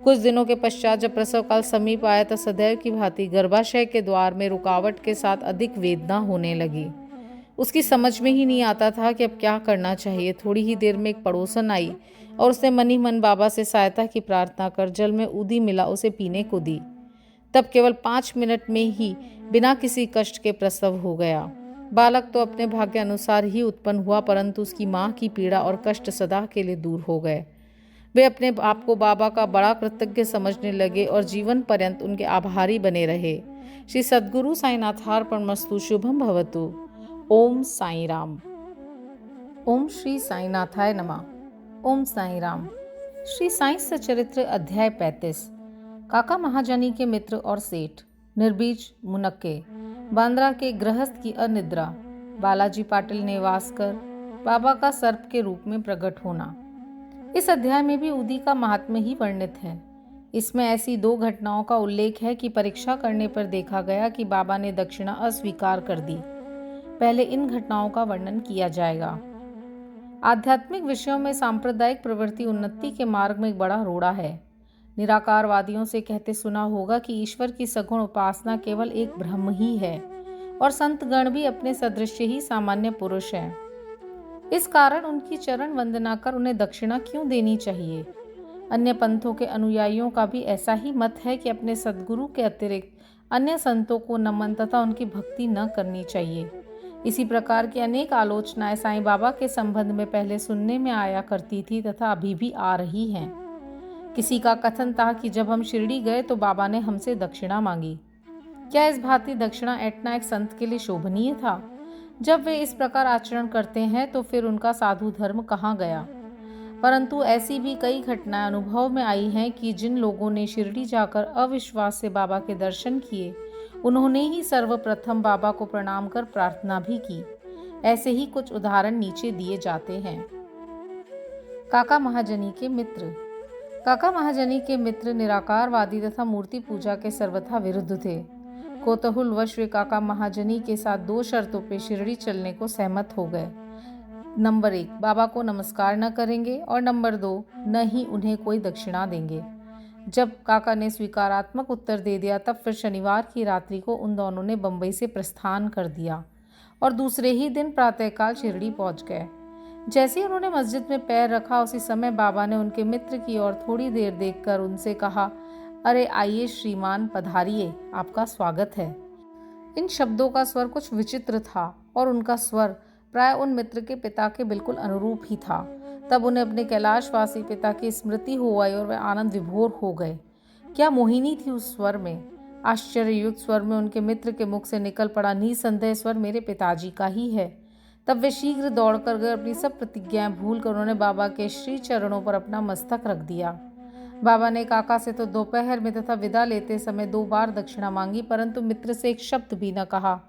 कुछ दिनों के पश्चात जब प्रसव काल समीप आया तो सदैव की भांति गर्भाशय के द्वार में रुकावट के साथ अधिक वेदना होने लगी। उसकी समझ में ही नहीं आता था कि अब क्या करना चाहिए। थोड़ी ही देर में एक पड़ोसन आई और उसने मन ही मन बाबा से सहायता की प्रार्थना कर जल में उदी मिला उसे पीने को दी। तब केवल 5 मिनट में ही बिना किसी कष्ट के प्रसव हो गया। बालक तो अपने भाग्य अनुसार ही उत्पन्न हुआ, परंतु उसकी माँ की पीड़ा और कष्ट सदा के लिए दूर हो गए। वे अपने आप को बाबा का बड़ा कृतज्ञ समझने लगे और जीवन पर्यंत उनके आभारी बने रहे। श्री सद्गुरु साईनाथार्पणमस्तु। शुभम भवतु। ओम साई राम। ओम श्री साईनाथाय नमः। ओम साई राम। श्री साई सचरित्र अध्याय 35। काका महाजनी के मित्र और सेठ। निर्बीज मुनक्के। बांद्रा के गृहस्थ की अनिद्रा। बालाजी पाटिल नेवासकर। बाबा का सर्प के रूप में प्रकट होना। इस अध्याय में भी उदी का महात्म्य ही वर्णित है। इसमें ऐसी 2 घटनाओं का उल्लेख है कि परीक्षा करने पर देखा गया कि बाबा ने दक्षिणा अस्वीकार कर दी। पहले इन घटनाओं का वर्णन किया जाएगा। आध्यात्मिक विषयों में सांप्रदायिक प्रवृत्ति उन्नति के मार्ग में एक बड़ा रोड़ा है। निराकारवादियों से कहते सुना होगा कि ईश्वर की सगुण उपासना केवल एक भ्रम ही है और संतगण भी अपने सदृश ही सामान्य पुरुष हैं। इस कारण उनकी चरण वंदना कर उन्हें दक्षिणा क्यों देनी चाहिए? अन्य पंथों के अनुयायियों का भी ऐसा ही मत है कि अपने सद्गुरु के अतिरिक्त अन्य संतों को नमन तथा उनकी भक्ति न करनी चाहिए। इसी प्रकार की अनेक आलोचनाएं साईं बाबा के संबंध में पहले सुनने में आया करती थी तथा अभी भी आ रही हैं। किसी का कथन था कि जब हम शिरडी गए तो बाबा ने हमसे दक्षिणा मांगी। क्या इस भांति दक्षिणा ऐंठना एक संत के लिए शोभनीय था? जब वे इस प्रकार आचरण करते हैं तो फिर उनका साधु धर्म कहाँ गया? परंतु ऐसी भी कई घटनाएं अनुभव में आई हैं कि जिन लोगों ने शिरडी जाकर अविश्वास से बाबा के दर्शन किए, उन्होंने ही सर्वप्रथम बाबा को प्रणाम कर प्रार्थना भी की। ऐसे ही कुछ उदाहरण नीचे दिए जाते हैं। काका महाजनी के मित्र। काका महाजनी के मित्र निराकारवादी तथा मूर्ति पूजा के सर्वथा विरुद्ध थे। कौतूहलवश वे काका महाजनी के साथ 2 शर्तों पर शिरडी चलने को सहमत हो गए। नंबर 1, बाबा को नमस्कार न करेंगे, और नंबर 2, न ही उन्हें कोई दक्षिणा देंगे। जब काका ने स्वीकारात्मक उत्तर दे दिया तब फिर शनिवार की रात्रि को उन दोनों ने बंबई से प्रस्थान कर दिया और दूसरे ही दिन प्रातःकाल शिरडी पहुंच गए। जैसे ही उन्होंने मस्जिद में पैर रखा उसी समय बाबा ने उनके मित्र की ओर थोड़ी देर देखकर उनसे कहा, अरे आइए श्रीमान, पधारिए, आपका स्वागत है। इन शब्दों का स्वर कुछ विचित्र था और उनका स्वर प्राय उन मित्र के पिता के बिल्कुल अनुरूप ही था। तब उन्हें अपने कैलाशवासी पिता की स्मृति हो आई और वे आनंद विभोर हो गए। क्या मोहिनी थी उस स्वर में! आश्चर्ययुक्त स्वर में उनके मित्र के मुख से निकल पड़ा, निसंदेह स्वर मेरे पिताजी का ही है। तब वे शीघ्र दौड़कर गए, अपनी सब प्रतिज्ञाएं भूलकर उन्होंने बाबा के श्री चरणों पर अपना मस्तक रख दिया। बाबा ने काका से तो दोपहर में तथा विदा लेते समय 2 बार दक्षिणा मांगी, परंतु मित्र से एक शब्द भी न कहा।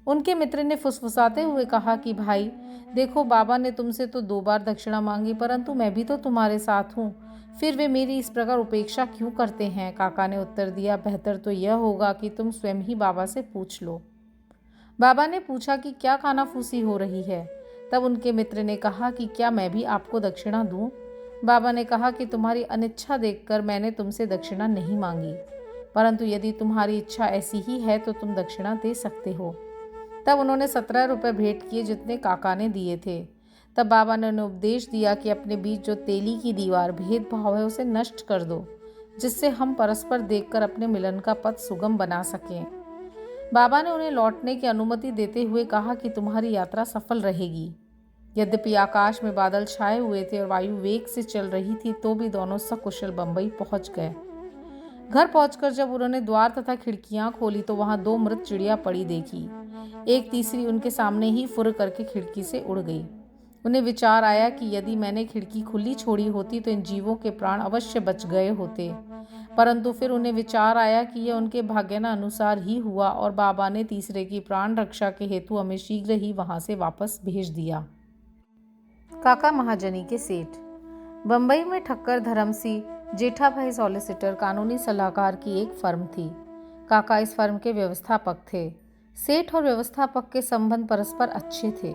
उनके मित्र ने फुसफुसाते हुए कहा कि भाई देखो, बाबा ने तुमसे तो 2 बार दक्षिणा मांगी, परंतु मैं भी तो तुम्हारे साथ हूँ, फिर वे मेरी इस प्रकार उपेक्षा क्यों करते हैं? काका ने उत्तर दिया, बेहतर तो यह होगा कि तुम स्वयं ही बाबा से पूछ लो। बाबा ने पूछा कि क्या कानाफूसी हो रही है? तब उनके मित्र ने कहा कि क्या मैं भी आपको दक्षिणा दूं? बाबा ने कहा कि तुम्हारी अनिच्छा देखकर मैंने तुमसे दक्षिणा नहीं मांगी, परंतु यदि तुम्हारी इच्छा ऐसी ही है तो तुम दक्षिणा दे सकते हो। तब उन्होंने 17 रुपये भेंट किए जितने काका ने दिए थे। तब बाबा ने उन्हें उपदेश दिया कि अपने बीच जो तेली की दीवार भेदभाव है उसे नष्ट कर दो, जिससे हम परस्पर देखकर अपने मिलन का पथ सुगम बना सकें। बाबा ने उन्हें लौटने की अनुमति देते हुए कहा कि तुम्हारी यात्रा सफल रहेगी। यद्यपि आकाश में बादल छाए हुए थे और वायु वेग से चल रही थी, तो भी दोनों सकुशल बंबई पहुंच गए। घर पहुंचकर जब उन्होंने द्वार तथा खिड़कियां खोली तो वहां 2 मृत चिड़िया पड़ी देखी। एक तीसरी उनके सामने ही फुर करके खिड़की से उड़ गई। उन्हें विचार आया कि यदि मैंने खिड़की खुली छोड़ी होती तो इन जीवों के प्राण अवश्य बच गए होते, परंतु फिर उन्हें विचार आया कि यह उनके भाग्यानुसार ही हुआ और बाबा ने तीसरे की प्राण रक्षा के हेतु हमें शीघ्र ही वहां से वापस भेज दिया। काका महाजनी के सेठ। बंबई में ठक्कर धर्मसी जेठाभाई सॉलिसिटर कानूनी सलाहकार की एक फर्म थी। काका इस फर्म के व्यवस्थापक थे। सेठ और व्यवस्थापक के संबंध परस्पर अच्छे थे।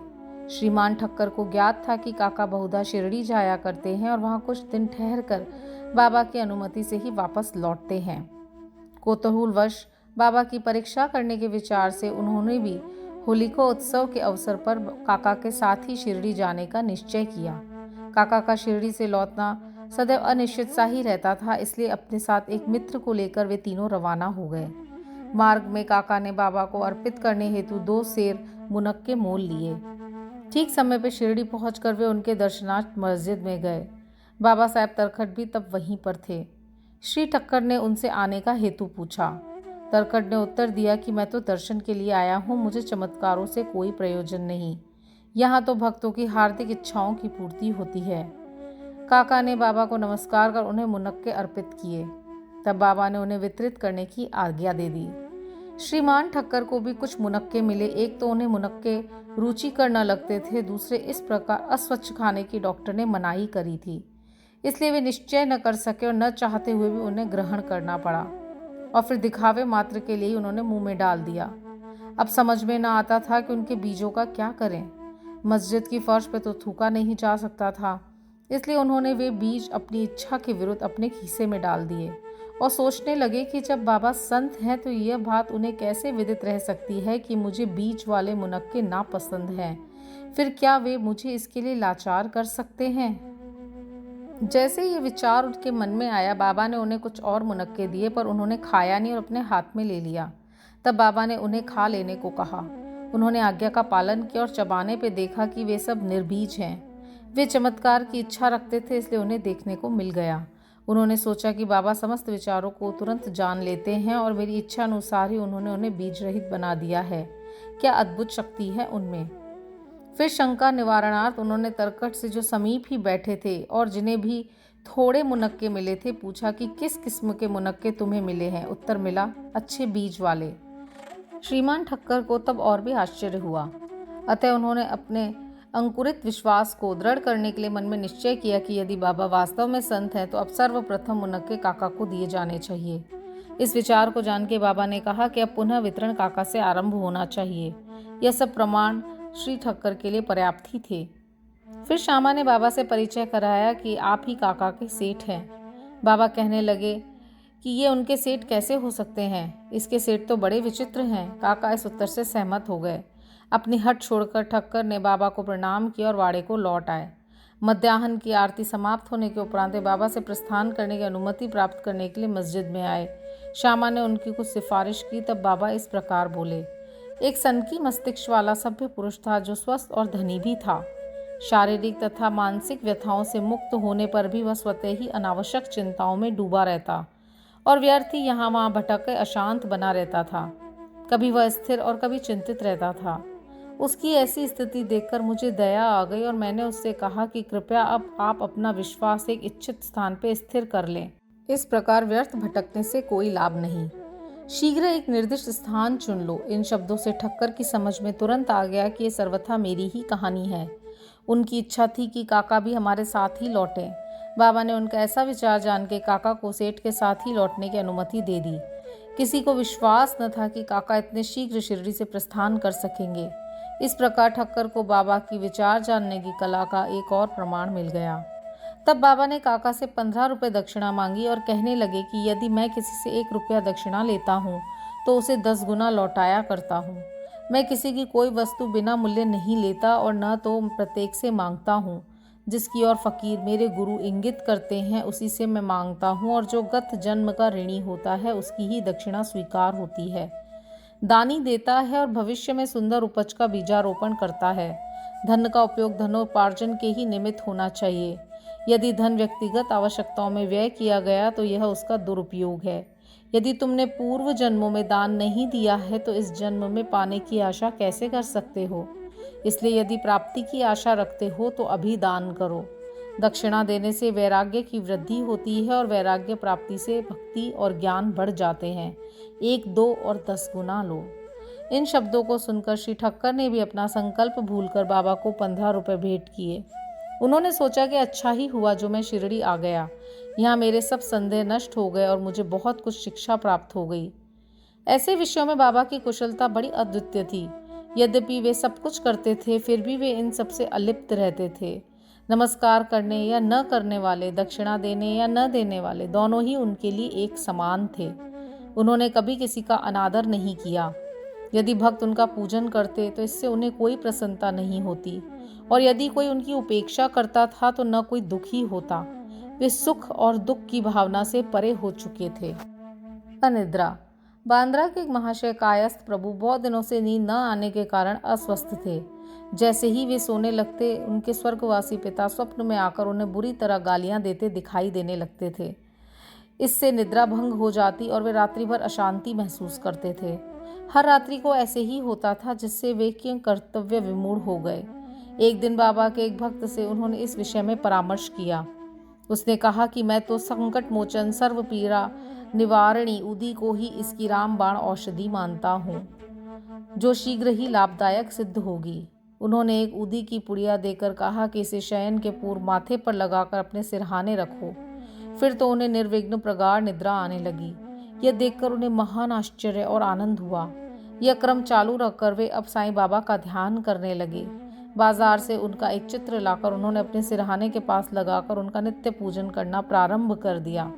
श्रीमान ठक्कर को ज्ञात था कि काका बहुधा शिरडी जाया करते हैं और वहां कुछ दिन ठहरकर बाबा की अनुमति से ही वापस लौटते हैं। कौतूहलवश बाबा की परीक्षा करने के विचार से उन्होंने भी होलिका उत्सव के अवसर पर काका के साथ ही शिरडी जाने का निश्चय किया। काका का शिरडी से लौटना सदैव अनिश्चित सा ही रहता था, इसलिए अपने साथ एक मित्र को लेकर वे तीनों रवाना हो गए। मार्ग में काका ने बाबा को अर्पित करने हेतु 2 सेर मुनक्के मोल लिए। ठीक समय पर शिरडी पहुंचकर वे उनके दर्शनार्थ मस्जिद में गए। बाबा साहब तरखट भी तब वहीं पर थे। श्री ठक्कर ने उनसे आने का हेतु पूछा। तरखट ने उत्तर दिया कि मैं तो दर्शन के लिए आया हूँ, मुझे चमत्कारों से कोई प्रयोजन नहीं, यहाँ तो भक्तों की हार्दिक इच्छाओं की पूर्ति होती है। काका ने बाबा को नमस्कार कर उन्हें मुनक्के अर्पित किए। तब बाबा ने उन्हें वितरित करने की आज्ञा दे दी। श्रीमान ठक्कर को भी कुछ मुनक्के मिले। एक तो उन्हें मुनक्के रुचिकर न लगते थे, दूसरे इस प्रकार अस्वच्छ खाने की डॉक्टर ने मनाही करी थी, इसलिए वे निश्चय न कर सके और न चाहते हुए भी उन्हें ग्रहण करना पड़ा और फिर दिखावे मात्र के लिए ही उन्होंने मुंह में डाल दिया। अब समझ में न आता था कि उनके बीजों का क्या करें। मस्जिद की फर्श पे तो थूका नहीं जा सकता था, इसलिए उन्होंने वे बीज अपनी इच्छा के विरुद्ध अपने खीसे में डाल दिए और सोचने लगे कि जब बाबा संत हैं तो यह बात उन्हें कैसे विदित रह सकती है कि मुझे बीज वाले मुनक्के नापसंद हैं। फिर क्या वे मुझे इसके लिए लाचार कर सकते हैं? जैसे ये विचार उनके मन में आया, बाबा ने उन्हें कुछ और मुनक्के दिए, पर उन्होंने खाया नहीं और अपने हाथ में ले लिया। तब बाबा ने उन्हें खा लेने को कहा। उन्होंने आज्ञा का पालन किया और चबाने पे देखा कि वे सब निर्बीज हैं। वे चमत्कार की इच्छा रखते थे, इसलिए उन्हें देखने को मिल गया। उन्होंने सोचा कि बाबा समस्त विचारों को तुरंत जान लेते हैं और मेरी इच्छा अनुसार ही उन्होंने उन्हें बीज रहित बना दिया है। क्या अद्भुत शक्ति है उनमें। फिर शंका निवारणार्थ उन्होंने तरकट से जो समीप ही बैठे थे और जिन्हें भी थोड़े मुनक्के मिले थे पूछा कि किस किस्म के मुनक्के तुम्हें मिले हैं। उत्तर मिला, अच्छे बीज वाले। श्रीमान ठक्कर को तब और भी आश्चर्य हुआ। अतः उन्होंने अपने अंकुरित विश्वास को दृढ़ करने के लिए मन में निश्चय किया कि यदि बाबा वास्तव में संत हैं तो अब सर्वप्रथम मुनक्के काका को दिए जाने चाहिए। इस विचार को जान के बाबा ने कहा कि अब पुनः वितरण काका से आरंभ होना चाहिए। यह सब प्रमाण श्री ठक्कर के लिए पर्याप्त ही थे। फिर श्यामा ने बाबा से परिचय कराया कि आप ही काका के सेठ हैं। बाबा कहने लगे कि ये उनके सेठ कैसे हो सकते हैं, इसके सेठ तो बड़े विचित्र हैं। काका इस उत्तर से सहमत हो गए। अपनी हट छोड़कर ठक्कर ने बाबा को प्रणाम किया और वाड़े को लौट आए। मध्याह्न की आरती समाप्त होने के उपरांत बाबा से प्रस्थान करने की अनुमति प्राप्त करने के लिए मस्जिद में आए। श्यामा ने उनकी कुछ सिफारिश की। तब बाबा इस प्रकार बोले। एक सनकी मस्तिष्क वाला सभ्य पुरुष था जो स्वस्थ और धनी भी था। शारीरिक तथा मानसिक व्यथाओं से मुक्त होने पर भी वह स्वतः ही अनावश्यक चिंताओं में डूबा रहता और व्यर्थ ही यहाँ वहाँ भटक कर अशांत बना रहता था। कभी वह स्थिर और कभी चिंतित रहता था। उसकी ऐसी स्थिति देखकर मुझे दया आ गई और मैंने उससे कहा कि कृपया अब आप अपना विश्वास एक इच्छित स्थान पर स्थिर कर लें। इस प्रकार व्यर्थ भटकने से कोई लाभ नहीं। शीघ्र एक निर्दिष्ट स्थान चुन लो। इन शब्दों से ठक्कर की समझ में तुरंत आ गया कि ये सर्वथा मेरी ही कहानी है। उनकी इच्छा थी कि काका भी हमारे साथ ही लौटें। बाबा ने उनका ऐसा विचार जान के काका को सेठ के साथ ही लौटने की अनुमति दे दी। किसी को विश्वास न था कि काका इतने शीघ्र शिरडी से प्रस्थान कर सकेंगे। इस प्रकार ठक्कर को बाबा की विचार जानने की कला का एक और प्रमाण मिल गया। तब बाबा ने काका से 15 रुपये दक्षिणा मांगी और कहने लगे कि यदि मैं किसी से 1 रुपया दक्षिणा लेता हूँ तो उसे 10 गुना लौटाया करता हूँ। मैं किसी की कोई वस्तु बिना मूल्य नहीं लेता और न तो प्रत्येक से मांगता हूँ। जिसकी और फकीर मेरे गुरु इंगित करते हैं उसी से मैं मांगता हूँ और जो गत जन्म का ऋणी होता है उसकी ही दक्षिणा स्वीकार होती है। दानी देता है और भविष्य में सुंदर उपज का बीजारोपण करता है। धन का उपयोग धनोपार्जन के ही निमित्त होना चाहिए। यदि धन व्यक्तिगत आवश्यकताओं में व्यय किया गया तो यह उसका दुरुपयोग है। यदि तुमने पूर्व जन्मों में दान नहीं दिया है तो इस जन्म में पाने की आशा कैसे कर सकते हो। इसलिए यदि प्राप्ति की आशा रखते हो तो अभी दान करो। दक्षिणा देने से वैराग्य की वृद्धि होती है और वैराग्य प्राप्ति से भक्ति और ज्ञान बढ़ जाते हैं। 1, 2 और 10 गुना लो। इन शब्दों को सुनकर श्री ठक्कर ने भी अपना संकल्प भूलकर बाबा को 15 रुपये भेंट किए। उन्होंने सोचा कि अच्छा ही हुआ जो मैं शिरडी आ गया। यहाँ मेरे सब संदेह नष्ट हो गए और मुझे बहुत कुछ शिक्षा प्राप्त हो गई। ऐसे विषयों में बाबा की कुशलता बड़ी अद्वितीय थी। यद्यपि वे सब कुछ करते थे फिर भी वे इन सबसे अलिप्त रहते थे। नमस्कार करने या न करने वाले, दक्षिणा देने या न देने वाले, दोनों ही उनके लिए एक समान थे। उन्होंने कभी किसी का अनादर नहीं किया। यदि भक्त उनका पूजन करते तो इससे उन्हें कोई प्रसन्नता नहीं होती और यदि कोई उनकी उपेक्षा करता था तो न कोई दुखी होता। वे सुख और दुख की भावना से परे हो चुके थे। अनिद्रा। बांद्रा के एक महाशय कायस्थ प्रभु बहुत दिनों से नींद न आने के कारण अस्वस्थ थे। जैसे ही वे सोने लगते उनके स्वर्गवासी पिता स्वप्न में आकर उन्हें बुरी तरह गालियां देते दिखाई देने लगते थे। इससे निद्रा भंग हो जाती और वे रात्रि भर अशांति महसूस करते थे। हर रात्रि को ऐसे ही होता था जिससे वे कर्तव्य विमूढ़ हो गए। एक दिन बाबा के एक भक्त से उन्होंने इस विषय में परामर्श किया। उसने कहा कि मैं तो संकट मोचन सर्व पीड़ा निवारणी उदी को ही इसकी रामबाण औषधि मानता हूँ जो शीघ्र ही लाभदायक सिद्ध होगी। उन्होंने एक उदी की पुड़िया देकर कहा कि इसे शयन के पूर्व माथे पर लगाकर अपने सिरहाने रखो। फिर तो उन्हें निर्विघ्न प्रगाढ़ निद्रा आने लगी। यह देखकर उन्हें महान आश्चर्य और आनंद हुआ। यह क्रम चालू रखकर वे अब साईं बाबा का ध्यान करने लगे। बाजार से उनका एक चित्र लाकर उन्होंने अपने सिरहाने के पास लगाकर उनका नित्य पूजन करना प्रारंभ कर दिया।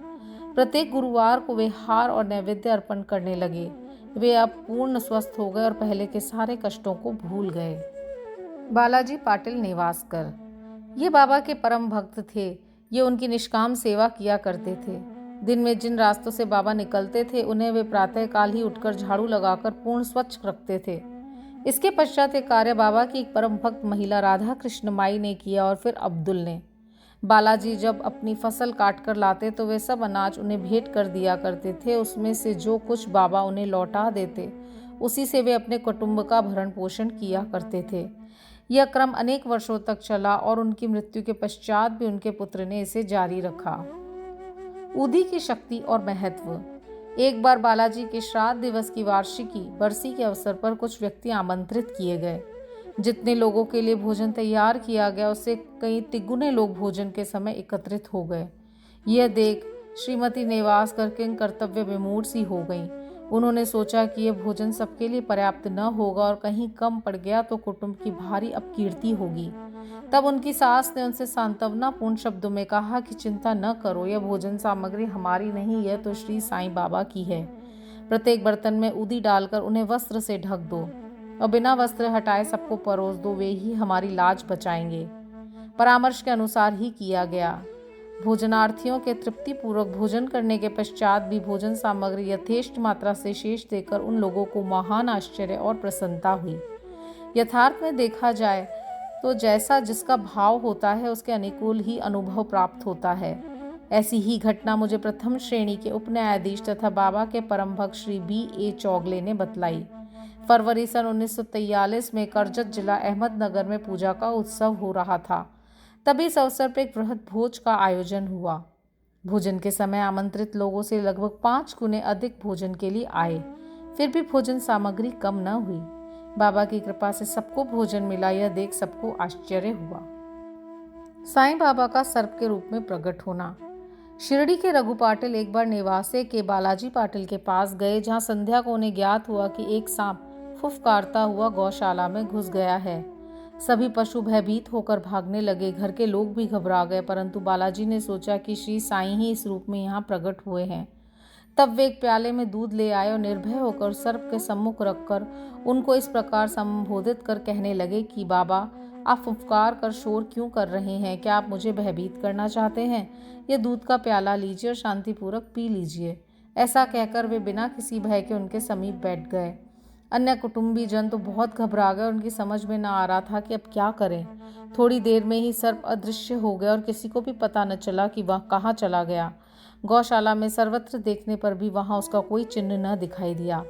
प्रत्येक गुरुवार को वे हार और नैवेद्य अर्पण करने लगे। वे अब पूर्ण स्वस्थ हो गए और पहले के सारे कष्टों को भूल गए। बालाजी पाटिल नेवासकर ये बाबा के परम भक्त थे। ये उनकी निष्काम सेवा किया करते थे। दिन में जिन रास्तों से बाबा निकलते थे उन्हें वे प्रातःकाल ही उठकर झाड़ू लगाकर पूर्ण स्वच्छ रखते थे। इसके पश्चात एक कार्य बाबा की एक परम भक्त महिला राधा कृष्ण माई ने किया और फिर अब्दुल ने। बालाजी जब अपनी फसल काट कर लाते तो वे सब अनाज उन्हें भेंट कर दिया करते थे। उसमें से जो कुछ बाबा उन्हें लौटा देते उसी से वे अपने कुटुंब का भरण पोषण किया करते थे। यह क्रम अनेक वर्षों तक चला और उनकी मृत्यु के पश्चात भी उनके पुत्र ने इसे जारी रखा। उदी की शक्ति और महत्व। एक बार बालाजी के श्राद्ध दिवस की बरसी के अवसर पर कुछ व्यक्ति आमंत्रित किए गए। जितने लोगों के लिए भोजन तैयार किया गया उससे कई तिगुने लोग भोजन के समय एकत्रित हो गए। यह देख श्रीमती नेवासकर किंग कर्तव्य विमूढ़ सी हो गईं। उन्होंने सोचा कि यह भोजन सबके लिए पर्याप्त न होगा और कहीं कम पड़ गया तो कुटुंब की भारी अपकीर्ति होगी। तब उनकी सास ने उनसे सांत्वनापूर्ण शब्दों में कहा कि चिंता न करो, यह भोजन सामग्री हमारी नहीं, यह तो श्री साईं बाबा की है। प्रत्येक बर्तन में उदी डालकर उन्हें वस्त्र से ढक दो और बिना वस्त्र हटाए सबको परोस दो, वे ही हमारी लाज बचाएंगे। परामर्श के अनुसार ही किया गया। भोजनार्थियों के तृप्तिपूर्वक भोजन करने के पश्चात भी भोजन सामग्री यथेष्ट मात्रा से शेष देकर उन लोगों को महान आश्चर्य और प्रसन्नता हुई। यथार्थ में देखा जाए तो जैसा जिसका भाव होता है उसके अनुकूल ही अनुभव प्राप्त होता है। ऐसी ही घटना मुझे प्रथम श्रेणी के उप न्यायाधीश तथा बाबा के परम भक्त श्री B.A. चौगले ने बतलाई। फरवरी सन 1943 में करजत जिला अहमदनगर में पूजा का उत्सव हो रहा था। तभी इस अवसर पर एक बृहद भोज का आयोजन हुआ। भोजन के समय आमंत्रित लोगों से लगभग 5 गुने अधिक भोजन के लिए आए, फिर भी भोजन सामग्री कम न हुई। बाबा की कृपा से सबको भोजन मिला, यह देख सबको आश्चर्य हुआ। साईं बाबा का सर्प के रूप में प्रकट होना। शिरडी के रघु पाटिल एक बार नेवासे के बालाजी पाटिल के पास गए, जहां संध्या को उन्हें ज्ञात हुआ कि एक सांप फुफकारता हुआ गौशाला में घुस गया है। सभी पशु भयभीत होकर भागने लगे। घर के लोग भी घबरा गए, परंतु बालाजी ने सोचा कि श्री साईं ही इस रूप में यहाँ प्रकट हुए हैं। तब वे एक प्याले में दूध ले आए और निर्भय होकर सर्प के सम्मुख रखकर उनको इस प्रकार संबोधित कर कहने लगे कि बाबा, आप फुफकार कर शोर क्यों कर रहे हैं? क्या आप मुझे भयभीत करना चाहते हैं? यह दूध का प्याला लीजिए और शांतिपूर्वक पी लीजिए। ऐसा कहकर वे बिना किसी भय के उनके समीप बैठ गए। अन्य कुटुंबी जन तो बहुत घबरा गए। उनकी समझ में न आ रहा था कि अब क्या करें। थोड़ी देर में ही सर्प अदृश्य हो गया और किसी को भी पता न चला कि वह कहाँ चला गया। गौशाला में सर्वत्र देखने पर भी वहां उसका कोई चिन्ह न दिखाई दिया।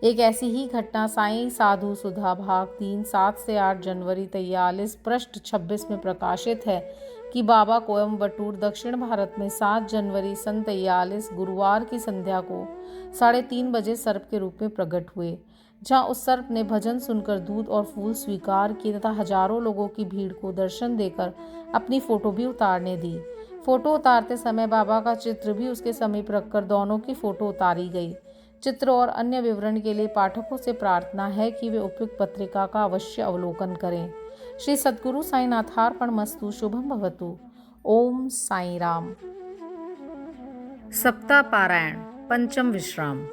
एक ऐसी ही घटना साईं साधु सुधा भाग 3 7 से 8 जनवरी 43 पृष्ठ 26 में प्रकाशित है कि बाबा कोयम्बटूर दक्षिण भारत में 7 जनवरी सन 43 गुरुवार की संध्या को 3:30 बजे सर्प के रूप में प्रकट हुए, जहां उस सर्प ने भजन सुनकर दूध और फूल स्वीकार किए तथा हजारों लोगों की भीड़ को दर्शन देकर अपनी फोटो भी उतारने दी। फोटो उतारते समय बाबा का चित्र भी उसके समीप रखकर दोनों की फोटो उतारी गई। चित्र और अन्य विवरण के लिए पाठकों से प्रार्थना है कि वे उपयुक्त पत्रिका का अवश्य अवलोकन करें। श्री सद्गुरु साईनाथार्पणमस्तु। शुभम भवतु। ओम साई राम। सप्ताह पारायण पंचम विश्राम।